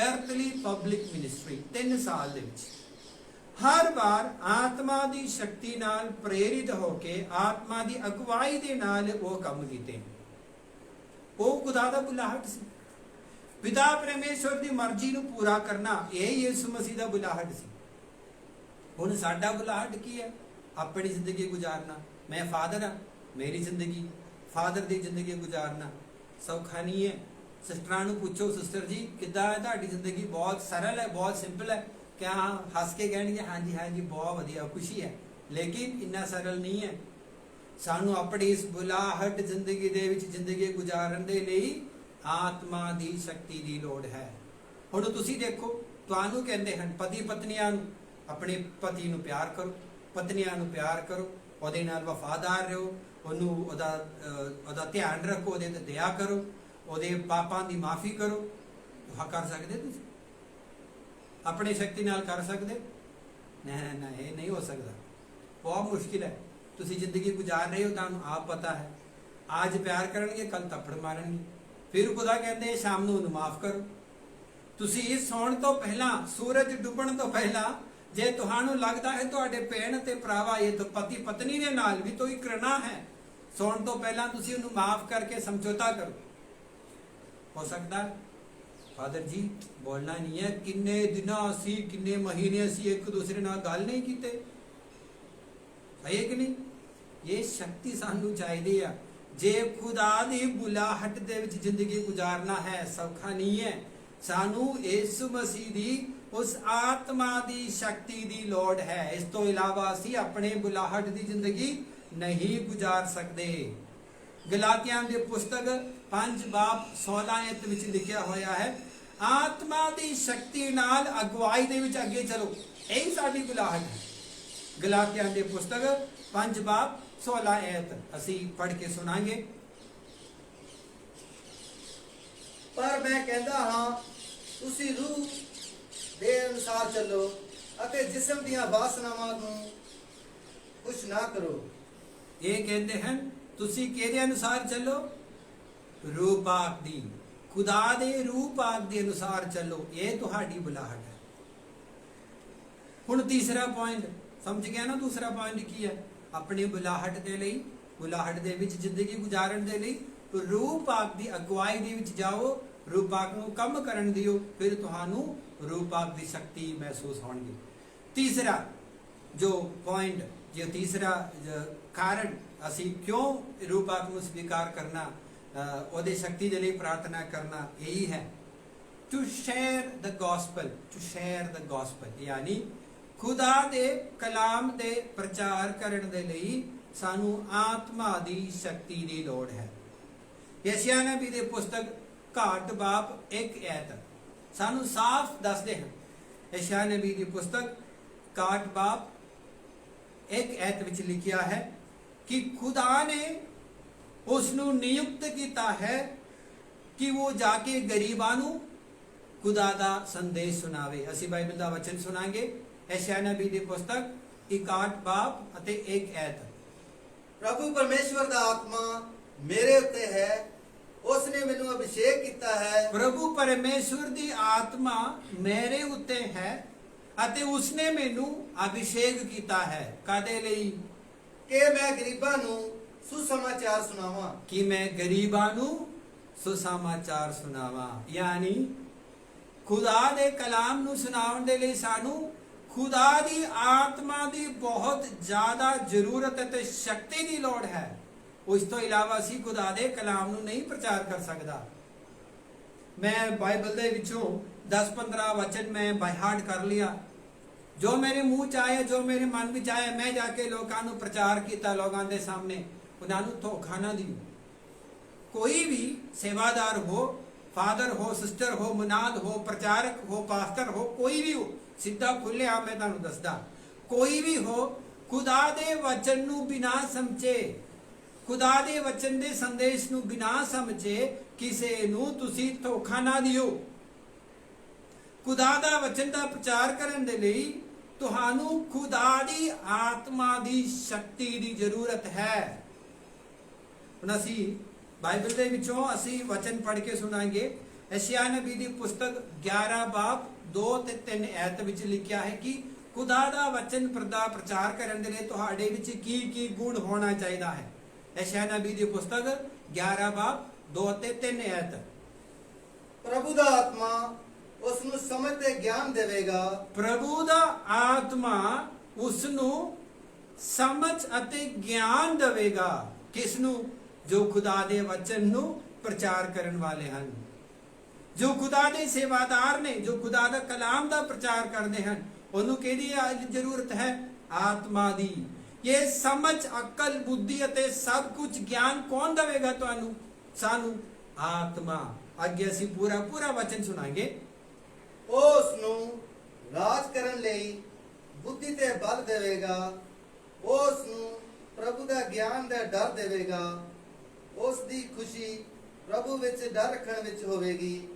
ਅਰਥਲੀ ਪਬਲਿਕ ਮਿਨਿਸਟਰੀ 3 ਸਾਲ ਦੇ ਵਿੱਚ ਹਰ ਵਾਰ ਆਤਮਾ ਦੀ ਸ਼ਕਤੀ ਨਾਲ ਪ੍ਰੇਰਿਤ ਹੋ ਕੇ ਆਤਮਾ ਦੀ ਅਗਵਾਈ ਦੇ ਨਾਲ ਉਹ ਕੰਮ ਕੀਤੇ। ਉਹ ਖੁਦਾ ਦਾ ਬੁਲਾਹਟ ਸੀ। ਪਿਤਾ ਪਰਮੇਸ਼ਵਰ ਦੀ ਮਰਜ਼ੀ ਨੂੰ ਪੂਰਾ ਕਰਨਾ, ਇਹ ਯਿਸੂ ਮਸੀਹ ਦਾ ਬੁਲਾਹਟ ਸੀ। ਹੁਣ ਸਾਡਾ ਬੁਲਾਹਟ ਕੀ ਹੈ? ਆਪਣੀ ਜ਼ਿੰਦਗੀ ਗੁਜ਼ਾਰਨਾ। ਮੈਂ ਫਾਦਰ ਹਾਂ, ਮੇਰੀ ਜ਼ਿੰਦਗੀ ਫਾਦਰ ਦੀ ਜ਼ਿੰਦਗੀ ਗੁਜ਼ਾਰਨਾ ਸੌਖਾ ਨਹੀਂ ਹੈ। ਸਿਸਟਰਾਂ ਨੂੰ ਪੁੱਛੋ, ਸਿਸਟਰ ਜੀ ਕਿੱਦਾਂ ਹੈ ਤੁਹਾਡੀ ਜ਼ਿੰਦਗੀ? ਬਹੁਤ ਸਰਲ ਹੈ, ਬਹੁਤ ਸਿੰਪਲ ਹੈ। क्या हस के कहणगे हाँ जी बहुत वधिया, खुशी है, लेकिन इन्ना सरल नहीं है। सानू अपनी इस बुलाहट जिंदगी दे विच जिंदगी गुजारन दे लई आत्मा दी शक्ति दी लोड़ है। हुण तुसीं देखो, तुहानू कहंदे हन पति पत्नियां नू अपने पति नू प्यार करो, पत्नियां नू प्यार करो, ओहदे नाल वफादार रहो, ओनू ओहदा ध्यान रखो, ओहदे ते दया करो, ओहदे पापां दी माफी करो। तुहां कर सकदे? तुसीं अपनी शक्ति नाल कर सकते? ना, ये नहीं हो सकता, बहुत मुश्किल है। तुसी जिंदगी गुजार रहे हो, तुहानू आप पता है, आज प्यार करनगे कल थप्पड़ मारनगे, फिर खुदा कहते शाम नू उन्हें माफ करो, ਤੁਸੀਂ ਸੌਣ ਤੋਂ ਪਹਿਲਾਂ, ਸੂਰਜ ਡੁੱਬਣ ਤੋਂ ਪਹਿਲਾਂ, ਜੇ ਤੁਹਾਨੂੰ ਲੱਗਦਾ ਹੈ ਤੁਹਾਡੇ ਭੈਣ ਤੇ ਭਰਾਵਾ ਇਹ ਤਾਂ ਪਤੀ ਪਤਨੀ ਦੇ ਨਾਲ ਵੀ ਕੋਈ ਕਰਨਾ ਹੈ, ਸੌਣ ਤੋਂ ਪਹਿਲਾਂ ਤੁਸੀਂ ਉਹਨੂੰ ਮਾਫ ਕਰਕੇ ਸਮਝੌਤਾ ਕਰੋ। ਹੋ ਸਕਦਾ ਫਾਦਰ ਜੀ ਬੋਲਣਾ ਨਹੀਂ ਹੈ, ਕਿੰਨੇ ਦਿਨਾਂ ਅਸੀਂ, ਕਿੰਨੇ ਮਹੀਨੇ ਅਸੀਂ ਇੱਕ ਦੂਸਰੇ ਨਾਲ ਗੱਲ ਨਹੀਂ ਕੀਤੇ, ਹੈ ਕਿ ਨਹੀਂ? ਇਹ ਸ਼ਕਤੀ ਸਾਨੂੰ ਚਾਹੀਦੀ ਆ। ਜੇ ਖੁਦਾ ਦੀ ਬੁਲਾਹਟ ਦੇ ਵਿੱਚ ਜ਼ਿੰਦਗੀ ਗੁਜ਼ਾਰਨਾ ਹੈ, ਸੌਖਾ ਨਹੀਂ ਹੈ। ਸਾਨੂੰ ਯਿਸੂ ਮਸੀਹ ਦੀ ਉਸ ਆਤਮਾ ਦੀ ਸ਼ਕਤੀ ਦੀ ਲੋੜ ਹੈ। ਇਸ ਤੋਂ ਇਲਾਵਾ ਅਸੀਂ ਆਪਣੇ ਬੁਲਾਹਟ ਦੀ ਜ਼ਿੰਦਗੀ ਨਹੀਂ ਗੁਜ਼ਾਰ ਸਕਦੇ। ਗਲਾਤੀਆਂ ਦੀ ਪੁਸਤਕ 5:16 ਵਿੱਚ ਲਿਖਿਆ ਹੋਇਆ ਹੈ, ਆਤਮਾ ਦੀ ਸ਼ਕਤੀ ਨਾਲ ਅਗਵਾਈ ਦੇ ਵਿੱਚ ਅੱਗੇ ਚਲੋ, ਇਹੀ ਸਾਡੀ ਬੁਲਾਹਟ ਹੈ। ਗਲਾਤੀਆਂ ਦੀ ਪੁਸਤਕ 5:16 ਅਸੀਂ ਪੜ੍ਹ ਕੇ ਸੁਣਾਂਗੇ। ਪਰ ਮੈਂ ਕਹਿੰਦਾ ਹਾਂ, ਤੁਸੀਂ ਰੂਹ ਦੇ ਅਨੁਸਾਰ ਚੱਲੋ ਅਤੇ ਜਿਸਮ ਦੀਆਂ ਵਾਸਨਾਵਾਂ ਨੂੰ ਕੁਛ ਨਾ ਕਰੋ। ਇਹ ਕਹਿੰਦੇ ਹਨ ਤੁਸੀਂ ਕਿਹਦੇ ਅਨੁਸਾਰ ਚੱਲੋ? ਰੂਹ ਪਾਕ ਦੀ, ਖੁਦਾ ਦੇ ਰੂਹ ਪਾਕ ਦੇ ਅਨੁਸਾਰ ਚੱਲੋ। ਇਹ ਤੁਹਾਡੀ ਬੁਲਾਹਟ ਹੈ। ਹੁਣ ਤੀਸਰਾ ਪੁਆਇੰਟ ਸਮਝ ਗਿਆ ਨਾ? ਦੂਸਰਾ ਪੁਆਇੰਟ ਕੀ ਹੈ? ਆਪਣੀ ਬੁਲਾਹਟ ਦੇ ਲਈ, ਬੁਲਾਹਟ ਦੇ ਵਿੱਚ ਜ਼ਿੰਦਗੀ ਗੁਜ਼ਾਰਨ ਦੇ ਲਈ ਰੂਹ ਪਾਕ ਦੀ ਅਗਵਾਈ ਦੇ ਵਿੱਚ ਜਾਓ, ਰੂਹ ਪਾਕ ਨੂੰ ਕੰਮ ਕਰਨ ਦਿਓ, ਫਿਰ ਤੁਹਾਨੂੰ ਰੂਹ ਪਾਕ ਦੀ ਸ਼ਕਤੀ ਮਹਿਸੂਸ ਹੋਣਗੀ। ਤੀਸਰਾ ਜੋ ਪੁਆਇੰਟ, ਜੋ ਤੀਸਰਾ ਕਾਰਨ ਅਸੀਂ ਕਿਉਂ ਰੂਹ ਪਾਕ ਨੂੰ ਸਵੀਕਾਰ ਕਰਨਾ, ਉਹਦੇ ਸ਼ਕਤੀ ਦੇ ਲਈ ਪ੍ਰਾਰਥਨਾ ਕਰਨਾ, ਇਹੀ ਹੈ to share the gospel, to share the gospel, ਯਾਨੀ ਖੁਦਾ ਦੇ ਕਲਾਮ ਦੇ ਪ੍ਰਚਾਰ ਕਰਨ ਦੇ ਲਈ ਸਾਨੂੰ ਆਤਮਾ ਦੀ ਸ਼ਕਤੀ ਦੀ ਲੋੜ ਹੈ। ਯਸ਼ਿਆ ਨਬੀ ਦੀ ਪੁਸਤਕ 61 ਸਾਨੂੰ ਸਾਫ਼ ਦੱਸਦੇ ਹਨ। ਯਸ਼ਿਆ ਨਬੀ ਦੀ ਪੁਸਤਕ 61 ਵਿੱਚ ਲਿਖਿਆ ਹੈ ਕਿ ਖੁਦਾ ਨੇ ਉਸ ਨੂੰ ਨਿਯੁਕਤ ਕੀਤਾ ਹੈ ਕਿ ਉਹ ਜਾ ਕੇ ਗਰੀਬਾਂ ਨੂੰ ਖੁਦਾ ਦਾ ਸੰਦੇਸ਼ ਸੁਣਾਵੇ। ਅਸੀਂ ਬਾਈਬਲ ਦਾ ਵਚਨ ਸੁਣਾਂਗੇ। ਯਸ਼ਿਆ ਨਬੀ ਦੀ ਪੁਸਤਕ 61 ਪ੍ਰਭੂ ਪਰਮੇਸ਼ਵਰ ਦਾ ਆਤਮਾ ਮੇਰੇ ਉੱਤੇ ਹੈ, ਉਸ ਨੇ ਮੈਨੂੰ ਅਭਿਸ਼ੇਕ ਕੀਤਾ ਹੈ। ਪ੍ਰਭੂ ਪਰਮੇਸ਼ਵਰ ਦੀ ਆਤਮਾ ਮੇਰੇ ਉੱਤੇ ਹੈ ਅਤੇ ਉਸਨੇ ਮੈਨੂੰ ਅਭਿਸ਼ੇਕ ਕੀਤਾ ਹੈ। ਕਾਦੇ ਲਈ? ਕਿ ਮੈਂ ਗਰੀਬਾਂ ਨੂੰ ਸੁਸਮਾਚਾਰ ਸੁਣਾਵਾਂ। ਕਿ ਮੈਂ ਗਰੀਬਾਂ ਨੂੰ ਸੁਸਮਾਚਾਰ ਸੁਣਾਵਾਂ। ਯਾਨੀ ਖੁਦਾ ਦੇ ਕਲਾਮ ਨੂੰ ਸੁਣਾਉਣ ਦੇ ਲਈ ਸਾਨੂੰ ਖੁਦਾ ਦੀ ਆਤਮਾ ਦੀ ਬਹੁਤ ਜ਼ਿਆਦਾ ਜ਼ਰੂਰਤ ਹੈ ਤੇ ਸ਼ਕਤੀ ਦੀ ਲੋੜ ਹੈ। ਉਸ ਤੋਂ ਇਲਾਵਾ ਅਸੀਂ ਖੁਦਾ ਦੇ ਕਲਾਮ ਨੂੰ ਨਹੀਂ ਪ੍ਰਚਾਰ ਕਰ ਸਕਦਾ। ਮੈਂ ਬਾਈਬਲ ਦੇ ਵਿੱਚੋਂ 10-15 ਵਚਨ ਮੈਂ ਬਾਈ ਹਾਰਟ ਕਰ ਲਿਆ, ਜੋ ਮੇਰੇ ਮੂੰਹ ਚ ਆਇਆ, ਜੋ ਮੇਰੇ ਮਨ ਵਿੱਚ ਆਇਆ, ਮੈਂ ਜਾ ਕੇ ਲੋਕਾਂ ਨੂੰ ਪ੍ਰਚਾਰ ਕੀਤਾ। ਲੋਕਾਂ ਦੇ ਸਾਹਮਣੇ ਉਹਨਾਂ ਨੂੰ ਧੋਖਾ ਨਾ ਦਿਓ। ਕੋਈ ਵੀ ਸੇਵਾਦਾਰ ਹੋ, ਫਾਦਰ ਹੋ, ਸਿਸਟਰ ਹੋ, ਮੁਨਾਦ ਹੋ, ਪ੍ਰਚਾਰਕ ਹੋ, ਪਾਸਟਰ ਹੋ, ਕੋਈ ਵੀ ਹੋ, ਸਿੱਧਾ ਖੁੱਲਿਆ ਮੈਂ ਤੁਹਾਨੂੰ ਦੱਸਦਾ, ਕੋਈ ਵੀ ਹੋ, ਖੁਦਾ ਦੇ ਵਚਨ ਨੂੰ ਬਿਨਾ ਸਮਝੇ, ਖੁਦਾ ਦੇ ਵਚਨ ਦੇ ਸੰਦੇਸ਼ ਨੂੰ ਬਿਨਾ ਸਮਝੇ ਕਿਸੇ ਨੂੰ ਤੁਸੀਂ ਧੋਖਾ ਨਾ ਦਿਓ। ਖੁਦਾ ਦਾ ਵਚਨ ਦਾ ਪ੍ਰਚਾਰ ਕਰਨ ਦੇ ਲਈ ਤੁਹਾਨੂੰ ਖੁਦਾ ਦੀ ਆਤਮਾ ਦੀ ਸ਼ਕਤੀ ਦੀ ਜ਼ਰੂਰਤ ਹੈ। ਹੁਣ ਅਸੀਂ ਬਾਈਬਲ ਦੇ ਵਿੱਚੋਂ ਅਸੀਂ ਵਚਨ ਪੜ੍ਹ ਕੇ ਸੁਣਾਂਗੇ। ਯਸ਼ਿਆ ਨਬੀ ਦੀ ਪੁਸਤਕ 11:2-3 ਵਿੱਚ ਲਿਖਿਆ ਹੈ ਕਿ ਖੁਦਾ ਦਾ ਵਚਨ ਦਾ ਪ੍ਰਚਾਰ ਕਰਨ ਦੇ ਲਈ ਤੁਹਾਡੇ ਵਿੱਚ ਕੀ ਗੁਣ ਹੋਣਾ ਚਾਹੀਦਾ ਹੈ। ਯਸ਼ਿਆ ਨਬੀ ਦੀ ਪੁਸਤਕ 11:2-3 ਪ੍ਰਭੂ ਦਾ ਆਤਮਾ ਉਸ ਨੂੰ ਸਮਝ ਤੇ ਗਿਆਨ ਦੇਵੇਗਾ। ਪ੍ਰਭੂ ਦਾ ਆਤਮਾ ਉਸ ਨੂੰ ਸਮਝ ਅਤੇ ਗਿਆਨ ਦੇਵੇਗਾ। ਕਿਸ ਨੂੰ? ਜੋ ਖੁਦਾ ਦੇ ਵਚਨ ਨੂੰ ਪ੍ਰਚਾਰ ਕਰਨ ਵਾਲੇ ਹਨ, ਜੋ ਖੁਦਾ ਦੇ ਸੇਵਾਦਾਰ ਨੇ, ਜੋ ਖੁਦਾ ਦਾ ਕਲਾਮ ਦਾ ਪ੍ਰਚਾਰ ਕਰਦੇ ਹਨ। ਉਹਨੂੰ ਕਿਹਦੀ ਜ਼ਰੂਰਤ ਹੈ? ਆਤਮਾ ਦੀ। ਇਹ ਸਮਝ, ਅਕਲ, ਬੁੱਧੀ ਅਤੇ ਸਭ ਕੁਝ ਗਿਆਨ ਕੌਣ ਦੇਵੇਗਾ ਤੁਹਾਨੂੰ? ਸਾਨੂੰ ਆਤਮਾ। ਅੱਗੇ ਅਸੀਂ ਪੂਰਾ ਵਚਨ ਸੁਣਾਂਗੇ। ਉਹ ਉਸ ਨੂੰ ਰਾਜ ਕਰਨ ਲਈ ਬੁੱਧੀ ਤੇ ਬਲ ਦੇਵੇਗਾ। ਉਹ ਉਸ ਨੂੰ ਪ੍ਰਭੂ ਦਾ ਗਿਆਨ ਦਾ ਡਰ ਦੇਵੇਗਾ। ਉਸ ਦੀ ਖੁਸ਼ੀ ਪ੍ਰਭੂ ਵਿੱਚ ਡਰ ਰੱਖਣ ਵਿੱਚ ਹੋਵੇਗੀ।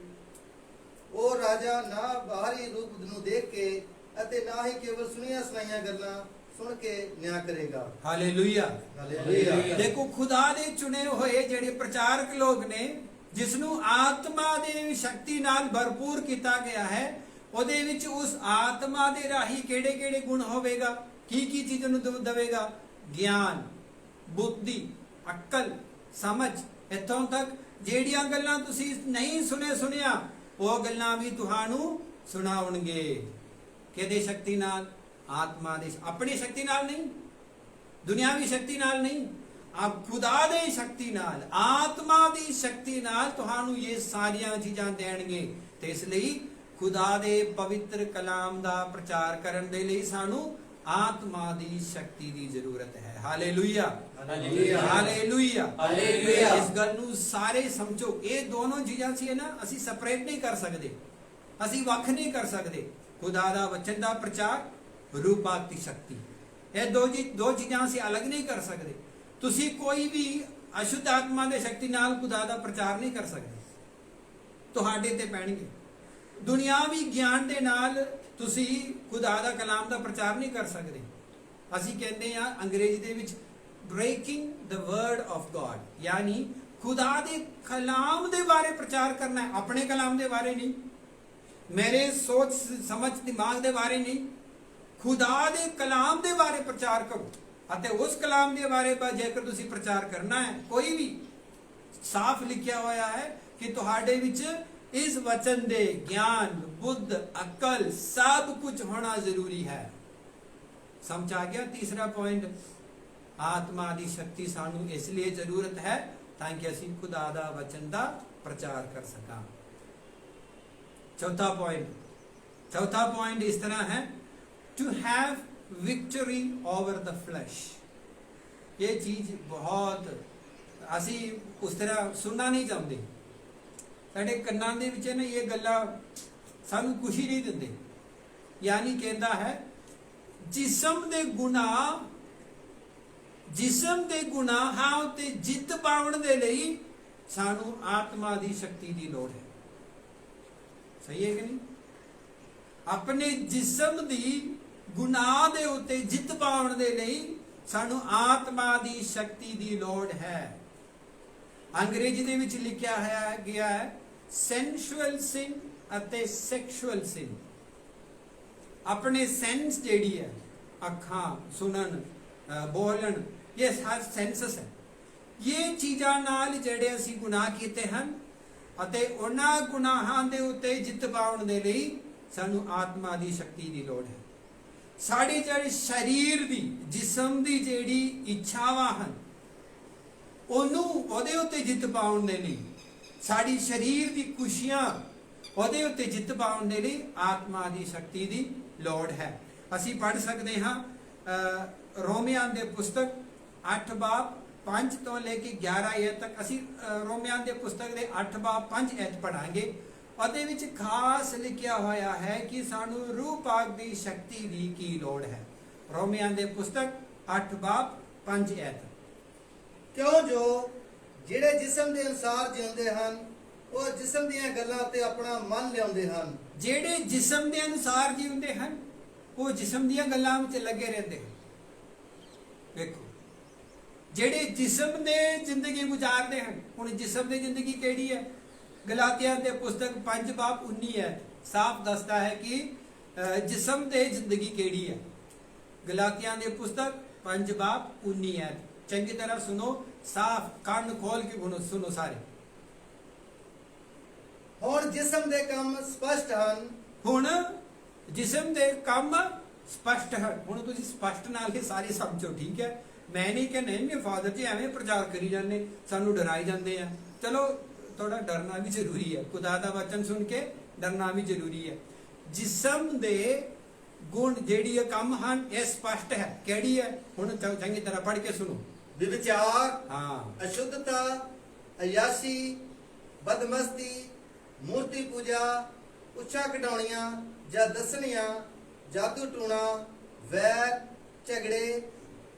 ਉਹ ਰਾਜਾ ਨਾ ਬਾਹਰੀ ਰੂਪ ਨੂੰ ਦੇਖ ਕੇ ਅਤੇ ਨਾ ਹੀ ਕੇਵਲ ਸੁਣੀਆਂ ਸੁਣਾਈਆਂ ਗੱਲਾਂ ਸੁਣ ਕੇ ਨਿਆਂ ਕਰੇਗਾ। ਹਾਲੇਲੂਇਆ। ਹਾਲੇਲੂਇਆ। ਦੇਖੋ ਖੁਦਾ ਦੇ ਚੁਣੇ ਹੋਏ ਜਿਹੜੇ ਪ੍ਰਚਾਰਕ ਲੋਕ ਨੇ, ਜਿਸ ਨੂੰ ਆਤਮਾ ਦੇ ਸ਼ਕਤੀ ਨਾਲ ਭਰਪੂਰ ਕੀਤਾ ਗਿਆ ਹੈ, ਉਹਦੇ ਵਿੱਚ ਉਸ ਆਤਮਾ ਦੇ ਰਾਹੀਂ ਕਿਹੜੇ ਕਿਹੜੇ ਗੁਣ ਹੋਵੇਗਾ, ਕੀ ਕੀ ਚੀਜ਼ਾਂ ਨੂੰ ਦੇਵੇਗਾ? ਗਿਆਨ, ਬੁੱਧੀ, ਅਕਲ, ਸਮਝ। ਇੱਥੋਂ ਤੱਕ ਜਿਹੜੀਆਂ ਗੱਲਾਂ ਤੁਸੀਂ ਨਹੀਂ ਸੁਣਿਆ ਉਹ ਗੱਲਾਂ ਵੀ ਤੁਹਾਨੂੰ ਸੁਣਾਉਣਗੇ। ਕਿਹਦੇ ਸ਼ਕਤੀ ਨਾਲ? ਆਤਮਾ ਦੀ। ਆਪਣੀ ਸ਼ਕਤੀ ਨਾਲ ਨਹੀਂ, ਦੁਨਿਆਵੀ ਸ਼ਕਤੀ ਨਾਲ ਨਹੀਂ, ਆਪ ਖੁਦਾ ਦੀ ਸ਼ਕਤੀ ਨਾਲ, ਆਤਮਾ ਦੀ ਸ਼ਕਤੀ ਨਾਲ ਤੁਹਾਨੂੰ ਇਹ ਸਾਰੀਆਂ ਚੀਜ਼ਾਂ ਦੇਣਗੇ। ਤੇ ਇਸ ਲਈ ਖੁਦਾ ਦੇ ਪਵਿੱਤਰ ਕਲਾਮ ਦਾ ਪ੍ਰਚਾਰ ਕਰਨ ਦੇ ਲਈ ਸਾਨੂੰ ਆਤਮਾ ਦੀ ਸ਼ਕਤੀ ਦੀ ਜ਼ਰੂਰਤ ਹੈ। Hallelujah, hallelujah, hallelujah, hallelujah. ਇਸ ਗੱਲ ਨੂੰ ਸਾਰੇ ਸਮਝੋ। ਇਹ ਦੋਨੋਂ ਚੀਜ਼ਾਂ ਸੀ ਨਾ, ਅਸੀਂ ਸੈਪਰੇਟ ਨਹੀਂ ਕਰ ਸਕਦੇ, ਅਸੀਂ ਵੱਖ ਨਹੀਂ ਕਰ ਸਕਦੇ। ਖੁਦਾ ਦਾ ਵਚਨ ਦਾ ਪ੍ਰਚਾਰ, ਰੂਪਾਂਤਰਿਤ ਦੀ ਸ਼ਕਤੀ, ਇਹ ਦੋ ਚੀਜ਼ਾਂ ਅਸੀਂ ਅਲੱਗ ਨਹੀਂ ਕਰ ਸਕਦੇ। ਤੁਸੀਂ ਕੋਈ ਵੀ ਅਸ਼ੁੱਧ ਆਤਮਾ ਦੇ ਸ਼ਕਤੀ ਨਾਲ ਖੁਦਾ ਦਾ ਪ੍ਰਚਾਰ ਨਹੀਂ ਕਰ ਸਕਦੇ, ਤੁਹਾਡੇ ਤੇ ਪੈਣਗੇ। ਦੁਨਿਆਵੀ ਗਿਆਨ ਦੇ ਨਾਲ ਤੁਸੀਂ ਖੁਦਾ ਦਾ ਕਲਾਮ ਦਾ ਪ੍ਰਚਾਰ ਨਹੀਂ ਕਰ ਸਕਦੇ। ਅਸੀਂ ਕਹਿੰਦੇ ਆ ਅੰਗਰੇਜ਼ੀ ਦੇ ਵਿੱਚ breaking the word of God, ਯਾਨੀ ਖੁਦਾ ਦੇ ਕਲਾਮ ਦੇ ਬਾਰੇ ਪ੍ਰਚਾਰ ਕਰਨਾ ਹੈ, ਆਪਣੇ ਕਲਾਮ ਦੇ ਬਾਰੇ ਨਹੀਂ, ਮੇਰੇ ਸੋਚ ਸਮਝ ਦਿਮਾਗ ਦੇ ਬਾਰੇ ਨਹੀਂ। ਖੁਦਾ ਦੇ ਕਲਾਮ ਦੇ ਬਾਰੇ ਪ੍ਰਚਾਰ ਕਰੋ। ਅਤੇ ਉਸ ਕਲਾਮ ਦੇ ਬਾਰੇ ਜੇਕਰ ਤੁਸੀਂ ਪ੍ਰਚਾਰ ਕਰਨਾ ਹੈ, ਕੋਈ ਵੀ ਸਾਫ਼ ਲਿਖਿਆ ਹੋਇਆ ਹੈ ਕਿ ਤੁਹਾਡੇ ਵਿੱਚ ਇਸ ਵਚਨ ਦੇ ਗਿਆਨ, ਬੁੱਧ, ਅਕਲ ਸਭ ਕੁਝ ਹੋਣਾ ਜ਼ਰੂਰੀ ਹੈ। ਸਮਝ ਆ ਗਿਆ? ਤੀਸਰਾ ਪੁਆਇੰਟ, ਆਤਮਾ ਦੀ ਸ਼ਕਤੀ ਸਾਨੂੰ ਇਸ ਲਈ ਜ਼ਰੂਰਤ ਹੈ ਤਾਂ ਕਿ ਅਸੀਂ ਖੁਦਾ ਦਾ ਵਚਨ ਦਾ ਪ੍ਰਚਾਰ ਕਰ ਸਕਾਂ। ਚੌਥਾ ਪੁਆਇੰਟ ਇਸ ਤਰ੍ਹਾਂ ਹੈ, to have victory over the flesh। ਇਹ ਚੀਜ਼ ਬਹੁਤ ਅਸੀਂ ਉਸ ਤਰ੍ਹਾਂ ਸੁਣਨਾ ਨਹੀਂ ਚਾਹੁੰਦੇ। ਸਾਡੇ ਕੰਨਾਂ ਦੇ ਵਿੱਚ ਨਾ ਇਹ ਗੱਲਾਂ ਸਾਨੂੰ ਖੁਸ਼ੀ ਨਹੀਂ ਦਿੰਦੇ। ਯਾਨੀ ਕਹਿੰਦਾ ਹੈ ਜਿਸਮ ਦੇ ਗੁਨਾਹਾਂ ਉੱਤੇ ਜਿੱਤ ਪਾਉਣ ਦੇ ਲਈ ਸਾਨੂੰ ਆਤਮਾ ਦੀ ਸ਼ਕਤੀ ਦੀ ਲੋੜ ਹੈ। ਸਹੀ ਹੈ ਕਿ ਨਹੀਂ? ਆਪਣੇ ਜਿਸਮ ਦੀ ਗੁਨਾਹ ਦੇ ਉੱਤੇ ਜਿੱਤ ਪਾਉਣ ਦੇ ਲਈ ਸਾਨੂੰ ਆਤਮਾ ਦੀ ਸ਼ਕਤੀ ਦੀ ਲੋੜ ਹੈ। ਅੰਗਰੇਜ਼ੀ ਦੇ ਵਿੱਚ ਲਿਖਿਆ ਗਿਆ ਹੈ ਸੈਂਸ਼ੂਅਲ ਸਿਨ ਅਤੇ ਸੈਕਸ਼ੂਅਲ ਸਿਨ। ਆਪਣੇ ਸੈਂਸ ਜਿਹੜੀ ਹੈ, ਅੱਖਾਂ, ਸੁਣਨ, ਬੋਲਣ, ਇਹ ਸਾਰੇ ਸੈਂਸਸ ਹੈ। ਇਹ ਚੀਜ਼ਾਂ ਨਾਲ ਜਿਹੜੇ ਅਸੀਂ ਗੁਨਾਹ ਕੀਤੇ ਹਨ ਅਤੇ ਉਹਨਾਂ ਗੁਨਾਹਾਂ ਦੇ ਉੱਤੇ ਜਿੱਤ ਪਾਉਣ ਦੇ ਲਈ ਸਾਨੂੰ ਆਤਮਾ ਦੀ ਸ਼ਕਤੀ ਦੀ ਲੋੜ ਹੈ। ਸਾਡੇ ਜਿਹੜੇ ਸਰੀਰ ਦੀ, ਜਿਸਮ ਦੀ ਜਿਹੜੀ ਇੱਛਾਵਾਂ ਹਨ, ਉਹਦੇ ਉੱਤੇ ਜਿੱਤ ਪਾਉਣ ਦੇ ਲਈ, ਸਾਡੀ ਸਰੀਰ ਦੀ ਖੁਸ਼ੀਆਂ, ਉਹਦੇ ਉੱਤੇ ਜਿੱਤ ਪਾਉਣ ਦੇ ਲਈ ਆਤਮਾ ਦੀ ਸ਼ਕਤੀ ਦੀ ਲੋੜ ਹੈ। ਅਸੀਂ ਪੜ੍ਹ ਸਕਦੇ ਹਾਂ ਰੋਮੀਆਂ ਦੇ ਪੁਸਤਕ 8 ਬਾਬ 5 ਤੋਂ ਲੈ ਕੇ 11 ਐਤ ਤੱਕ। ਅਸੀਂ ਰੋਮੀਆਂ ਦੇ ਪੁਸਤਕ ਦੇ 8 ਬਾਬ 5 ਐਤ ਪੜਾਂਗੇ। ਉਹਦੇ ਵਿੱਚ ਖਾਸ ਲਿਖਿਆ ਹੋਇਆ ਹੈ ਕਿ ਸਾਨੂੰ ਰੂਹ ਪਾਕ ਦੀ ਸ਼ਕਤੀ ਦੀ ਕੀ ਲੋੜ ਹੈ। ਰੋਮੀਆਂ ਦੇ ਪੁਸਤਕ 8 ਬਾਬ 5 ਐਤ। ਕਿਉਂ ਜੋ ਜਿਹੜੇ ਜਿਸਮ ਦੇ ਅਨੁਸਾਰ ਜਿਉਂਦੇ ਹਨ, ਉਹ ਜਿਸਮ ਦੀਆਂ ਗੱਲਾਂ ਤੇ ਆਪਣਾ ਮਨ ਲਿਆਉਂਦੇ ਹਨ। ਜਿਹੜੇ ਜਿਸਮ ਦੇ ਅਨੁਸਾਰ ਜਿਉਂਦੇ ਹਨ, ਉਹ ਜਿਸਮ ਦੀਆਂ ਗੱਲਾਂ ਵਿੱਚ ਲੱਗੇ ਰਹਿੰਦੇ ਹਨ। ਵੇਖੋ, ਜਿਹੜੇ ਜਿਸਮ ਦੇ ਜ਼ਿੰਦਗੀ ਗੁਜ਼ਾਰਦੇ ਹਨ, ਹੁਣ ਜਿਸਮ ਦੀ ਜ਼ਿੰਦਗੀ ਕਿਹੜੀ ਹੈ? ਗਲਾਤੀਆਂ ਦੇ ਪੁਸਤਕ 5 ਬਾਬ 19 ਹੈ, ਸਾਫ਼ ਦੱਸਦਾ ਹੈ ਕਿ ਜਿਸਮ ਦੇ ਜ਼ਿੰਦਗੀ ਕਿਹੜੀ ਹੈ। ਗਲਾਤੀਆਂ ਦੇ ਪੁਸਤਕ 5 ਬਾਬ 19 ਹੈ। ਚੰਗੀ ਤਰ੍ਹਾਂ ਸੁਣੋ, ਸਾਫ਼ ਕੰਨ ਖੋਲ ਕੇ ਸੁਣੋ ਸਾਰੇ। ਹੁਣ ਜਿਸਮ ਦੇ ਕੰਮ ਸਪਸ਼ਟ ਹਨ। ਹੁਣ ਜਿਸਮ ਦੇ ਕੰਮ ਸਪਸ਼ਟ ਹਨ। ਹੁਣ ਤੁਸੀਂ ਸਪਸ਼ਟ ਨਾਲ ਹੀ ਸਾਰੇ ਸਮਝੋ, ਠੀਕ ਹੈ? ਮੈਂ ਨਹੀਂ ਕਿ ਨਹੀਂ ਫਾਦਰ ਜੀ ਐਵੇਂ ਪ੍ਰਚਾਰ ਕਰੀ ਜਾਂਦੇ, ਸਾਨੂੰ ਡਰਾਈ ਜਾਂਦੇ ਆ। ਚਲੋ, ਥੋੜਾ ਡਰਨਾ ਵੀ ਜ਼ਰੂਰੀ ਹੈ। ਖੁਦਾ ਦਾ ਵਚਨ ਸੁਣ ਕੇ ਡਰਨਾ ਵੀ ਜ਼ਰੂਰੀ ਹੈ। ਜਿਸਮ ਦੇ ਗੁਣ ਜਿਹੜੀ ਕੰਮ ਹਨ, ਇਹ ਸਪਸ਼ਟ ਹੈ। ਕਿਹੜੀ ਹੈ? ਹੁਣ ਚੰਗੀ ਤਰ੍ਹਾਂ ਪੜ੍ਹ ਕੇ ਸੁਣੋ। ਵਿਵਚਾਰ, ਹਾਂ, ਅਸ਼ੁੱਧਤਾ, ਅਯਾਸ਼ੀ, ਬਦਮਸਤੀ, ਮੂਰਤੀ ਪੂਜਾ, ਉੱਚਾ ਕਢਾਉਣੀਆਂ ਜਾਂ ਦੱਸਣੀਆਂ, ਜਾਦੂ ਟੂਣਾ, ਵੈਰ, ਝਗੜੇ,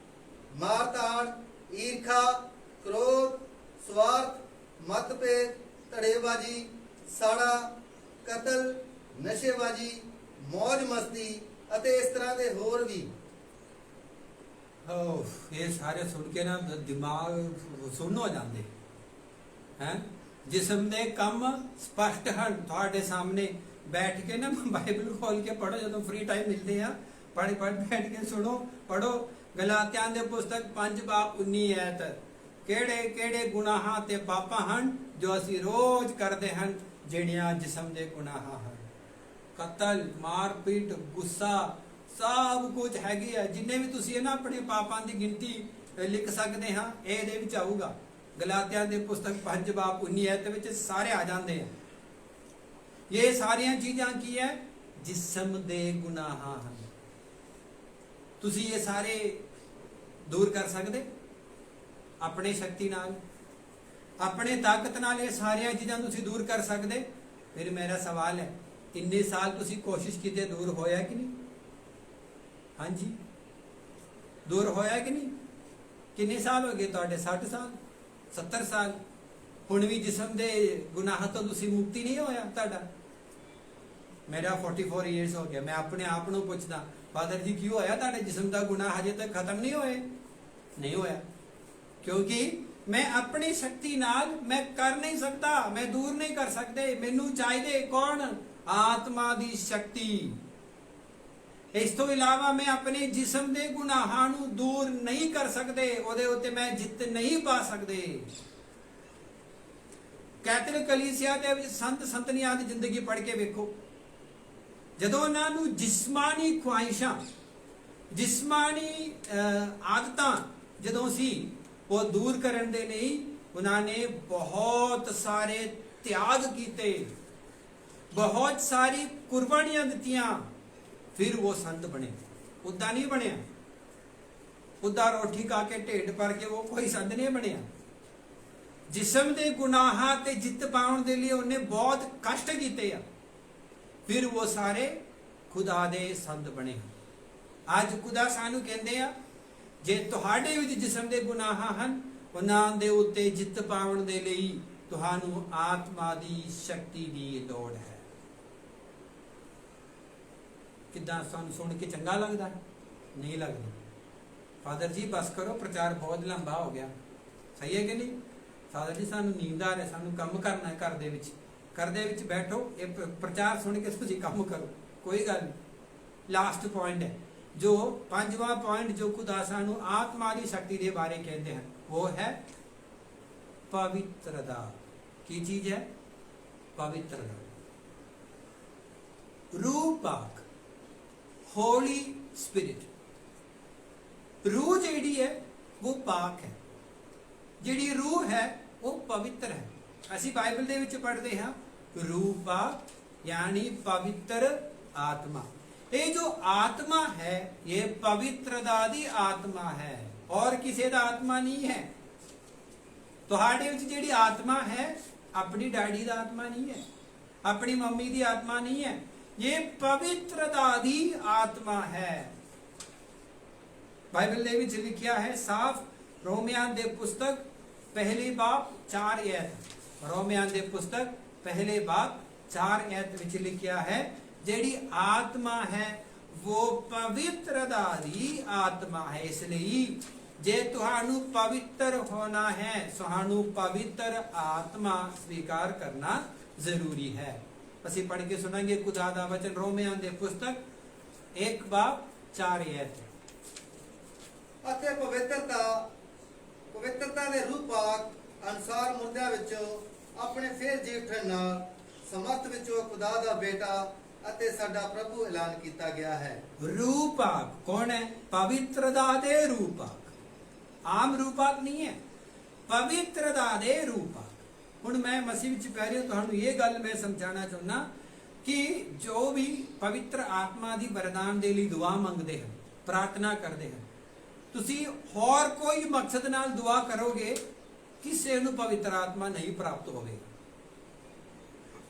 ਮਾਰਤਾੜ, ਈਰਖਾ, ਕ੍ਰੋਧ, ਸਵਾਰਥ, ਮਤਭੇਦ, ਧੜੇਬਾਜ਼ੀ, ਸਾੜਾ, ਕਤਲ, ਨਸ਼ੇਬਾਜ਼ੀ, ਮौज ਮਸਤੀ ਅਤੇ ਇਸ ਤਰ੍ਹਾਂ ਦੇ ਹੋਰ ਵੀ। ਇਹ ਸਾਰੇ ਸੁਣ ਕੇ ਨਾ ਦਿਮਾਗ ਸੁੰਨ ਹੋ ਜਾਂਦੇ ਹੈ। ਜਿਸਮ ਦੇ ਕੰਮ ਸਪਸ਼ਟ ਹਨ ਤੁਹਾਡੇ ਸਾਹਮਣੇ। ਬੈਠ ਕੇ ਨਾ ਬਾਈਬਲ ਖੋਲ ਕੇ ਪੜੋ, ਜਦੋਂ ਫ੍ਰੀ ਟਾਈਮ ਮਿਲਦੇ ਆ ਪੜ੍ਹ ਬੈਠ ਕੇ ਸੁਣੋ, ਪੜੋ। ਗਲਾਤੀਆਂ ਦੇ ਪੁਸਤਕ 5 ਬਾਬ 19 ਐਤ। ਕਿਹੜੇ ਕਿਹੜੇ ਗੁਨਾਹਾਂ ਤੇ ਪਾਪਾਂ ਹਨ ਜੋ ਅਸੀਂ ਰੋਜ਼ ਕਰਦੇ ਹਨ, ਜਿਹੜੀਆਂ ਜਿਸਮ ਦੇ ਗੁਨਾਹਾਂ ਹਨ। ਕਤਲ, ਮਾਰਪੀਟ, ਗੁੱਸਾ, ਸਭ ਕੁਝ ਹੈਗੀ ਹੈ। ਜਿੰਨੇ ਵੀ ਤੁਸੀਂ ਨਾ ਆਪਣੇ ਪਾਪਾਂ ਦੀ ਗਿਣਤੀ ਲਿਖ ਸਕਦੇ ਹਾਂ, ਇਹਦੇ ਵਿੱਚ ਆਊਗਾ। ਗਲਾਤੀਆਂ ਦੇ ਪੁਸਤਕ 5 ਬਾਬ 19 ਐਤ ਵਿੱਚ ਸਾਰੇ ਆ ਜਾਂਦੇ ਆ। ਇਹ ਸਾਰੀਆਂ ਚੀਜ਼ਾਂ ਕੀ ਹੈ? ਜਿਸਮ ਦੇ ਗੁਨਾਹਾਂ ਹਨ। ਤੁਸੀਂ ਇਹ ਸਾਰੇ ਦੂਰ ਕਰ ਸਕਦੇ ਆਪਣੀ ਸ਼ਕਤੀ ਨਾਲ, ਆਪਣੇ ਤਾਕਤ ਨਾਲ? ਇਹ ਸਾਰੀਆਂ ਚੀਜ਼ਾਂ ਤੁਸੀਂ ਦੂਰ ਕਰ ਸਕਦੇ? ਫਿਰ ਮੇਰਾ ਸਵਾਲ ਹੈ, ਇੰਨੇ ਸਾਲ ਤੁਸੀਂ ਕੋਸ਼ਿਸ਼ ਕੀਤੀ, ਦੂਰ ਹੋਇਆ ਕਿ ਨਹੀਂ? ਹਾਂਜੀ, ਦੂਰ ਹੋਇਆ ਕਿ ਨਹੀਂ? ਕਿੰਨੇ ਸਾਲ ਹੋ ਗਏ ਤੁਹਾਡੇ? 60 ਸਾਲ, 70 ਸਾਲ? ਹੁਣ ਵੀ ਜਿਸਮ ਦੇ ਗੁਨਾਹ ਤੋਂ ਤੁਸੀਂ ਮੁਕਤੀ ਨਹੀਂ ਹੋਇਆ ਤੁਹਾਡਾ? ਮੇਰਾ 44 ਇਅਰਸ ਹੋ ਗਿਆ। ਮੈਂ ਆਪਣੇ ਆਪ ਨੂੰ ਪੁੱਛਦਾ, ਫਾਦਰ ਜੀ ਕਿਉਂ ਹੋਇਆ ਤੁਹਾਡੇ ਜਿਸਮ ਦਾ ਗੁਨਾਹ ਹਜੇ ਤੱਕ ਖਤਮ ਨਹੀਂ ਹੋਏ? ਨਹੀਂ ਹੋਇਆ ਕਿਉਂਕਿ ਮੈਂ ਆਪਣੀ ਸ਼ਕਤੀ ਨਾਲ ਮੈਂ ਕਰ ਨਹੀਂ ਸਕਦਾ, ਮੈਂ ਦੂਰ ਨਹੀਂ ਕਰ ਸਕਦੇ। ਮੈਨੂੰ ਚਾਹੀਦੇ ਕੌਣ? ਆਤਮਾ ਦੀ ਸ਼ਕਤੀ। ਇਸ ਤੋਂ ਇਲਾਵਾ ਮੈਂ ਆਪਣੇ ਜਿਸਮ ਦੇ ਗੁਨਾਹਾਂ ਨੂੰ ਦੂਰ ਨਹੀਂ ਕਰ ਸਕਦੇ, ਉਹਦੇ ਉੱਤੇ ਮੈਂ ਜਿੱਤ ਨਹੀਂ ਪਾ ਸਕਦੇ। ਕੈਥੋਲਿਕ ਕਲੀਸਿਆ ਦੇ ਵਿੱਚ ਸੰਤ ਸੰਤਨੀਆਂ ਦੀ ਜ਼ਿੰਦਗੀ ਪੜ੍ਹ ਕੇ ਵੇਖੋ, ਜਦੋਂ ਉਹਨਾਂ ਨੂੰ ਜਿਸਮਾਨੀ ਖੁਆਇਸ਼ਾਂ, ਜਿਸਮਾਨੀ ਆਦਤਾਂ ਜਦੋਂ ਸੀ, ਉਹ ਦੂਰ ਕਰਨ ਦੇ ਲਈ ਉਹਨਾਂ ਨੇ ਬਹੁਤ ਸਾਰੇ ਤਿਆਗ ਕੀਤੇ, ਬਹੁਤ ਸਾਰੀ ਕੁਰਬਾਨੀਆਂ ਦਿੱਤੀਆਂ, ਫਿਰ ਉਹ ਸੰਤ ਬਣੇ। ਉਦਾਂ ਨਹੀਂ ਬਣਿਆ, ਉਦਾਂ ਰੋਟੀ ਖਾ ਕੇ ਢਿੱਡ ਭਰ ਕੇ ਉਹ ਕੋਈ ਸੰਤ ਨਹੀਂ ਬਣਿਆ। ਜਿਸਮ ਦੇ ਗੁਨਾਹਾਂ ਤੇ ਜਿੱਤ ਪਾਉਣ ਦੇ ਲਈ ਉਹਨੇ ਬਹੁਤ ਕਸ਼ਟ ਕੀਤੇ ਆ, ਫਿਰ ਉਹ ਸਾਰੇ ਖੁਦਾ ਦੇ ਸੰਤ ਬਣੇ। ਅੱਜ ਖੁਦਾ ਸਾਨੂੰ ਕਹਿੰਦੇ ਆ, ਜੇ ਤੁਹਾਡੇ ਵਿੱਚ ਜਿਸਮ ਦੇ ਗੁਨਾਹ ਹਨ, ਉਹਨਾਂ ਦੇ ਉੱਤੇ ਜਿੱਤ ਪਾਉਣ ਦੇ ਲਈ ਤੁਹਾਨੂੰ ਆਤਮਾ ਦੀ ਸ਼ਕਤੀ ਦੀ ਲੋੜ ਹੈ। ਕਿੱਦਾਂ ਸਾਨੂੰ ਸੁਣ ਕੇ ਚੰਗਾ ਲੱਗਦਾ? ਨਹੀਂ ਲੱਗਦਾ। ਫਾਦਰ ਜੀ ਬਸ ਕਰੋ, ਪ੍ਰਚਾਰ ਬਹੁਤ ਲੰਬਾ ਹੋ ਗਿਆ। ਸਹੀ ਹੈ ਕਿ ਨਹੀਂ? ਫਾਦਰ ਜੀ ਸਾਨੂੰ ਨੀਂਦ ਆ ਰਹੀ, ਸਾਨੂੰ ਕੰਮ ਕਰਨਾ ਹੈ ਘਰ ਦੇ ਵਿੱਚ। ਘਰ ਦੇ ਵਿੱਚ ਬੈਠੋ, ਇਹ ਪ੍ਰਚਾਰ ਸੁਣ ਕੇ ਤੁਸੀਂ ਕੰਮ ਕਰੋ, ਕੋਈ ਗੱਲ ਨਹੀਂ। ਲਾਸਟ ਪੁਆਇੰਟ ਹੈ, ਜੋ 5ਵਾਂ ਪੁਆਇੰਟ ਜੋ ਖੁਦਾ ਸਾਨੂੰ ਆਤਮਾ ਦੀ ਸ਼ਕਤੀ ਦੇ ਬਾਰੇ ਕਹਿੰਦੇ ਹਨ, ਉਹ ਹੈ ਪਵਿੱਤਰਤਾ। ਕੀ ਚੀਜ਼ ਹੈ? ਪਵਿੱਤਰਤਾ। रूह पाक, होली स्पिरिट। रूह जेड़ी है वो पाक है, जेड़ी रूह है वो पवित्र है। असी बाइबल दे विच पढ़ते हैं रूह पाक यानी पवित्र आत्मा। ये जो आत्मा है ये पवित्रता दी आत्मा है और किसी दा आत्मा नहीं है। तुहाडे विच जेड़ी आत्मा है अपनी डैडी दा आत्मा नहीं है, अपनी मम्मी दी आत्मा नहीं है, ये पवित्रता दी आत्मा है। बाइबल दे विच लिखिया है साफ, रोमियान दे पुस्तक पहली बाब 4 आयत, रोमियान दे पुस्तक पहले बाब 4 आयत विच लिखिया है जेड़ी आत्मा है वो पवित्रता दी आत्मा है। इसलिए जे तुहानू पवित्र होना है तुहानू पवित्र आत्मा स्वीकार करना जरूरी है। असी पढ़ के सुनांगे खुदा दा वचन रोमियान दे पुस्तक 1 बाब 4 आयत। ਅਤੇ ਪਵਿੱਤਰਤਾ ਦੇ ਰੂਪਾਕ ਅਨਸਾਰ ਮੁਰਦਿਆਂ ਵਿੱਚੋਂ ਆਪਣੇ ਫੇਰ ਜੀ ਉੱਠਣ ਨਾਲ ਸਮਰਥ ਵਿੱਚੋਂ ਖੁਦਾ ਦਾ ਬੇਟਾ ਅਤੇ ਸਾਡਾ ਪ੍ਰਭੂ ਐਲਾਨ ਕੀਤਾ ਗਿਆ ਹੈ। रूपाक कौन है? पवित्रता दे रूपाक, आम रूपाक नहीं है, पवित्रता दे रूपाक। हुण मैं मसीह विच प्यारे तुहानू ये गल मैं समझाना चाहुंदा कि जो भी पवित्र आत्मा दी वरदान दे लई दुआ मंगदे हैं, प्रार्थना करदे हैं, तुसी होर कोई मकसद नाल दुआ करोगे किसी नूं पवित्र आत्मा नहीं प्राप्त होवेगा।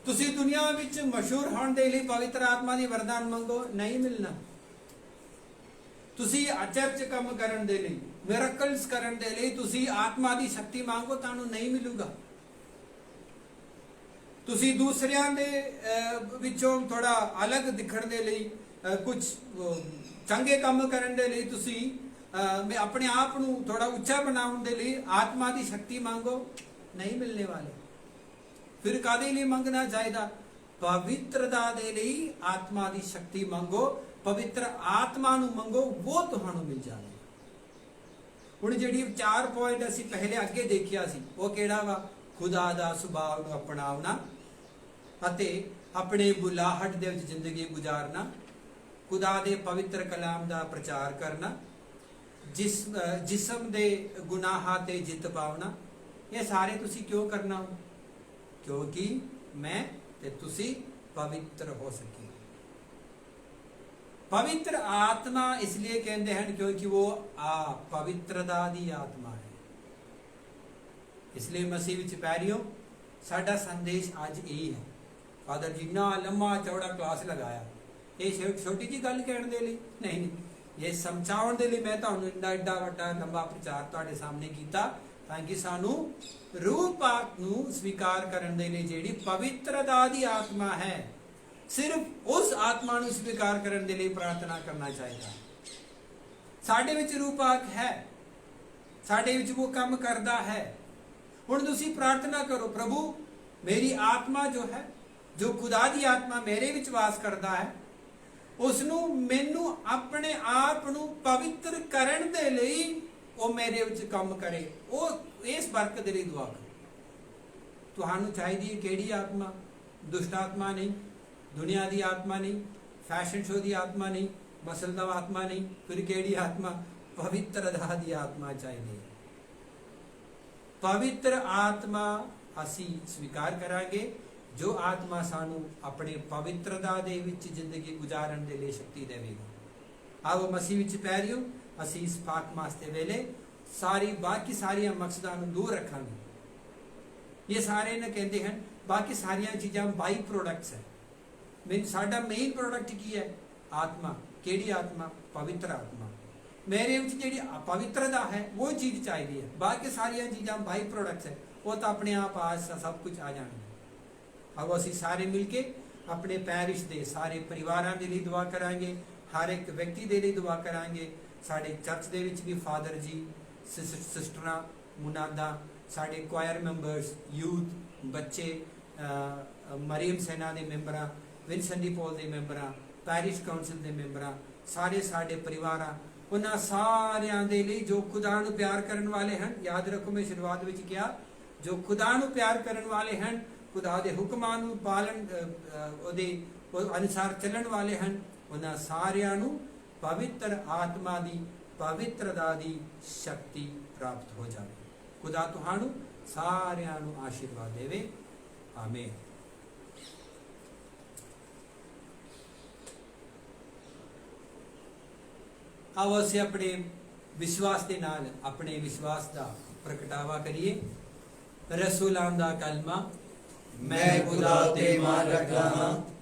तुसी दुनिया विच मशहूर होने दे लई पवित्र आत्मा दी वरदान मंगो, नहीं मिलना। तुसी आचर्च काम करन दे लई, मिरेकल्स करन दे लई तुसी आत्मा दी शक्ति मांगो, तानू नहीं मिलूगा। तुसी दूसरियां दे विचों थोड़ा अलग दिखण दे लई, कुछ चंगे काम करन दे लई तुसी अपने आप नू थोड़ा उच्चा बनाउण दे लई आत्मा दी शक्ति मांगो, नहीं मिलने वाले। ਫਿਰ ਕਾਦੇ ਲਈ ਮੰਗਣਾ ਚਾਹੀਦਾ? ਪਵਿੱਤਰਤਾ ਦੇ ਲਈ ਆਤਮਾ ਦੀ ਸ਼ਕਤੀ ਮੰਗੋ, ਪਵਿੱਤਰ ਆਤਮਾ ਨੂੰ ਮੰਗੋ, ਉਹ ਤੁਹਾਨੂੰ ਮਿਲ ਜਾਵੇਗਾ। ਹੁਣ ਜਿਹੜੀ 4 ਪੁਆਇੰਟ ਅਸੀਂ ਪਹਿਲੇ ਅੱਗੇ ਦੇਖਿਆ ਸੀ, ਉਹ ਕਿਹੜਾ ਵਾ? ਖੁਦਾ ਦਾ ਸੁਭਾਅ ਨੂੰ ਅਪਣਾਉਣਾ ਅਤੇ ਆਪਣੇ ਬੁਲਾਹਟ ਦੇ ਵਿੱਚ ਜ਼ਿੰਦਗੀ ਗੁਜ਼ਾਰਨਾ, ਖੁਦਾ ਦੇ ਪਵਿੱਤਰ ਕਲਾਮ ਦਾ ਪ੍ਰਚਾਰ ਕਰਨਾ, ਜਿਸਮ ਦੇ ਗੁਨਾਹਾਂ ਤੇ ਜਿੱਤ ਪਾਉਣਾ। ਇਹ ਸਾਰੇ ਤੁਸੀਂ ਕਿਉਂ ਕਰਨਾ? ਕਿਉਂਕਿ ਮੈਂ ਤੇ ਤੁਸੀਂ ਪਵਿੱਤਰ ਹੋ ਸਕੀਏ। ਪਵਿੱਤਰ ਆਤਮਾ ਇਸ ਲਈ ਕਹਿੰਦੇ ਹਨ ਕਿਉਂਕਿ ਉਹ ਪਵਿੱਤਰਤਾ ਦੀ ਆਤਮਾ ਹੈ। ਇਸ ਲਈ ਮਸੀਹ ਵਿੱਚ ਪਿਆਰਿਓ, ਸਾਡਾ ਸੰਦੇਸ਼ ਅੱਜ ਇਹ ਹੈ। ਫਾਦਰ ਜੀ ਨਾ ਲੰਮਾ ਚੌੜਾ ਕਲਾਸ ਲਗਾਇਆ, ਇਹ ਛੋਟੀ ਜੀ ਗੱਲ ਕਹਿਣ ਦੇ ਲਈ ਨਹੀਂ, ਇਹ ਸਮਝਾਉਣ ਦੇ ਲਈ ਮੈਂ ਤੁਹਾਨੂੰ ਐਡਾ ਵੱਡਾ ਲੰਬਾ ਪ੍ਰਚਾਰ ਤੁਹਾਡੇ ਸਾਹਮਣੇ ਕੀਤਾ, ਤਾਂ ਕਿ ਸਾਨੂੰ ਰੂਹ ਪਾਕ ਨੂੰ ਸਵੀਕਾਰ ਕਰਨ ਦੇ ਲਈ ਜਿਹੜੀ ਪਵਿੱਤਰਤਾ ਦੀ ਆਤਮਾ ਹੈ, ਸਿਰਫ ਉਸ ਆਤਮਾ ਨੂੰ ਸਵੀਕਾਰ ਕਰਨ ਦੇ ਲਈ ਪ੍ਰਾਰਥਨਾ ਕਰਨਾ ਚਾਹੀਦਾ। ਸਾਡੇ ਵਿੱਚ ਰੂਹ ਪਾਕ ਹੈ, ਸਾਡੇ ਵਿੱਚ ਉਹ ਕੰਮ ਕਰਦਾ ਹੈ। ਹੁਣ ਤੁਸੀਂ ਪ੍ਰਾਰਥਨਾ ਕਰੋ, ਪ੍ਰਭੂ ਮੇਰੀ ਆਤਮਾ ਜੋ ਹੈ, ਜੋ ਖੁਦਾ ਦੀ ਆਤਮਾ ਮੇਰੇ ਵਿੱਚ ਵਾਸ ਕਰਦਾ ਹੈ, ਉਸ ਨੂੰ ਮੈਨੂੰ ਆਪਣੇ ਆਪ ਨੂੰ ਪਵਿੱਤਰ ਕਰਨ ਦੇ ਲਈ ਉਹ ਮੇਰੇ ਵਿੱਚ ਕੰਮ ਕਰੇ। ਉਹ ਇਸ ਬਰਕਤ ਦੇ ਲਈ ਦੁਆ ਕਰੋ। ਤੁਹਾਨੂੰ ਚਾਹੀਦੀ ਹੈ ਕਿਹੜੀ ਆਤਮਾ? ਦੁਸ਼ਟ ਆਤਮਾ ਨਹੀਂ, ਦੁਨੀਆ ਦੀ ਆਤਮਾ ਨਹੀਂ, ਫੈਸ਼ਨ ਸ਼ੋ ਦੀ ਆਤਮਾ ਨਹੀਂ, ਮਸਲ ਦਾ ਆਤਮਾ ਨਹੀਂ, ਫਿਰ ਕਿਹੜੀ ਆਤਮਾ? ਪਵਿੱਤਰਤਾ ਦੀ ਆਤਮਾ ਚਾਹੀਦੀ ਹੈ। ਪਵਿੱਤਰ ਆਤਮਾ ਅਸੀਂ ਸਵੀਕਾਰ ਕਰਾਂਗੇ, ਜੋ ਆਤਮਾ ਸਾਨੂੰ ਆਪਣੇ ਪਵਿੱਤਰਤਾ ਦੇ ਵਿੱਚ ਜ਼ਿੰਦਗੀ ਗੁਜ਼ਾਰਨ ਦੇ ਲਈ ਸ਼ਕਤੀ ਦੇਵੇਗਾ। ਆਓ ਮਸੀਹ ਵਿੱਚ ਪਿਆਰਿਓ, ਅਸੀਂ ਇਸ ਪਾਕ ਮਾਸ ਦੇ ਵੇਲੇ ਬਾਕੀ ਸਾਰੀਆਂ ਮਕਸਦਾਂ ਨੂੰ ਦੂਰ ਰੱਖਾਂਗੇ। ਇਹ ਸਾਰੇ ਨੇ ਕਹਿੰਦੇ ਹਨ ਬਾਕੀ ਸਾਰੀਆਂ ਚੀਜ਼ਾਂ ਬਾਈ ਪ੍ਰੋਡਕਟਸ ਹੈ। ਸਾਡਾ ਮੇਨ ਪ੍ਰੋਡਕਟ ਕੀ ਹੈ? ਆਤਮਾ। ਕਿਹੜੀ ਆਤਮਾ? ਪਵਿੱਤਰ ਆਤਮਾ। ਮੇਰੇ ਵਿੱਚ ਜਿਹੜੀ ਪਵਿੱਤਰਤਾ ਹੈ ਉਹ ਚੀਜ਼ ਚਾਹੀਦੀ ਹੈ। ਬਾਕੀ ਸਾਰੀਆਂ ਚੀਜ਼ਾਂ ਬਾਈ ਪ੍ਰੋਡਕਟਸ ਹੈ, ਉਹ ਤਾਂ ਆਪਣੇ ਆਪ ਸਭ ਕੁਝ ਆ ਜਾਣਗੇ। ਆਓ ਅਸੀਂ ਸਾਰੇ ਮਿਲ ਕੇ ਆਪਣੇ ਪੈਰਿਸ਼ ਦੇ ਸਾਰੇ ਪਰਿਵਾਰਾਂ ਦੇ ਲਈ ਦੁਆ ਕਰਾਂਗੇ, ਹਰ ਇੱਕ ਵਿਅਕਤੀ ਦੇ ਲਈ ਦੁਆ ਕਰਾਂਗੇ। ਸਾਡੇ ਚਰਚ ਦੇ ਵਿੱਚ ਵੀ ਫਾਦਰ ਜੀ, ਸਿਸਟਰਾਂ, ਮੁਨਾਦਾ, ਸਾਡੇ ਕੁਆਇਰ ਮੈਂਬਰਸ, ਯੂਥ, ਬੱਚੇ, ਮਰੀਮ ਸੈਨਾ ਦੇ ਮੈਂਬਰਾਂ, ਵਿੰਸੈਂਟ ਡੀ ਪੌਲ ਦੇ ਮੈਂਬਰਾਂ, ਪੈਰਿਸ਼ ਕਾਉਂਸਲ ਦੇ ਮੈਂਬਰਾਂ, ਸਾਰੇ ਸਾਡੇ ਪਰਿਵਾਰਾਂ, ਉਹਨਾਂ ਸਾਰਿਆਂ ਦੇ ਲਈ ਜੋ ਖੁਦਾ ਨੂੰ ਪਿਆਰ ਕਰਨ ਵਾਲੇ ਹਨ। ਯਾਦ ਰੱਖੋ, ਮੈਂ ਸ਼ੁਰੂਆਤ ਵਿੱਚ ਕਿਹਾ, ਜੋ ਖੁਦਾ ਨੂੰ ਪਿਆਰ ਕਰਨ ਵਾਲੇ ਹਨ, ਖੁਦਾ ਦੇ ਹੁਕਮਾਂ ਨੂੰ ਪਾਲਣ, ਉਹਦੇ ਅਨੁਸਾਰ ਚੱਲਣ ਵਾਲੇ ਹਨ, ਉਹਨਾਂ ਸਾਰਿਆਂ ਨੂੰ ਪਵਿੱਤਰ ਆਤਮਾ ਦੀ ਪਵਿੱਤਰਤਾ ਦੀ ਸ਼ਕਤੀ ਪ੍ਰਾਪਤ ਹੋ ਜਾਵੇ। ਖੁਦਾ ਤੁਹਾਨੂੰ ਸਾਰਿਆਂ ਨੂੰ ਆਸ਼ੀਰਵਾਦ ਦੇਵੇ। ਆਮੀਨ। ਆਓ ਅਸੀਂ ਆਪਣੇ ਵਿਸ਼ਵਾਸ ਦੇ ਨਾਲ ਆਪਣੇ ਵਿਸ਼ਵਾਸ ਦਾ ਪ੍ਰਗਟਾਵਾ ਕਰੀਏ। ਰਸੂਲਾਂ ਦਾ ਕਲਮਾ। ਮੈਂ ਖੁਦਾ ਤੇ ਮਾਨ ਰੱਖਦਾ ਹਾਂ,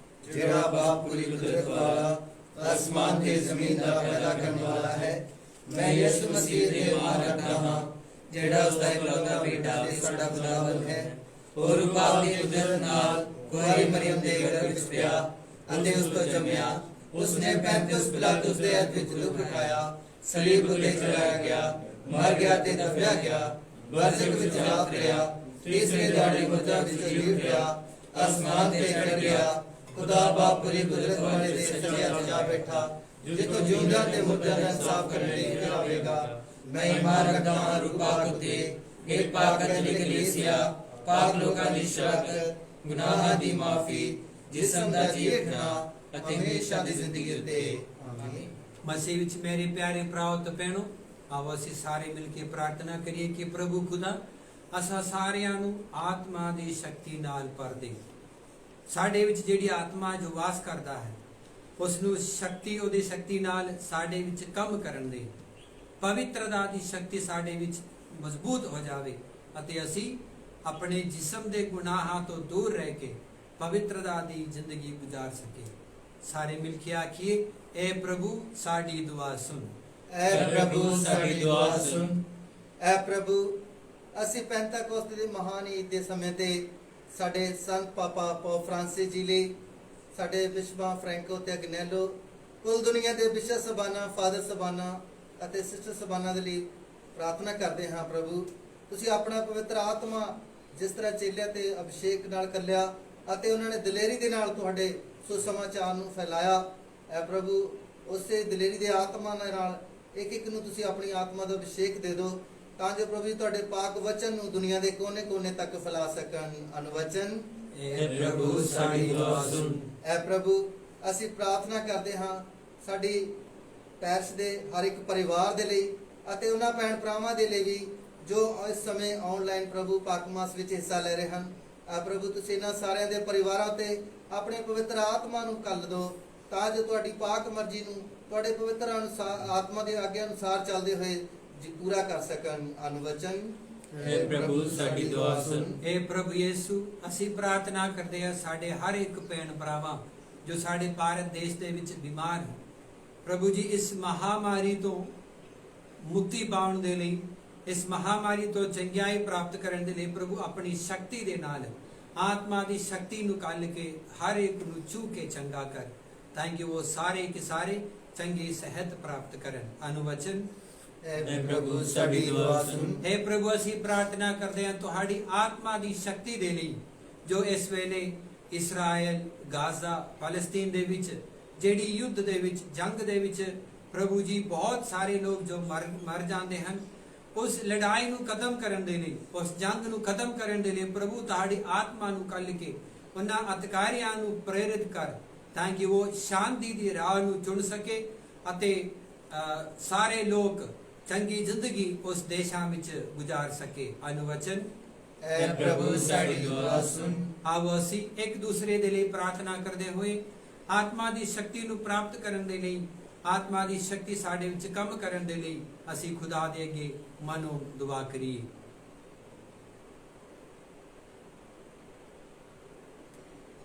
ਜਿਹੜਾ ਬਾਪ ਪੂਰੀ ਕੁਦਰਤ ਵਾਲਾ, ਅਸਮਾਨ ਤੇ ਜ਼ਮੀਨ ਦਾ ਪੈਦਾ ਕਰਨ ਵਾਲਾ ਹੈ। ਮੈਂ ਯਿਸੂ ਮਸੀਹ ਤੇ ਮਾਨ ਰੱਖਦਾ ਹਾਂ, ਜਿਹੜਾ ਉਸ ਦਾ ਇਕਲੌਤਾ ਬੇਟਾ ਤੇ ਸਾਡਾ ਖੁਦਾਵੰਦ ਹੈ। ਔਰ ਬਾਪ ਦੀ ਕੁਦਰਤ ਨਾਲ ਕੁਆਰੀ ਮਰੀਮ ਦੇ ਗਰਭ ਵਿੱਚ ਪਿਆ ਅਤੇ ਉਸ ਤੋਂ ਜੰਮਿਆ। ਉਸਨੇ ਪੈਂਤੀਸ ਪਿਲਾਤੁਸ ਦੇ ਹੱਥ ਵਿੱਚ ਦੁੱਖ ਉਠਾਇਆ, ਸਲੀਬ ਉੱਤੇ ਚੜਾਇਆ ਗਿਆ, ਮਰ ਗਿਆ ਤੇ ਦਫਿਆ ਗਿਆ, ਬਰਜ਼ਖ ਵਿੱਚ ਜਾ ਉਤਰਿਆ, ਤੀਸਰੇ ਦਿਹਾੜੇ ਮੁਰਦਾ ਵਿੱਚ ਜੀ ਉੱਠਿਆ, ਅਸਮਾਨ ਤੇ ਚੜ੍ਹ ਗਿਆ, ਖੁਦਾ ਬਾਪ ਪੂਰੀ ਕੁਦਰਤ ਵਾਲੇ ਦੇ ਸੱਜੇ ਹੱਥ ਜਾ ਬੈਠਾ, ਜਿੱਥੋਂ ਜਿਉਂਦਿਆਂ ਤੇ ਮੁਰਦਿਆਂ ਦਾ ਇਨਸਾਫ ਕਰਨ ਲਈ ਆਵੇਗਾ। ਮੈਂ ਈਮਾਨ ਰੱਖਦਾ ਹਾਂ ਰੂਹ ਪਾਕ ਉੱਤੇ, ਇੱਕ ਪਾਕ ਕੈਥੋਲਿਕ ਕਲੀਸਿਆ, ਪਾਕ ਲੋਕਾਂ ਦੀ ਸ਼ਰਤ, ਗੁਨਾਹਾਂ ਦੀ ਮਾਫੀ, ਜਿਸਮ ਦਾ ਜੀ ਉੱਠਣਾ ਅਤੇ ਹਮੇਸ਼ਾ ਦੀ ਜ਼ਿੰਦਗੀ ਉੱਤੇ। ਆਮੀਨ। ਮਸੀਹ ਵਿੱਚ ਮੇਰੇ ਪਿਆਰੇ ਭਰਾਓ ਤੇ ਭੈਣੋ, ਆਓ ਅਸੀਂ ਸਾਰੇ ਮਿਲ ਕੇ ਪ੍ਰਾਰਥਨਾ ਕਰੀਏ ਕਿ ਪ੍ਰਭੂ ਖੁਦਾ ਅਸਾਂ ਸਾਰਿਆਂ ਨੂੰ ਆਤਮਾ ਦੀ ਸ਼ਕਤੀ ਨਾਲ ਭਰ ਦੇ। ਸਾਡੇ ਵਿੱਚ ਜਿਹੜੀ ਆਤਮਾ ਜੋ ਵਾਸ ਕਰਦਾ ਹੈ, ਉਸ ਨੂੰ ਸ਼ਕਤੀ, ਉਹਦੀ ਸ਼ਕਤੀ ਨਾਲ ਸਾਡੇ ਵਿੱਚ ਕੰਮ ਕਰਨ ਦੇ। ਪਵਿੱਤਰਤਾ ਦੀ ਸ਼ਕਤੀ ਸਾਡੇ ਵਿੱਚ ਮਜ਼ਬੂਤ ਹੋ ਜਾਵੇ ਅਤੇ ਅਸੀਂ ਆਪਣੇ ਜਿਸਮ ਦੇ ਗੁਨਾਹਾਂ ਤੋਂ ਦੂਰ ਰਹਿ ਕੇ ਪਵਿੱਤਰਤਾ ਦੀ ਜ਼ਿੰਦਗੀ ਗੁਜ਼ਾਰ ਸਕੇ। ਸਾਰੇ ਮਿਲ ਕੇ ਆਖੀਏ, ਐ ਪ੍ਰਭੂ ਸਾਡੀ ਦੁਆ ਸੁਣ। ਐ ਪ੍ਰਭੂ ਸਾਡੀ ਦੁਆ ਸੁਣ। ਐ ਪ੍ਰਭੂ, ਅਸੀਂ ਪੈਂਤਾਕੋਸਤ ਦੀ ਮਹਾਨ ਈਦ ਦੇ ਸਮੇਂ ਤੇ ਸਾਡੇ ਸੰਤ ਪਾਪਾ ਪੋਪ ਫ੍ਰਾਂਸਿਸ ਜੀ ਲਈ, ਸਾਡੇ ਬਿਸ਼ਪਾਂ ਫ੍ਰੈਂਕੋ ਤੇ ਅਗਨੈਲੋ, ਕੁੱਲ ਦੁਨੀਆ ਦੇ ਬਿਸ਼ਪ ਸਬਾਨਾ, ਫਾਦਰ ਸਬਾਨਾ ਅਤੇ ਸਿਸਟਰ ਸਬਾਨਾ ਦੇ ਲਈ ਪ੍ਰਾਰਥਨਾ ਕਰਦੇ ਹਾਂ। ਪ੍ਰਭੂ, ਤੁਸੀਂ ਆਪਣਾ ਪਵਿੱਤਰ ਆਤਮਾ ਜਿਸ ਤਰ੍ਹਾਂ ਚੇਲਿਆਂ ਤੇ ਅਭਿਸ਼ੇਕ ਨਾਲ ਕੱਲਿਆ ਅਤੇ ਉਹਨਾਂ ਨੇ ਦਲੇਰੀ ਦੇ ਨਾਲ ਤੁਹਾਡੇ ਸੁਸਮਾਚਾਰ ਨੂੰ ਫੈਲਾਇਆ। ਐ ਪ੍ਰਭੂ, ਉਸੇ ਦਲੇਰੀ ਦੇ ਆਤਮਾ ਨਾਲ ਇੱਕ ਇੱਕ ਨੂੰ ਤੁਸੀਂ ਆਪਣੀ ਆਤਮਾ ਦਾ ਅਭਿਸ਼ੇਕ ਦੇ ਦਿਓ, ਤਾਂ ਜੋ ਪ੍ਰਭੂ ਜੀ ਤੁਹਾਡੇ ਪਾਕ ਵਚਨ ਨੂੰ ਦੁਨੀਆ ਦੇ ਕੋਨੇ-ਕੋਨੇ ਤੱਕ ਫੈਲਾ ਸਕਣ। ਅਨੁਵਚਨ। हे प्रभु साडी दुआ सुन। ਐ ਪ੍ਰਭੂ, ਅਸੀਂ ਪ੍ਰਾਰਥਨਾ ਕਰਦੇ ਹਾਂ ਸਾਡੀ ਪੈਰਸ਼ ਦੇ ਹਰ ਇੱਕ ਪਰਿਵਾਰ ਦੇ ਲਈ ਅਤੇ ਉਹਨਾਂ ਭੈਣ ਭਰਾਵਾਂ ਦੇ ਲਈ ਵੀ ਜੋ ਇਸ ਸਮੇਂ ਆਨਲਾਈਨ ਪ੍ਰਭੂ ਪਾਕ ਮਾਸ ਵਿੱਚ ਹਿੱਸਾ ਲੈ ਰਹੇ ਹਨ। ਐ ਪ੍ਰਭੂ, ਤੁਸੀਂ ਇਹਨਾਂ ਸਾਰਿਆਂ ਦੇ ਪਰਿਵਾਰਾਂ ਤੇ ਆਪਣੇ ਪਵਿੱਤਰ ਆਤਮਾ ਨੂੰ ਕੱਲ ਦਿਓ, ਤਾਂ ਜੋ ਤੁਹਾਡੀ ਪਾਕ ਮਰਜ਼ੀ ਨੂੰ ਤੁਹਾਡੇ ਪਵਿੱਤਰ ਅਨੁਸਾਰ ਆਤਮਾ ਦੇ ਆਗਿਆ ਅਨੁਸਾਰ ਚੱਲਦੇ ਹੋਏ ਪੂਰਾ ਕਰ ਸਕਣ। ਅਨੁਵਚਨ। हे प्रभु साडी दुआ सुन। हे प्रभु ਯੇਸੂ, ਅਸੀਂ ਪ੍ਰਾਰਥਨਾ ਕਰਦੇ ਹਾਂ ਸਾਡੇ ਹਰ ਇੱਕ ਭੈਣ ਭਰਾਵਾਂ ਜੋ ਸਾਡੇ ਭਾਰਤ ਦੇਸ਼ ਦੇ ਵਿੱਚ ਬਿਮਾਰ ਹੈ, ਪ੍ਰਭੂ ਜੀ ਇਸ ਮਹਾਮਾਰੀ ਤੋਂ ਮੁਕਤੀ ਪਾਉਣ ਦੇ ਲਈ, ਇਸ ਮਹਾਮਾਰੀ ਤੋਂ ਚੰਗਿਆਈ ਪ੍ਰਾਪਤ ਕਰਨ ਦੇ ਲਈ ਪ੍ਰਭੂ ਆਪਣੀ ਸ਼ਕਤੀ ਦੇ ਨਾਲ, ਆਤਮਾ ਦੀ ਸ਼ਕਤੀ ਨੂੰ ਕੱਲ ਕੇ ਹਰ ਇੱਕ ਨੂੰ ਛੂ ਕੇ ਚੰਗਾ ਕਰ, ਤਾਂ ਕਿ ਉਹ ਸਾਰੇ ਕੇ ਸਾਰੇ ਚੰਗੀ ਸਿਹਤ ਪ੍ਰਾਪਤ ਕਰਨ। ਅਨੁਵਚਨ। हे प्रभु साडी दुआ सुन। हे प्रभु, ਅਸੀਂ ਪ੍ਰਾਰਥਨਾ ਕਰਦੇ ਹਾਂ ਤੁਹਾਡੀ ਆਤਮਾ ਦੀ ਸ਼ਕਤੀ ਦੇ ਲਈ, ਜੋ ਇਸ ਵੇਲੇ ਇਸਰਾਇਲ, ਗਾਜ਼ਾ, ਫਲਸਤੀਨ ਦੇ ਵਿੱਚ ਜਿਹੜੀ ਯੁੱਧ ਦੇ ਵਿੱਚ, ਜੰਗ ਦੇ ਵਿੱਚ ਪ੍ਰਭੂ ਜੀ ਬਹੁਤ ਸਾਰੇ ਲੋਕ ਜੋ ਮਰ ਜਾਂਦੇ ਹਨ, ਉਸ ਲੜਾਈ ਨੂੰ ਖਤਮ ਕਰਨ ਦੇ ਲਈ, ਉਸ ਜੰਗ ਨੂੰ ਖਤਮ ਕਰਨ ਦੇ ਲਈ ਪ੍ਰਭੂ ਤੁਹਾਡੀ ਆਤਮਾ ਨੂੰ ਕੱਲ ਕੇ ਉਹਨਾਂ ਅਧਿਕਾਰੀਆਂ ਨੂੰ ਪ੍ਰੇਰਿਤ ਕਰ, ਤਾਂ ਕਿ ਉਹ ਸ਼ਾਂਤੀ ਦੀ ਰਾਹ ਨੂੰ ਚੁਣ ਸਕੇ ਅਤੇ ਸਾਰੇ ਲੋਕ ਚੰਗੀ ਜ਼ਿੰਦਗੀ ਉਸ ਦੇਸ਼ਾਂ ਵਿੱਚ ਗੁਜ਼ਾਰ ਸਕੇ। ਅਨੁਵਚਨ। हे प्रभु साडी दुआ सुन। ਆਓ ਅਸੀਂ ਇੱਕ ਦੂਸਰੇ ਦੇ ਲਈ ਪ੍ਰਾਰਥਨਾ ਕਰਦੇ ਹੋਏ ਆਤਮਾ ਦੀ ਸ਼ਕਤੀ ਨੂੰ ਪ੍ਰਾਪਤ ਕਰਨ ਦੇ ਲਈ, ਆਤਮਾ ਦੀ ਸ਼ਕਤੀ ਸਾਡੇ ਵਿੱਚ ਕੰਮ ਕਰਨ ਦੇ ਲਈ ਅਸੀਂ ਖੁਦਾ ਦੇ ਅੱਗੇ ਮਨੋ ਦੁਆ ਕਰੀਏ।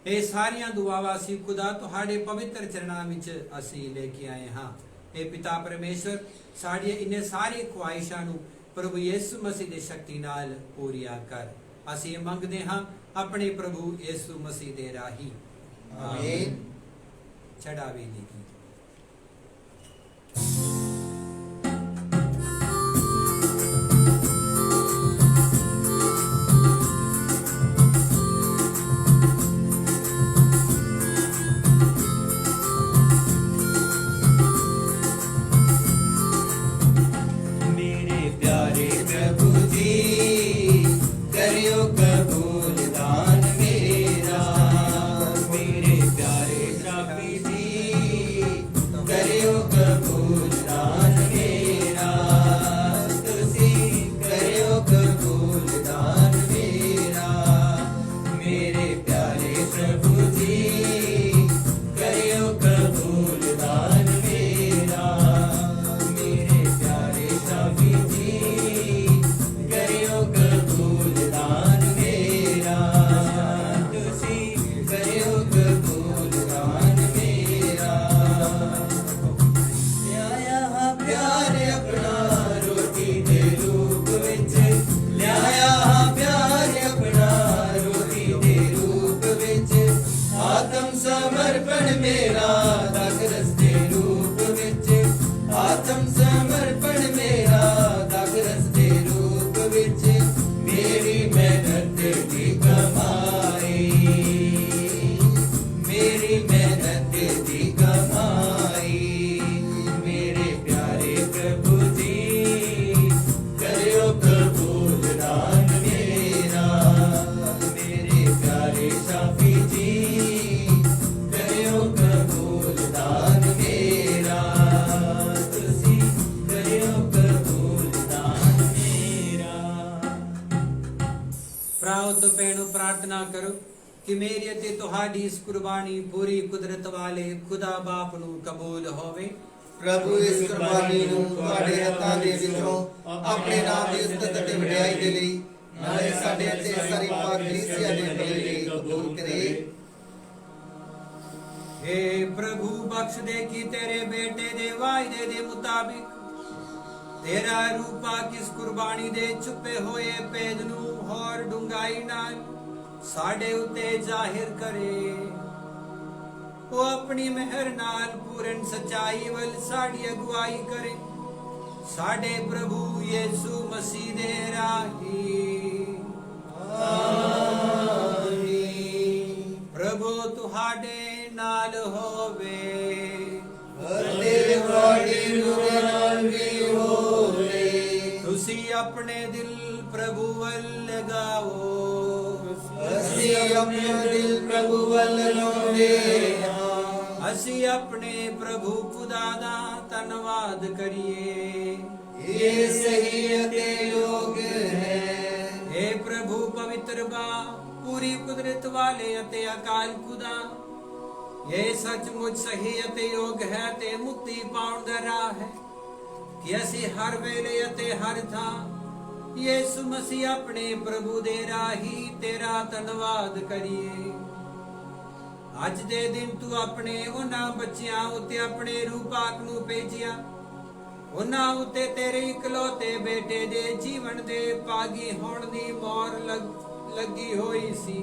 ਇਹ ਸਾਰੀਆਂ ਦੁਆਵਾਂ ਅਸੀਂ ਖੁਦਾ ਤੁਹਾਡੇ ਪਵਿੱਤਰ ਚਰਨਾਂ ਵਿੱਚ ਅਸੀਂ ਲੈ ਕੇ ਆਏ ਹਾਂ। हे पिता परमेश्वर, साड़ियां इन्हें सारी ख्वाहिशां नु प्रभु यीशु मसीह दे शक्ति नाल पूरिया कर। असीं मंगदे हां अपने प्रभु यीशु मसीह दे राही। आमीन। चढ़ावे दी गीत। प्रार्थना करो कि मेरी अते तुहाडी इस कुर्बानी पूरी कुदरत वाले खुदा बाप नू कबूल होवे। प्रभु इस कुर्बानी नू तुहाडे हत्थां दे विचों अपने नाम दी उस्तत ते वडियाई दे लई नाले साडे अते सारी पाक कलीसिया दे भले लई कबूल करे। हे प्रभु बख्श दे कि तेरे बेटे दे वायदे दे मुताबिक तेरा रूपा किस कुर्बानी दे छुपे होए भेद नू होर डूंगाई नाल साडे उते जाहिर करे। वो अपनी मेहर नाल पूर्ण सच्चाई वल साडी अगुवाई करे। साडे प्रभु यीशु मसीह दे राही। ਆਮੀਨ। ਪ੍ਰਭੂ ਤੁਹਾਡੇ ਨਾਲ ਹੋਵੇ। ਅਤੇ ਤੁਹਾਡੀ ਰੂਹ ਨਾਲ ਵੀ ਹੋਵੇ। ਤੁਸੀਂ ਆਪਣੇ ਦਿਲ ਪ੍ਰਭੂ ਵੱਲ ਲਗਾਓ। ਅਸੀਂ ਆਪਣੇ ਦਿਲ ਪ੍ਰਭੂ ਵੱਲ ਲਾਉਂਦੇ ਹਾਂ। ਅਸੀਂ ਆਪਣੇ ਪ੍ਰਭੂ ਖੁਦਾ ਦਾ ਧੰਨਵਾਦ ਕਰੀਏ। ਇਹ ਸਹੀ ਅਤੇ ਯੋਗ ਹੈ। हे प्रभु पवित्र बा पूरी कुदरत वाले अते अकाल खुदा, ये सचमुच सही अते योग है ते मुक्ति पाउण दा राह है कि असी हर वेले अते हर था यीशु मसीह अपने प्रभु दे राही तेरा धन्नवाद करिए। अज दे दिन तू अपने उन्हां बच्चियां उते अपने रूपाक नू भेजिया। ਉਹਨਾਂ ਉਤੇ ਤੇਰੇ ਇਕਲੌਤੇ ਬੇਟੇ ਦੇ ਜੀਵਨ ਦੇ ਭਾਗੀ ਹੋਣ ਦੀ ਮੋਹਰ ਲੱਗੀ ਹੋਈ ਸੀ।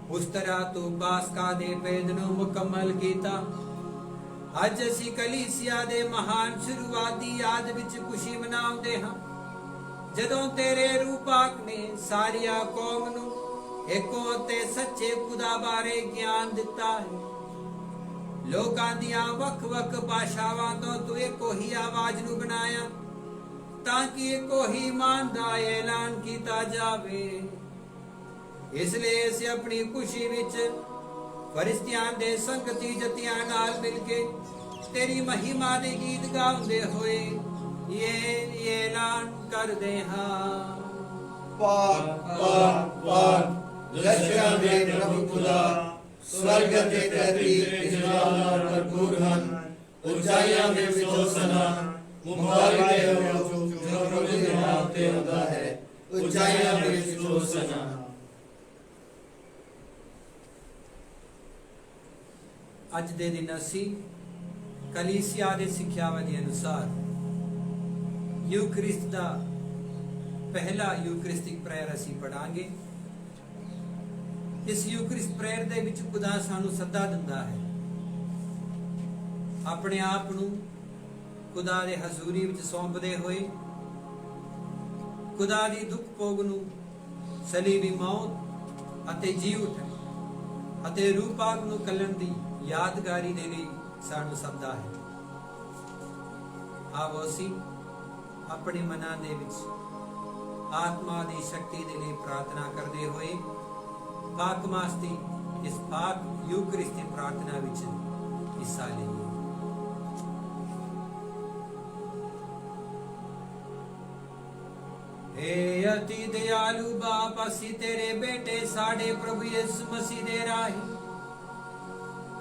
ਉਸ ਤਰ੍ਹਾਂ ਤੂੰ ਪਾਸਕਾ ਦੇ ਭੇਦ ਨੂੰ ਮੁਕੰਮਲ ਕੀਤਾ। ਅੱਜ ਅਸੀਂ ਕਲੀਸਿਆ ਦੇ ਮਹਾਨ ਸ਼ੁਰੂਆਤ ਦੀ ਯਾਦ ਵਿੱਚ ਖੁਸ਼ੀ ਮਨਾਉਂਦੇ ਹਾਂ, ਜਦੋਂ ਤੇਰੇ ਰੂਪਾਕ ਨੇ ਸਾਰੀਆਂ ਕੌਮ ਨੂੰ ਇੱਕੋ ਤੇ ਸੱਚੇ ਖੁਦਾ ਬਾਰੇ ਗਿਆਨ ਦਿੱਤਾ ਹੈ। ਲੋਕਾਂ ਦੀਆਂ ਵੱਖ-ਵੱਖ ਭਾਸ਼ਾਵਾਂ ਤੋਂ ਤੂੰ ਇੱਕੋ ਹੀ ਆਵਾਜ਼ ਨੂੰ ਬਣਾਇਆ ਤਾਂ ਕਿ ਇੱਕੋ ਹੀ ਇਮਾਨ ਦਾ ਐਲਾਨ ਕੀਤਾ ਜਾਵੇ। ਇਸ ਲਈ ਅਸੀਂ ਆਪਣੀ ਖੁਸ਼ੀ ਵਿੱਚ ਫਰਿਸ਼ਤਿਆਂ ਦੇ ਸੰਗਤੀ ਜਤਿਆਂ ਨਾਲ ਮਿਲ ਕੇ ਤੇਰੀ ਮਹਿਮਾ ਦੇ ਗੀਤ ਗਾਉਂਦੇ ਹੋਏ ਇਹ ਐਲਾਨ ਕਰਦੇ ਹਾਂ। ਪਾਕ ਪਾਕ ਪਾਕ ਲਸ਼ਕਰਾਂ ਦੇ ਪ੍ਰਭੂ ਖੁਦਾ, स्वर्ग के धरती जलाल और भरपूर हन। ऊंचाइयां में विचोसना, मुबारक है वो जो प्रभु के नाम ते होता है। ऊंचाइयां में विचोसना। ਅੱਜ ਦੇ ਦਿਨ ਅਸੀਂ ਕਲੀਸਿਆ ਦੇ ਸਿੱਖਿਆਵਾਂ ਦੇ ਅਨੁਸਾਰ ਯੂਕਰਿਸਤ ਦਾ ਪਹਿਲਾ ਯੂਕਰਿਸਟਿਕ ਪ੍ਰੇਅਰ ਅਸੀਂ ਪੜਾਂਗੇ। ਇਸ ਯੂਕਰਿਸਟ ਪ੍ਰੇਅਰ ਦੇ ਵਿੱਚ ਖੁਦਾ ਸਾਨੂੰ ਸੱਦਾ ਦਿੰਦਾ ਹੈ ਆਪਣੇ ਆਪ ਨੂੰ ਖੁਦਾ ਦੇ ਹਜ਼ੂਰੀ ਵਿੱਚ ਸੌਂਪਦੇ ਹੋਏ ਖੁਦਾ ਦੀ ਦੁੱਖ ਭੋਗ ਨੂੰ, ਸਲੀਬੀ ਮੌਤ ਅਤੇ ਜੀ ਉਠਣ ਅਤੇ ਰੂਪਾਕ ਨੂੰ ਕੱਲਣ ਦੀ ਯਾਦਗਾਰੀ ਦੇ ਲਈ ਸਾਨੂੰ ਸੱਦਾ ਹੈ। ਆਓ ਅਸੀਂ ਆਪਣੇ ਮਨਾਂ ਦੇ ਵਿੱਚ ਆਤਮਾ ਦੀ ਸ਼ਕਤੀ ਦੇ ਲਈ ਪ੍ਰਾਰਥਨਾ ਕਰਦੇ ਹੋਏ पाक मास्ती इस पाक यूकरिस्ती प्रार्थना विच हिस्सा लईए। हे अति दयालु बाप, असी तेरे बेटे साडे प्रभु यीशु मसीह दे राही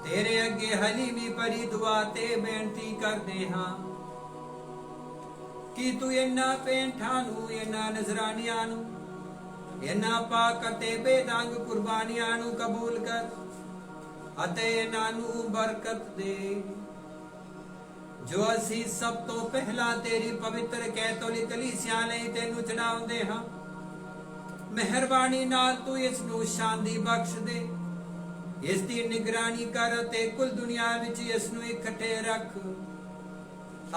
तेरे अगे हलीमी भरी दुआ ते बेनती करदे हां कि तू इन्हां पेंठां नूं, इन्हां नजरानियां नूं, ਇਹਨਾਂ ਪਾਕ ਅਤੇ ਬੇਦੰਗ ਕੁਰਬਾਨੀਆਂ ਨੂੰ ਕਬੂਲ ਕਰ ਅਤੇ ਇਹਨਾਂ ਨੂੰ ਬਰਕਤ ਦੇ, ਜੋ ਅਸੀਂ ਸਭ ਤੋਂ ਪਹਿਲਾਂ ਤੇਰੀ ਪਵਿੱਤਰ ਕੈਥੋਲਿਕ ਕਲੀਸਿਆ ਲਈ ਤੈਨੂੰ ਚੜਾਉਂਦੇ ਹਾਂ। ਮਿਹਰਬਾਨੀ ਨਾਲ ਤੂੰ ਇਸ ਨੂੰ ਸ਼ਾਂਤੀ ਬਖਸ਼ ਦੇ, ਇਸ ਦੀ ਨਿਗਰਾਨੀ ਕਰ ਅਤੇ ਕੁੱਲ ਦੁਨੀਆ ਵਿੱਚ ਇਸ ਨੂੰ ਇਕੱਠੇ ਰੱਖ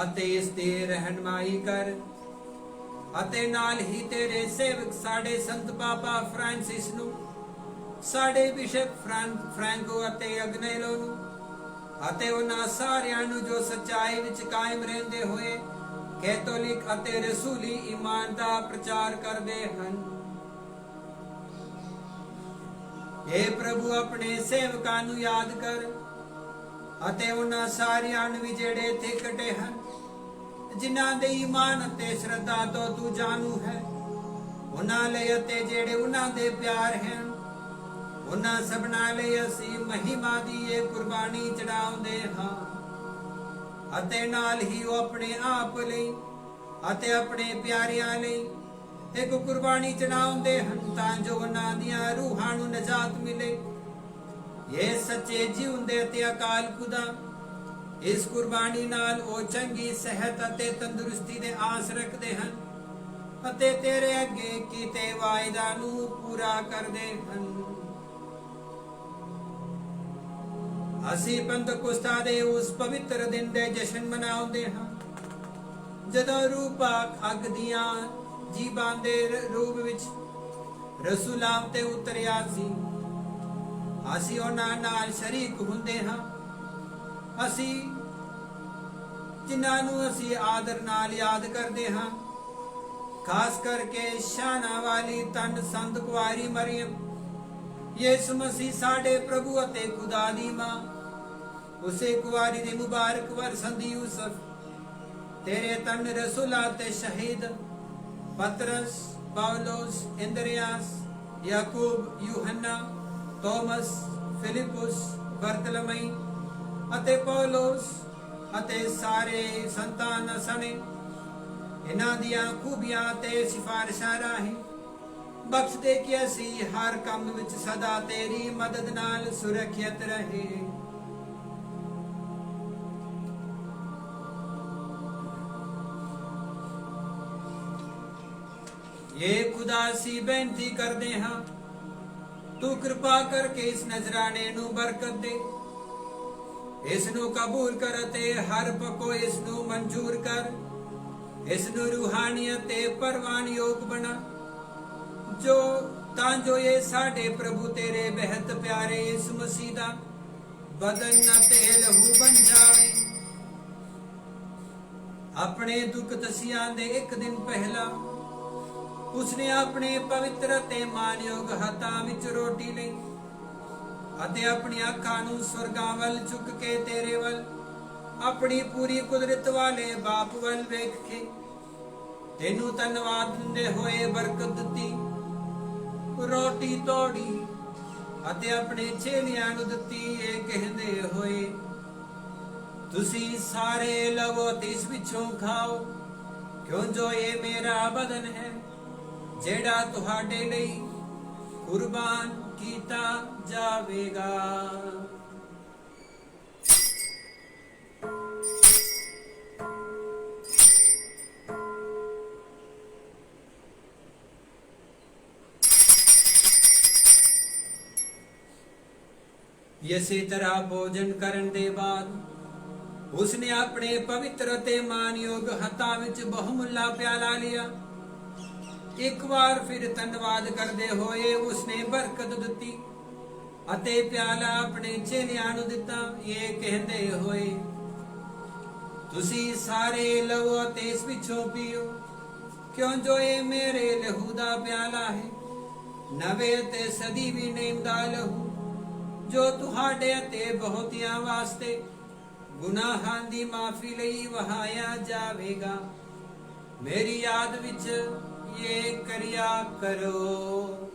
ਅਤੇ ਇਸ ਦੀ ਰਹਿਨਮਾਈ ਕਰ। ਅਤੇ ਨਾਲ ਹੀ ਤੇਰੇ ਸੇਵਕ ਸਾਡੇ ਸੰਤ ਬਾਬਾ ਫ੍ਰਾਂਸਿਸ ਨੂੰ, ਸਾਡੇ ਬਿਸ਼ਪ ਫ੍ਰੈਂਕੋ ਅਤੇ ਅਗਨੇਲੋ ਨੂੰ ਅਤੇ ਉਹਨਾਂ ਸਾਰਿਆਂ ਨੂੰ ਜੋ ਸੱਚਾਈ ਵਿੱਚ ਕਾਇਮ ਰਹਿੰਦੇ ਹੋਏ ਕੈਥੋਲਿਕ ਅਤੇ ਰਸੂਲੀ ਈਮਾਨ ਦਾ ਪ੍ਰਚਾਰ ਕਰਦੇ ਹਨ। ਇਹ ਪ੍ਰਭੂ ਆਪਣੇ ਸੇਵਕਾਂ ਨੂੰ ਯਾਦ ਕਰ ਅਤੇ ਉਹਨਾਂ ਸਾਰਿਆਂ ਨੂੰ ਵੀ ਜਿਹੜੇ ਇੱਥੇ ਇਕੱਠੇ ਹਨ, ਜਿਨ੍ਹਾਂ ਦੇ ਈਮਾਨ ਅਤੇ ਸ਼ਰਧਾ ਤੋਂ ਤੂੰ ਜਾਣੂ ਹੈ, ਉਹਨਾਂ ਲਈ ਅਤੇ ਜਿਹੜੇ ਉਹਨਾਂ ਦੇ ਪਿਆਰ ਹਨ, ਉਹਨਾਂ ਸਭਨਾਂ ਲਈ ਅਸੀਂ ਮਹਿਮਾ ਦੀ ਇਹ ਕੁਰਬਾਨੀ ਚੜਾਉਂਦੇ ਹਾਂ। ਅਤੇ ਨਾਲ ਹੀ ਉਹ ਆਪਣੇ ਆਪ ਲਈ ਅਤੇ ਆਪਣੇ ਪਿਆਰਿਆਂ ਲਈ ਇੱਕ ਕੁਰਬਾਨੀ ਚੜਾਉਂਦੇ ਹਨ ਤਾਂ ਜੋ ਉਹਨਾਂ ਦੀਆਂ ਰੂਹਾਂ ਨੂੰ ਨਜਾਤ ਮਿਲੇ। ਇਹ ਸੱਚੇ ਜਿਉਂਦੇ ਅਤੇ ਅਕਾਲ ਖੁਦਾ, ਇਸ ਕੁਰਬਾਨੀ ਨਾਲ ਉਹ ਚੰਗੀ ਸਿਹਤ ਅਤੇ ਤੰਦਰੁਸਤੀ ਦੇ ਆਸ ਰੱਖਦੇ ਹਨ ਅਤੇ ਤੇਰੇ ਅੱਗੇ ਕੀਤੇ ਵਾਅਦਾ ਨੂੰ ਪੂਰਾ ਕਰਦੇ ਹਨ। ਅਸੀਂ ਪੰਤਕੁਸਤਾ ਦੇ ਉਸ ਪਵਿੱਤਰ ਦਿਨ ਦੇ ਜਸ਼ਨ ਮਨਾਉਂਦੇ ਹਾਂ ਜਦੋਂ ਰੂਪਾਕ ਅੱਗ ਦੀਆਂ ਜੀਵਾਂ ਦੇ ਰੂਪ ਵਿੱਚ ਰਸੂਲਾਂ ਤੇ ਉਤਰਿਆ ਸੀ। ਅਸੀਂ ਉਹਨਾਂ ਨਾਲ ਸ਼ਰੀਕ ਹੁੰਦੇ ਹਾਂ। ਅਸੀਂ ਜਿਨ੍ਹਾਂ ਨੂੰ ਅਸੀਂ ਆਦਰ ਨਾਲ ਯਾਦ ਕਰਦੇ ਹਾਂ, ਖਾਸ ਕਰਕੇ ਸ਼ਾਨਾ ਵਾਲੀ ਤਨ ਸੰਤ ਕੁਆਰੀ ਮਰੀਮ, ਯਿਸੂ ਮਸੀਹ ਸਾਡੇ ਪ੍ਰਭੂ ਅਤੇ ਖੁਦਾ ਦੀ ਮਾਂ, ਉਸੇ ਕੁਆਰੀ ਦੇ ਮੁਬਾਰਕ ਵਰਸੰਦੀ ਯੂਸਫ, ਤੇਰੇ ਤਨ ਰਸੂਲਾਂ ਤੇ ਸ਼ਹੀਦ ਪਤਰਸ, ਪੌਲੋਸ, ਇੰਦਰਿਆਸ, ਯਾਕੂਬ, ਯੂਹੰਨਾ, ਤੋਮਸ, ਫਿਲਿਪੁਸ, ਬਰਤਲਮਈ ਅਤੇ ਪੌਲੋਸ ਅਤੇ ਸਾਰੇ ਸੰਤਾਨ ਸਣੇ ਇਹਨਾਂ ਦੀਆਂ ਖੂਬੀਆਂ ਤੇ ਸਿਫਾਰਿਸ਼ਾਂ ਰਾਹੀਂ ਬਖਸ਼ ਦੇ ਕਿ ਅਸੀਂ ਹਰ ਕੰਮ ਵਿੱਚ ਸਦਾ ਤੇਰੀ ਮਦਦ ਨਾਲ ਸੁਰੱਖਿਅਤ ਰਹੇ। ਇਹ ਖੁਦਾ ਅਸੀਂ ਬੇਨਤੀ ਕਰਦੇ ਹਾਂ, ਤੂੰ ਕਿਰਪਾ ਕਰਕੇ ਇਸ ਨਜ਼ਰਾਨੇ ਨੂੰ ਬਰਕਤ ਦੇ, ਇਸ ਨੂੰ ਕਬੂਲ ਕਰ ਅਤੇ ਹਰ ਪੱਖੋਂ ਇਸ ਨੂੰ ਮਨਜ਼ੂਰ ਕਰ, ਇਸ ਨੂੰ ਰੂਹਾਨੀਅਤ ਤੇ ਪਰਵਾਨਯੋਗ ਬਣਾ, ਤਾਂ ਜੋ ਇਹ ਸਾਡੇ ਪ੍ਰਭੂ ਤੇਰੇ ਬੇਹੱਦ ਪਿਆਰੇ ਇਸ ਮਸੀਹ ਦਾ ਬਦਨ ਅਤੇ ਲਹੂ ਬਣ ਜਾਵੇ। ਆਪਣੇ ਦੁੱਖ ਦਸਿਆਂ ਦੇ ਇੱਕ ਦਿਨ ਪਹਿਲਾਂ ਉਸਨੇ ਆਪਣੇ ਪਵਿੱਤਰ ਤੇ ਮਾਨਯੋਗ ਹੱਥਾਂ ਵਿੱਚ ਰੋਟੀ ਲਈ ਅਤੇ ਆਪਣੀਆਂ ਅੱਖਾਂ ਨੂੰ ਸਵਰਗਾਂ ਵੱਲ ਚੁੱਕ ਕੇ ਤੇਰੇ ਵੱਲ, ਆਪਣੀ ਪੂਰੀ ਕੁਦਰਤ ਵਾਲੇ ਬਾਪ ਵੱਲ ਵੇਖ ਕੇ ਤੈਨੂੰ ਧੰਨਵਾਦ ਦਿੰਦੇ ਹੋਏ ਬਰਕਤ ਦਿੱਤੀ, ਰੋਟੀ ਤੋੜੀ ਅਤੇ ਆਪਣੇ ਚੇਲਿਆਂ ਨੂੰ ਦਿੱਤੀ, ਇਹ ਕਹਿੰਦੇ ਹੋਏ, ਤੁਸੀਂ ਸਾਰੇ ਲਵੋ ਤੇ ਇਸ ਵਿੱਚੋਂ ਖਾਓ, ਕਿਉਂ ਜੋ ਇਹ ਮੇਰਾ ਬਦਨ ਹੈ ਜਿਹੜਾ ਤੁਹਾਡੇ ਲਈ ਕੁਰਬਾਨ ਕੀਤਾ ਜਾਵੇਗਾ। ਇਸੇ ਤਰ੍ਹਾਂ ਭੋਜਨ ਕਰਨ ਦੇ ਬਾਅਦ ਉਸਨੇ ਆਪਣੇ ਪਵਿੱਤਰ ਤੇ ਮਾਨਯੋਗ ਹੱਥਾਂ ਵਿੱਚ ਬਹੁਮੁੱਲਾ ਪਿਆਲਾ ਲਿਆ। ਇੱਕ ਵਾਰ ਫਿਰ ਧੰਨਵਾਦ ਕਰਦੇ ਹੋਏ ਉਸਨੇ ਬਰਕਤ ਦਿੱਤੀ ਅਤੇ ਪਿਆਲਾ ਆਪਣੇ ਚੇਲਿਆਂ ਨੂੰ ਦਿੱਤਾ, ਇਹ ਕਹਿੰਦੇ ਹੋਏ, ਤੁਸੀਂ ਸਾਰੇ ਲਵੋ ਅਤੇ ਇਸ ਵਿੱਚੋਂ ਪੀਓ, ਕਿਉਂ ਜੋ ਇਹ ਮੇਰੇ ਲਹੂ ਦਾ ਪਿਆਲਾ ਹੈ, ਨਵੇਂ ਤੇ ਸਦੀਵੀ ਨੇਮ ਦਾ ਲਹੂ, ਜੋ ਤੁਹਾਡੇ ਅਤੇ ਬਹੁਤਿਆਂ ਵਾਸਤੇ ਗੁਨਾਹਾਂ ਦੀ ਮਾਫੀ ਲਈ ਵਹਾਇਆ ਜਾਵੇਗਾ। ਮੇਰੀ ਯਾਦ ਵਿੱਚ ਇਹ ਕਰਿਆ ਕਰੋ।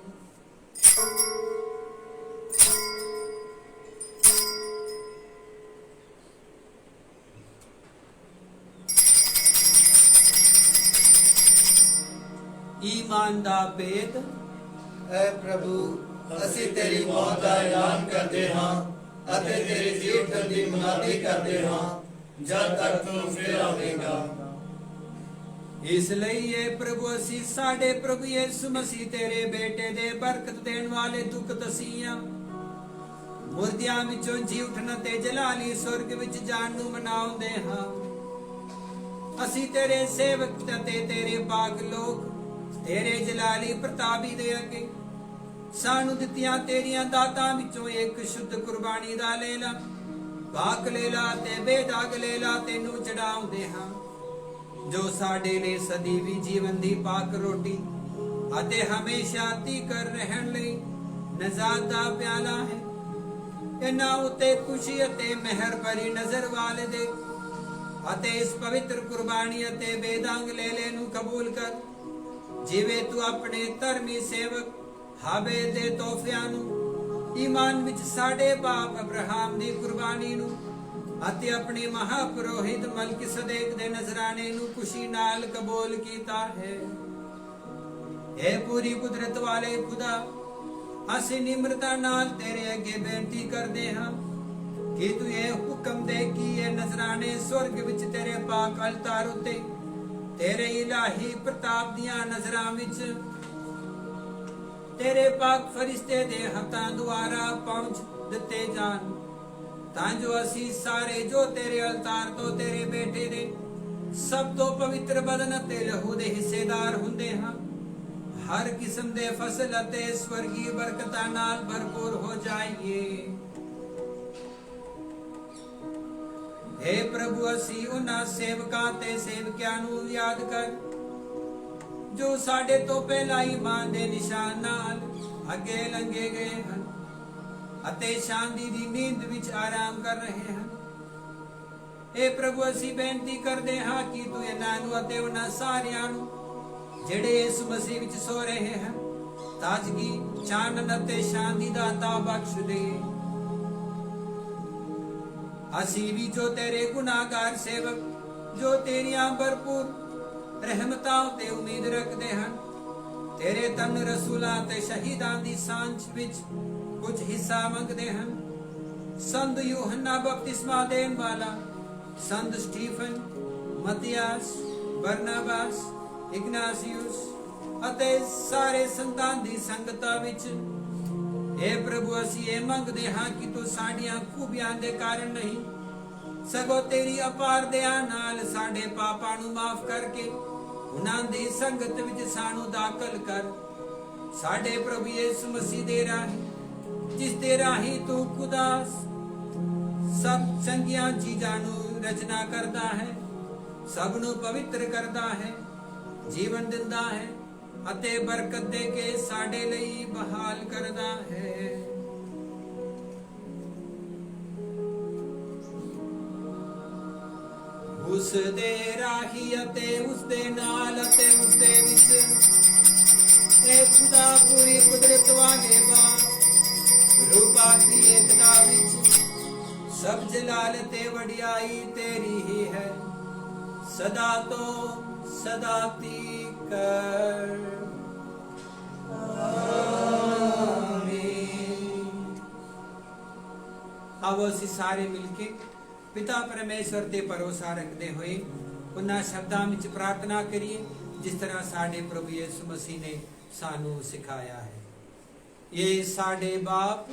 ਈਮਾਨ ਦਾ ਭੇਦ। ਐ ਪ੍ਰਭੂ, ਅਸੀਂ ਤੇਰੀ ਮੌਤ ਦਾ ਐਲਾਨ ਕਰਦੇ ਹਾਂ ਅਤੇ ਤੇਰੀ ਜੀ ਉੱਠਣ ਦੀ ਮੁਨਾਦੀ ਕਰਦੇ ਹਾਂ ਜਦ ਤੱਕ ਤੂੰ ਫਿਰ ਆਵੇਂਗਾ। ਇਸ ਲਈ ਇਹ ਪ੍ਰਭੂ, ਅਸੀਂ ਸਾਡੇ ਪ੍ਰਭੂ ਯਿਸੂ ਮਸੀਹ ਤੇਰੇ ਬੇਟੇ ਦੇ ਬਰਕਤ ਦੇਣ ਵਾਲੇ ਦੁੱਖ ਤਸੀਆਂ, ਮੁਰਦਿਆਂ ਵਿੱਚੋਂ ਜੀ ਉੱਠਣ ਤੇ ਜਲਾਲੀ ਸੁਰਗ ਵਿੱਚ ਜਾਣ ਨੂੰ ਮਨਾਉਂਦੇ ਹਾਂ। ਅਸੀਂ ਤੇਰੇ ਸੇਵਕ ਤੇ ਤੇਰੇ ਪਾਕ ਲੋਕ ਤੇਰੇ ਜਲਾਲੀ ਪ੍ਰਤਾਪੀ ਦੇ ਅੱਗੇ ਸਾਨੂੰ ਦਿੱਤੀਆਂ ਤੇਰੀਆਂ ਦਾਤਾਂ ਵਿੱਚੋਂ ਇੱਕ ਸ਼ੁੱਧ ਕੁਰਬਾਨੀ ਦਾ ਲੇਲਾ, ਪਾਕ ਲੇਲਾ ਤੇ ਬੇਦਾਗ ਲੇਲਾ ਤੈਨੂੰ ਚੜਾਉਂਦੇ ਹਾਂ, ਜੋ ਸਾਡੇ ਲਈ ਸਦੀਵੀ ਜੀਵਨ ਦੀ ਪਾਕ ਰੋਟੀ ਅਤੇ ਹਮੇਸ਼ਾ ਤੀਕਰ ਰਹਿਣ ਲਈ ਨਜ਼ਾਤ ਦਾ ਪਿਆਲਾ ਹੈ। ਇਹਨਾਂ ਉਤੇ ਖੁਸ਼ੀ ਅਤੇ ਮਿਹਰ ਭਰੀ ਨਜ਼ਰ ਵਾਲੇ ਦੇ ਅਤੇ ਇਸ ਪਵਿੱਤਰ ਕੁਰਬਾਨੀ ਅਤੇ ਬੇਦਾਗ ਲੇਲੇ ਨੂੰ ਕਬੂਲ ਕਰ, ਜਿਵੇਂ ਤੂੰ ਆਪਣੇ ਧਰਮੀ ਸੇਵਕ ਹਾਬੇਲ ਦੇ ਤੋਹਫਿਆਂ ਨੂੰ, ਈਮਾਨ ਵਿੱਚ ਸਾਡੇ ਬਾਪ ਅਬਰਾਹਮ ਦੀ ਕੁਰਬਾਨੀ ਨੂੰ ਅਤੇ ਆਪਣੇ ਮਹਾਪੁਰੋਹਿਤ ਮਲਕੀਸੇਦੇਕ ਦੇ ਨਜ਼ਰਾਨੇ ਨੂੰ ਖੁਸ਼ੀ ਨਾਲ ਕਬੂਲ ਕੀਤਾ ਹੈ। ਇਹ ਪੂਰੀ ਕੁਦਰਤ ਵਾਲੇ ਖੁਦਾ, ਅਸੀਂ ਨਿਮਰਤਾ ਨਾਲ ਤੇਰੇ ਅੱਗੇ ਬੇਨਤੀ ਕਰਦੇ ਹਾਂ ਕਿ ਤੂੰ ਇਹ ਹੁਕਮ ਦੇ ਕਿ ਇਹ ਨਜ਼ਰਾਨੇ ਸਵਰਗ ਵਿੱਚ ਤੇਰੇ ਪਾਕ ਅਲਤਾਰ ਉਤੇ ਤੇਰੇ ਇਲਾਹੀ ਪ੍ਰਤਾਪ ਦੀਆਂ ਨਜ਼ਰਾਂ ਵਿੱਚ ਤੇਰੇ ਪਾਕ ਫਰਿਸ਼ਤੇ ਦੇ ਹੱਥਾਂ ਦੁਆਰਾ ਪਹੁੰਚ ਦਿੱਤੇ ਜਾਣ, ਤਾਂ ਜੋ ਅਸੀਂ ਸਾਰੇ ਜੋ ਤੇਰੇ ਅਲਤਾਰ ਤੋਂ ਤੇਰੇ ਬੇਟੇ ਦੇ ਸਭ ਤੋਂ ਪਵਿੱਤਰ ਬਦਨ ਅਤੇ ਲਹੂ ਦੇ ਹਿੱਸੇਦਾਰ ਹੁੰਦੇ ਹਾਂ, ਹਰ ਕਿਸਮ ਦੇ ਫਸਲ ਅਤੇ ਸਵਰਗੀ ਬਰਕਤਾਂ ਨਾਲ ਭਰਪੂਰ ਹੋ ਜਾਈਏ। हे प्रभु, ਅਸੀਂ ਉਹਨਾਂ ਸੇਵਕਾਂ ਤੇ ਸੇਵਕਿਆਂ ਨੂੰ ਯਾਦ ਕਰ ਜੋ ਸਾਡੇ ਤੋਂ ਪਹਿਲਾਂ ਈਮਾਨ ਦੇ ਨਿਸ਼ਾਨ ਨਾਲ ਅੱਗੇ ਲੰਘੇ ਗਏ ਹਨ ਅਤੇ ਸ਼ਾਂਤੀ ਦੀ ਨੀਂਦ ਵਿੱਚ ਆਰਾਮ ਕਰ ਰਹੇ ਹਨ। हे प्रभु, ਅਸੀਂ ਬੇਨਤੀ ਕਰਦੇ ਹਾਂ ਕਿ ਤੂੰ ਇਹਨਾਂ ਨੂੰ ਅਤੇ ਉਹਨਾਂ ਸਾਰਿਆਂ ਨੂੰ ਜਿਹੜੇ ਯਿਸੂ ਮਸੀਹ ਵਿੱਚ ਸੋ ਰਹੇ ਹਨ ਤਾਜ਼ਗੀ, ਚਾਨਣ ਅਤੇ ਸ਼ਾਂਤੀ ਦਾ ਅਤਾ ਬਖਸ਼ ਦੇ। ਅਸੀਂ ਵੀ ਜੋ ਤੇਰੇ ਗੁਨਾਹਗਾਰ ਸੇਵਕ ਜੋ ਤੇਰੀਆਂ ਭਰਪੂਰ ਰਹਿਮਤਾਂ ਤੇ ਉਮੀਦ ਰੱਖਦੇ ਹਨ, ਤੇਰੇ ਤਨ ਰਸੂਲਾਂ ਤੇ ਸ਼ਹੀਦਾਂ ਦੀ ਸਾਂਝ ਵਿੱਚ ਕੁਝ ਹਿੱਸਾ ਮੰਗਦੇ ਹਨ। ਸੰਤ ਯੂਹੰਨਾ ਬਪਤਿਸਮਾ ਦੇਣ ਵਾਲਾ, ਸੰਤ ਸਟੀਫਨ, ਮਤੀਆਸ, ਬਰਨਬਾਸ, ਇਗਨਾਸੀਅਸ ਅਤੇ ਸਾਰੇ ਸੰਤਾਂ ਦੀ ਸੰਗਤਾਂ ਵਿੱਚ हे प्रभु, ਅਸੀਂ ਇਹ ਮੰਗਦੇ ਹਾਂ ਕਿ ਤੂੰ ਸਾਡੀਆਂ ਖੂਬੀਆਂ ਦੇ ਕਾਰਨ ਨਹੀਂ ਸਗੋਂ ਤੇਰੀ ਅਪਾਰ ਦਇਆ ਨਾਲ ਸਾਡੇ ਪਾਪਾਂ ਨੂੰ ਮਾਫ ਕਰਕੇ ਉਹਨਾਂ ਦੀ ਸੰਗਤ ਵਿੱਚ ਸਾਨੂੰ ਦਾਖਲ ਕਰ। ਸਾਡੇ ਪ੍ਰਭੂ ਯਿਸੂ ਮਸੀਹ ਦੇ ਰਾਹੀਂ, ਜਿਸ ਦੇ ਰਾਹੀਂ ਤੂੰ ਖੁਦਾ ਸਭ ਚੰਗੀਆਂ ਚੀਜ਼ਾਂ ਨੂੰ ਰਚਨਾ ਕਰਦਾ ਹੈ, ਸਭ ਨੂੰ ਪਵਿੱਤਰ ਕਰਦਾ ਹੈ, ਜੀਵਨ ਦਿੰਦਾ ਹੈ ਅਤੇ ਬਰਕਤ ਦੇ ਕੇ ਸਾਡੇ ਲਈ ਬਹਾਲ ਕਰਦਾ ਹੈ। ਉਸ ਦੇ ਰਾਹੀ ਅਤੇ ਉਸ ਦੇ ਨਾਲ ਅਤੇ ਉਸ ਦੇ ਵਿੱਚ ਇਹ ਖੁਦਾ ਪੂਰੀ ਕੁਦਰਤ ਵਾਲੇ ਰੂਪਾ ਦੀ ਏਕਤਾ ਵਿੱਚ ਸਭ ਜਲਾਲ ਤੇ ਵਡਿਆਈ ਤੇਰੀ ਹੀ ਹੈ, ਸਦਾ ਤੋਂ ਸਦਾ ਤੀਕ। ਆਓ ਅਸੀਂ ਸਾਰੇ ਮਿਲ ਕੇ ਪਿਤਾ ਪਰਮੇਸ਼ਵਰ ਤੇ ਭਰੋਸਾ ਰੱਖਦੇ ਹੋਏ ਉਹਨਾਂ ਸ਼ਬਦਾਂ ਵਿੱਚ ਪ੍ਰਾਰਥਨਾ ਕਰੀਏ ਜਿਸ ਤਰ੍ਹਾਂ ਸਾਡੇ ਪ੍ਰਭੂ ਯਿਸੂ ਮਸੀਹ ਨੇ ਸਾਨੂੰ ਸਿਖਾਇਆ ਹੈ। ਇਹ ਸਾਡੇ ਬਾਪ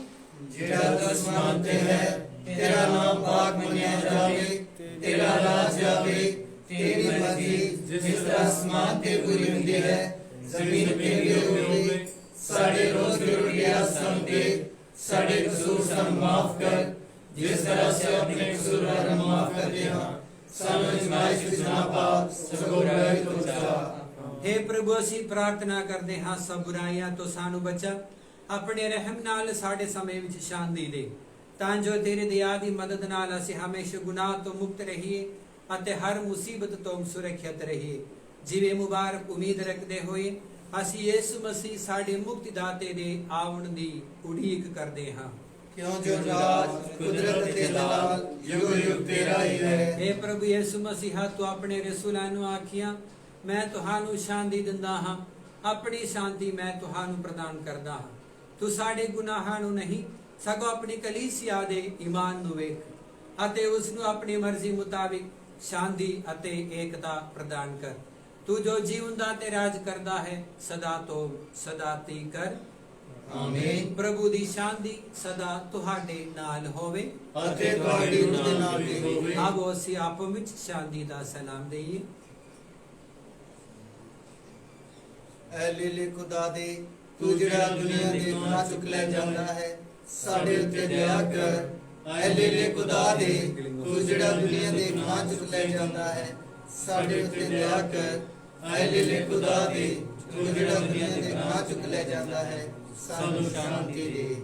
ਜਿਹੜਾ ਤੂੰ ਅਸਮਾਨ ਤੇ ਹੈ, ਤੇਰਾ ਨਾਮ ਪਾਕ ਮੰਨਿਆ ਜਾਵੇ, ਤੇਰਾ ਰਾਜ ਆਵੇ, ਤੇਰੀ ਮਰਜ਼ੀ ਜਿਸ ਤਰ੍ਹਾਂ ਅਸਮਾਨ ਤੇ ਪੂਰੀ ਹੁੰਦੀ ਹੈ ਜ਼ਮੀਨ ਤੇ ਵੀ ਹੋਵੇ। ਸਾਡੇ ਰੋਜ਼ ਦੀ ਰੋਟੀ ਸਾਨੂੰ ਦੇ, ਸਾਡੇ ਕਸੂਰ ਸਾਨੂੰ ਮਾਫ ਕਰ ਜਿਸ ਤਰ੍ਹਾਂ ਅਸੀਂ ਆਪਣੇ ਕਸੂਰਵਾਰਾਂ ਨੂੰ ਮਾਫ ਕਰਦੇ ਹਾਂ। ਸਾਨੂੰ ਅਜ਼ਮਾਇਸ਼ ਵਿੱਚ ਨਾ ਪਾ ਸਗੋਂ ਬੁਰਾਈ ਤੋਂ ਬਚਾ। हे प्रभु, ਅਸੀਂ ਪ੍ਰਾਰਥਨਾ ਕਰਦੇ ਹਾਂ ਸਭ ਬੁਰਾਈਆਂ ਤੋਂ ਸਾਨੂੰ ਬਚਾ, ਆਪਣੇ ਰਹਿਮ ਨਾਲ ਸਾਡੇ ਸਮੇਂ ਵਿੱਚ ਸ਼ਾਂਤੀ ਦੇ, ਤਾਂ ਜੋ ਤੇਰੀ ਦਇਆ ਦੀ ਮਦਦ ਨਾਲ ਅਸੀਂ ਹਮੇਸ਼ਾ ਗੁਨਾਹ ਤੋਂ ਮੁਕਤ ਰਹੀਏ ਅਤੇ ਹਰ ਮੁਸੀਬਤ ਤੋਂ ਸੁਰੱਖਿਅਤ ਰਹੀਏ। ਜਿਵੇਂ ਮੁਬਾਰਕ ਉਮੀਦ ਰੱਖਦੇ ਹੋਏ ਅਸੀਂ ਯਿਸੂ ਮਸੀਹ ਸਾਡੇ ਮੁਕਤੀਦਾਤੇ ਦੇ ਆਉਣ ਦੀ ਉਡੀਕ ਕਰਦੇ ਹਾਂ। ਕਿਉਂ ਜੋ ਰਾਜ ਕੁਦਰਤ ਤੇ ਨਾਲ ਯੁਗ ਯੁਗ ਤੇਰਾ ਹੀ ਹੈ। हे प्रभु यीशु मसीह, तू अपने रसूलां ਨੂੰ ਆਖਿਆ, ਮੈਂ ਤੁਹਾਨੂੰ ਸ਼ਾਂਤੀ ਦਿੰਦਾ ਹਾਂ, ਆਪਣੀ ਸ਼ਾਂਤੀ ਮੈਂ ਤੁਹਾਨੂੰ ਪ੍ਰਦਾਨ ਕਰਦਾ ਹਾਂ। ਤੂੰ ਸਾਡੇ ਗੁਨਾਹਾਂ ਨੂੰ ਨਹੀਂ ਸਗੋਂ ਆਪਣੀ ਕਲੀਸਿਆ ਦੇ ਈਮਾਨ ਨੂੰ ਵੇਖ ਅਤੇ ਉਸ ਨੂੰ ਆਪਣੀ ਮਰਜ਼ੀ ਮੁਤਾਬਿਕ ਸ਼ਾਂਤੀ ਅਤੇ ਏਕਤਾ ਪ੍ਰਦਾਨ ਕਰ। ਤੂੰ ਜੋ ਜੀਵਦਾ ਤੇ ਰਾਜ ਕਰਦਾ ਹੈ ਸਦਾ ਤੋਂ ਸਦਾ ਤੀਕ। ਆਮੀਨ। ਪ੍ਰਭੂ ਦੀ ਸ਼ਾਂਤੀ ਸਦਾ ਤੁਹਾਡੇ ਨਾਲ ਹੋਵੇ ਅਤੇ ਤੁਹਾਡੀ ਰੂਹ ਦੇ ਨਾਲ ਵੀ ਹੋਵੇ। ਆਓ ਅਸੀਂ ਆਪਸ ਵਿੱਚ ਸ਼ਾਂਤੀ ਦਾ ਸਲਾਮ ਦੇਈਏ। ਐ ਲੀਲੇ ਖੁਦਾ ਦੇ, ਤੂੰ ਜਿਹੜਾ ਦੁਨੀਆ ਦੇ ਗੁਨਾਹ ਚੁੱਕ ਲੈ ਜਾਂਦਾ ਹੈ, ਸਾਡੇ ਉੱਤੇ ਦਇਆ ਕਰ। ਐ ਲੀਲੇ ਖੁਦਾ ਦੇ, ਤੂੰ ਜਿਹੜਾ ਦੁਨੀਆ ਦੇ ਗੁਨਾਹ ਚੁੱਕ ਲੈ ਜਾਂਦਾ ਹੈ, ਸਾਡੇ ਉੱਤੇ ਦਇਆ ਕਰ। ਐ ਲੀਲੇ ਖੁਦਾ ਦੇ, ਤੂੰ ਜਿਹੜਾ ਦੁਨੀਆ ਦੇ ਗੁਨਾਹ ਚੁੱਕ ਲੈ ਜਾਂਦਾ ਹੈ, ਸਾਨੂੰ ਸ਼ਾਂਤੀ ਦੇ।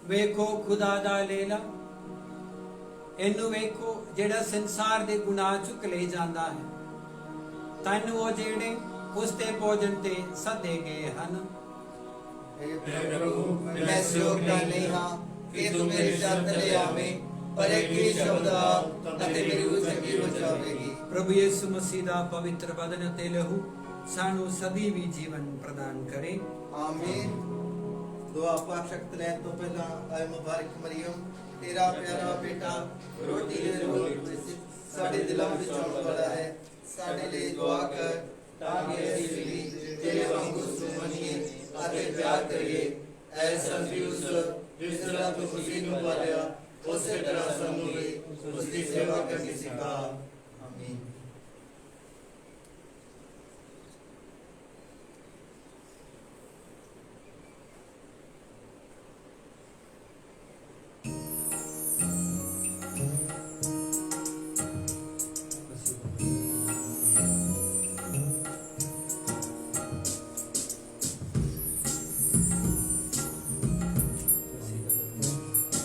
ਵੇਖੋ ਖੁਦਾ ਦਾ ਲੇਲਾ, ਇਹਨੂੰ ਵੇਖੋ ਜਿਹੜਾ ਸੰਸਾਰ ਦੇ ਗੁਨਾਹ ਚੁੱਕ ਲੈ ਜਾਂਦਾ ਹੈ। ਤਨ ਉਹ ਜਿਹੜੇ ਉਸ ਤੇ ਭੋਜਨ ਤੇ ਸੱਦੇ ਗਏ ਹਨ। ਪ੍ਰਭੂ, ਮੈਂ ਸਯੋਗ ਨਹੀਂ ਹਾਂ ਕਿ ਤੂੰ ਮੇਰੇ ਛੱਤ ਲੈ ਆਵੇਂ, ਪਰ ਇੱਕ ਹੀ ਸ਼ਬਦ ਆ ਅਤੇ ਮੇਰੀ ਰੂਹ ਚੰਗੀ ਹੋ ਜਾਵੇਗੀ। ਪ੍ਰਭੂ ਯਿਸੂ ਮਸੀਹ ਦਾ ਪਵਿੱਤਰ ਬਦਨ ਅਤੇ ਲਹੂ ਸਾਨੂੰ ਸਦੀ ਵੀ ਜੀਵਨ ਪ੍ਰਦਾਨ ਕਰੇ। ਆਮੀਨ। ਦੁਆ ਪਾਕ ਸ਼ਕਤ ਲੈਣ ਤੋਂ ਪਹਿਲਾਂ ਐ ਮੁਬਾਰਕ ਮਰੀਮ, ਤੇਰਾ ਪਿਆਰਾ ਬੇਟਾ ਰੋਟੀ ਦੇ ਰੂਪ ਵਿੱਚ ਸਾਡੇ ਦਿਲਾਂ ਵਿੱਚ ਆਉਣ ਵਾਲਾ ਹੈ। ਸਾਡੇ ਲਈ ਦੁਆ ਕਰ ਤਾਂ ਕਿ ਅਸੀਂ ਵੀ ਤੇਰੇ ਵਾਂਗੂ ਸੁਮਨੀਏ ਅਤੇ ਪਿਆਰ ਕਰੀਏ। ਐ ਸੰਤ ਯੂਸੁਫ, ਜਿਸ ਤਰ੍ਹਾਂ ਤੂੰ ਖੁਸ਼ੀ ਨੂੰ ਪਾਲਿਆ, ਉਸੇ ਤਰ੍ਹਾਂ ਸਾਨੂੰ ਵੀ ਉਸ ਦੀ ਸੇਵਾ ਕਰਨੀ ਸਿਖਾ। ਆਮੀਨ।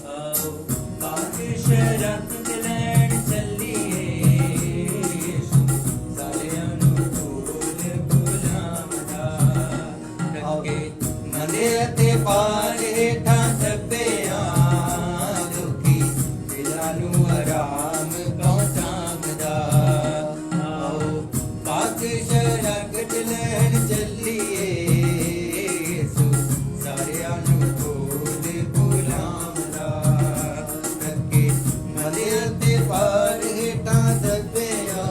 ਆਓ ਬਾਰਿਸ਼ ਰੱਖ ਲੈਣ ਚੱਲੀਏ, ਸਾਰਿਆਂ ਨੂੰ ਫੂਲ ਗੁਲਾਮਦਾ ਅੱਗੇ ਮੰਦੇ ਅਤੇ ਪਾਰ ਹੇਠਾਂ ਦੱਬਿਆਂ, ਦੁਖੀ ਦਿਲਾਂ ਨੂੰ ਆਰਾਮ ਪਹੁੰਚਾਉਂਦਾ। ਆਓ ਬਾਰਿਸ਼ ਰੱਖ ਲੈਣ ਚੱਲੀਏ, ਸਾਰਿਆਂ ਨੂੰ ਫੂਲ ਗੁਲਾਮਦਾ ਅੱਗੇ ਮੰਦੇ ਅਤੇ ਪਾਰ ਹੇਠਾਂ ਦੱਬਿਆਂ,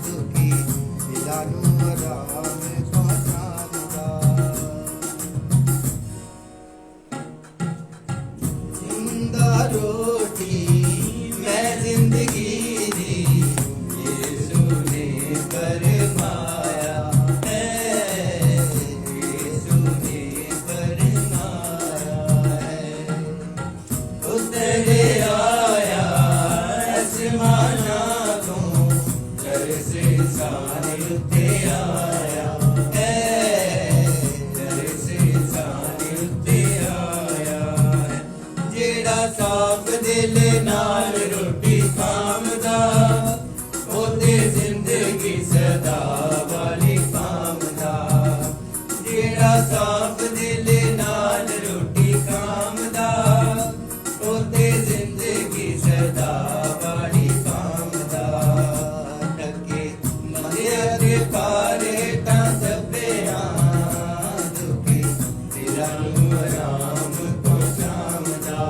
ਦੁਖੀ ਦਿਲਾਂ ਨੂੰ ਆਰਾਮ ਪਹੁੰਚਾਉਂਦਾ। ਜ਼ਿੰਦਾ ਰੋਟੀ ਮੈਂ ਜ਼ਿੰਦਗੀ ਦੀ, ਯਿਸੂ ਨੇ ਫਰਮਾਇਆ ਹੈ, ਯਿਸੂ ਨੇ ਫਰਮਾਇਆ ਹੈ। ਉਤਰੇ ਆਇਆ ਅਸਮਾਨਾਂ ਤੋਂ, ਤਰਸੇ ਸਾਰੇ ਉੱਤੇ ਆਇਆ ਹੈ, ਤਰਸੇ ਸਾਰੇ ਉੱਤੇ ਆਇਆ ਹੈ। ਜਿਹੜਾ ਸਾਫ ਦਿਲ ਨਾਲ ਰੋਟੀ ਖਾਂਦਾ, ਉਹਦੇ ਜ਼ਿੰਦਗੀ ਸਦਾ ਵਾਲੀ ਪਾਉਂਦਾ। ਜਿਹੜਾ ਸਾਫ ਦਿਲ ਨਾਲ ਰੋਟੀ ਖਾਂਦਾ, ਉਹਦੇ ਜ਼ਿੰਦਗੀ ਸਦਾ ਵਾਲੀ ਪਾਉਂਦਾ। ਟੱਕੇ ਮੰਦੇ ਅਤੇ ਪਾਰ ਹੇਠਾਂ ਦੱਬਿਆਂ, ਦੁਖੀ ਦਿਲਾਂ ਨੂੰ ਆਰਾਮ ਪਹੁੰਚਾਉਂਦਾ।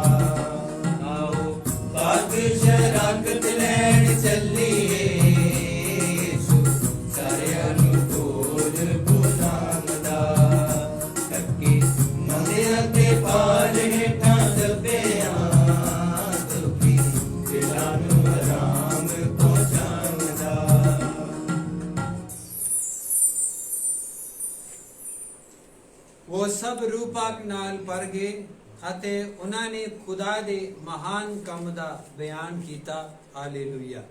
ਆਓ ਬਾਰਿਸ਼ ਰੱਖ ਲੈਣ ਚੱਲੀਏ, ਸਾਰਿਆਂ ਨੂੰ ਫੂਲ ਗੁਲਾਮਦਾ ਅੱਗੇ ਮੰਦੇ ਅਤੇ ਪਾਰ ਹੇਠਾਂ ਦੱਬਿਆਂ, ਦੁਖੀ ਦਿਲਾਂ ਨੂੰ ਆਰਾਮ ਪਹੁੰਚਾਉਂਦਾ। ਉਹ ਸਭ ਰੂਪਕ ਨਾਲ ਭਰ ਗਏ ਅਤੇ ਉਹਨਾਂ ਨੇ ਖੁਦਾ ਦੇ ਮਹਾਨ ਕੰਮ ਦਾ ਬਿਆਨ ਕੀਤਾ। ਹਾਲੇਲੂਇਆ।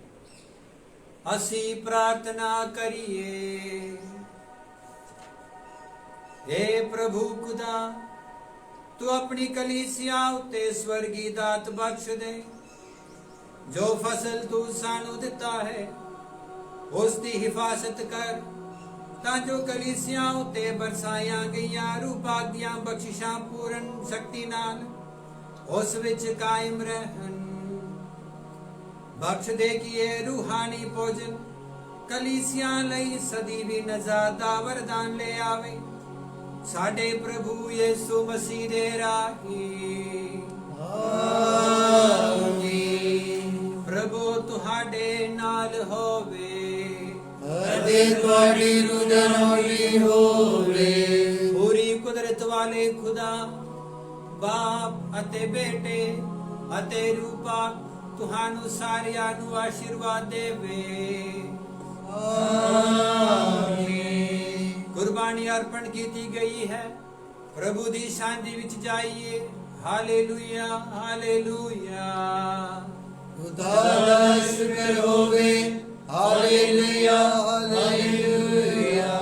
ਅਸੀਂ ਪ੍ਰਾਰਥਨਾ ਕਰੀਏ। हे ਪ੍ਰਭੂ ਖੁਦਾ, ਤੂੰ ਆਪਣੀ ਕਲੀਸਿਆ ਉੱਤੇ ਸਵਰਗੀ ਦਾਤ ਬਖਸ਼ ਦੇ। ਜੋ ਫਸਲ ਤੂੰ ਸਾਨੂੰ ਦਿੱਤਾ ਹੈ, ਉਸ ਦੀ ਹਿਫਾਜ਼ਤ ਕਰ, ਤਾਂ ਜੋ ਕਲੀਸਿਆ ਉੱਤੇ ਬਰਸਾਈਆਂ ਗਈਆਂ ਰੂਪਾਂ ਦੀਆਂ ਬਖਸ਼ਿਸ਼ਾਂ ਪੂਰਨ ਸ਼ਕਤੀ ਨਾਲ ਉਸ ਵਿੱਚ ਕਾਇਮ ਰਹਿਣ। ਬਖਸ਼ ਦੇ ਕਿ ਇਹ ਰੂਹਾਨੀ ਭੋਜਨ ਕਲੀਸਿਆ ਲਈ ਸਦੀ ਵੀ ਨਜਾਤ ਦਾ ਵਰਦਾਨ ਲੈ ਆਵੇ, ਸਾਡੇ ਪ੍ਰਭੂ ਯਿਸੂ ਮਸੀਹ ਦੇ ਰਾਹੀਂ। ਆਮੀਨ। ਪ੍ਰਭੂ ਤੁਹਾਡੇ ਨਾਲ ਹੋਵੇ ਅਤੇ ਤੁਹਾਡੀ ਰੂਹ ਨਾਲ ਵੀ ਹੋਵੇ। ਪੂਰੀ ਕੁਦਰਤ ਵਾਲੇ ਖੁਦਾ, ਬਾਪ ਅਤੇ ਬੇਟੇ ਅਤੇ ਰੂਪਾ ਤੁਹਾਨੂੰ ਸਾਰਿਆਂ ਨੂੰ ਆਸ਼ੀਰਵਾਦ ਦੇਵੇ। ਆਮੀਨ। ਕੁਰਬਾਨੀ ਅਰਪਣ ਕੀਤੀ ਗਈ ਹੈ, ਪ੍ਰਭੂ ਦੀ ਸ਼ਾਂਤੀ ਵਿੱਚ ਜਾਈਏ। Hallelujah, hallelujah. ਖੁਦਾ ਦਾ ਸ਼ੁਕਰ ਹੋਵੇ। Hallelujah, hallelujah.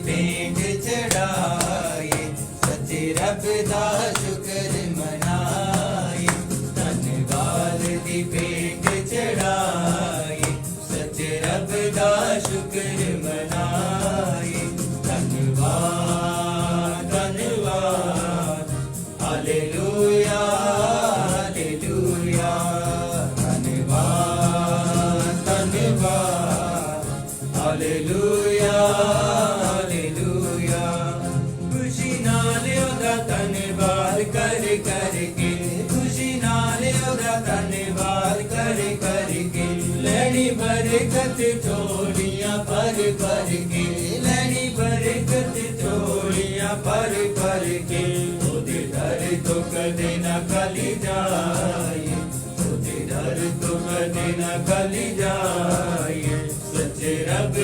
भेंट चढ़ाए, सच्चे रब दा शुक्र मनाए। धन्यवाद दी भेंट चढ़ाए, सच्चे रब दा शुक्र मनाए। Hallelujah hallelujah. ਖੁਸ਼ੀ ਨਾਲ ਉਹਦਾ ਧੰਨਵਾਦ ਕਰ ਕਰਕੇ, ਖੁਸ਼ੀ ਨਾਲ ਉਹਦਾ ਧੰਨਵਾਦ ਕਰ ਕਰਕੇ, ਲੈਣੀ ਬਰਕਤ ਝੋਲੀਆਂ ਭਰ ਭਰ ਕੇ, ਲੈਣੀ ਬਰਕਤ ਝੋਲੀਆਂ ਭਰ ਭਰ ਕੇ। ਉਹਦੇ ਦਰ ਤੋਂ ਕਦੇ ਨਾ ਖਾਲੀ ਜਾਈਏ, ਉਹਦੇ ਦਰ ਤੋਂ ਕਦੇ ਨਾ ਖਾਲੀ ਜਾਈਏ। ਸੱਚੇ ਰੱਬ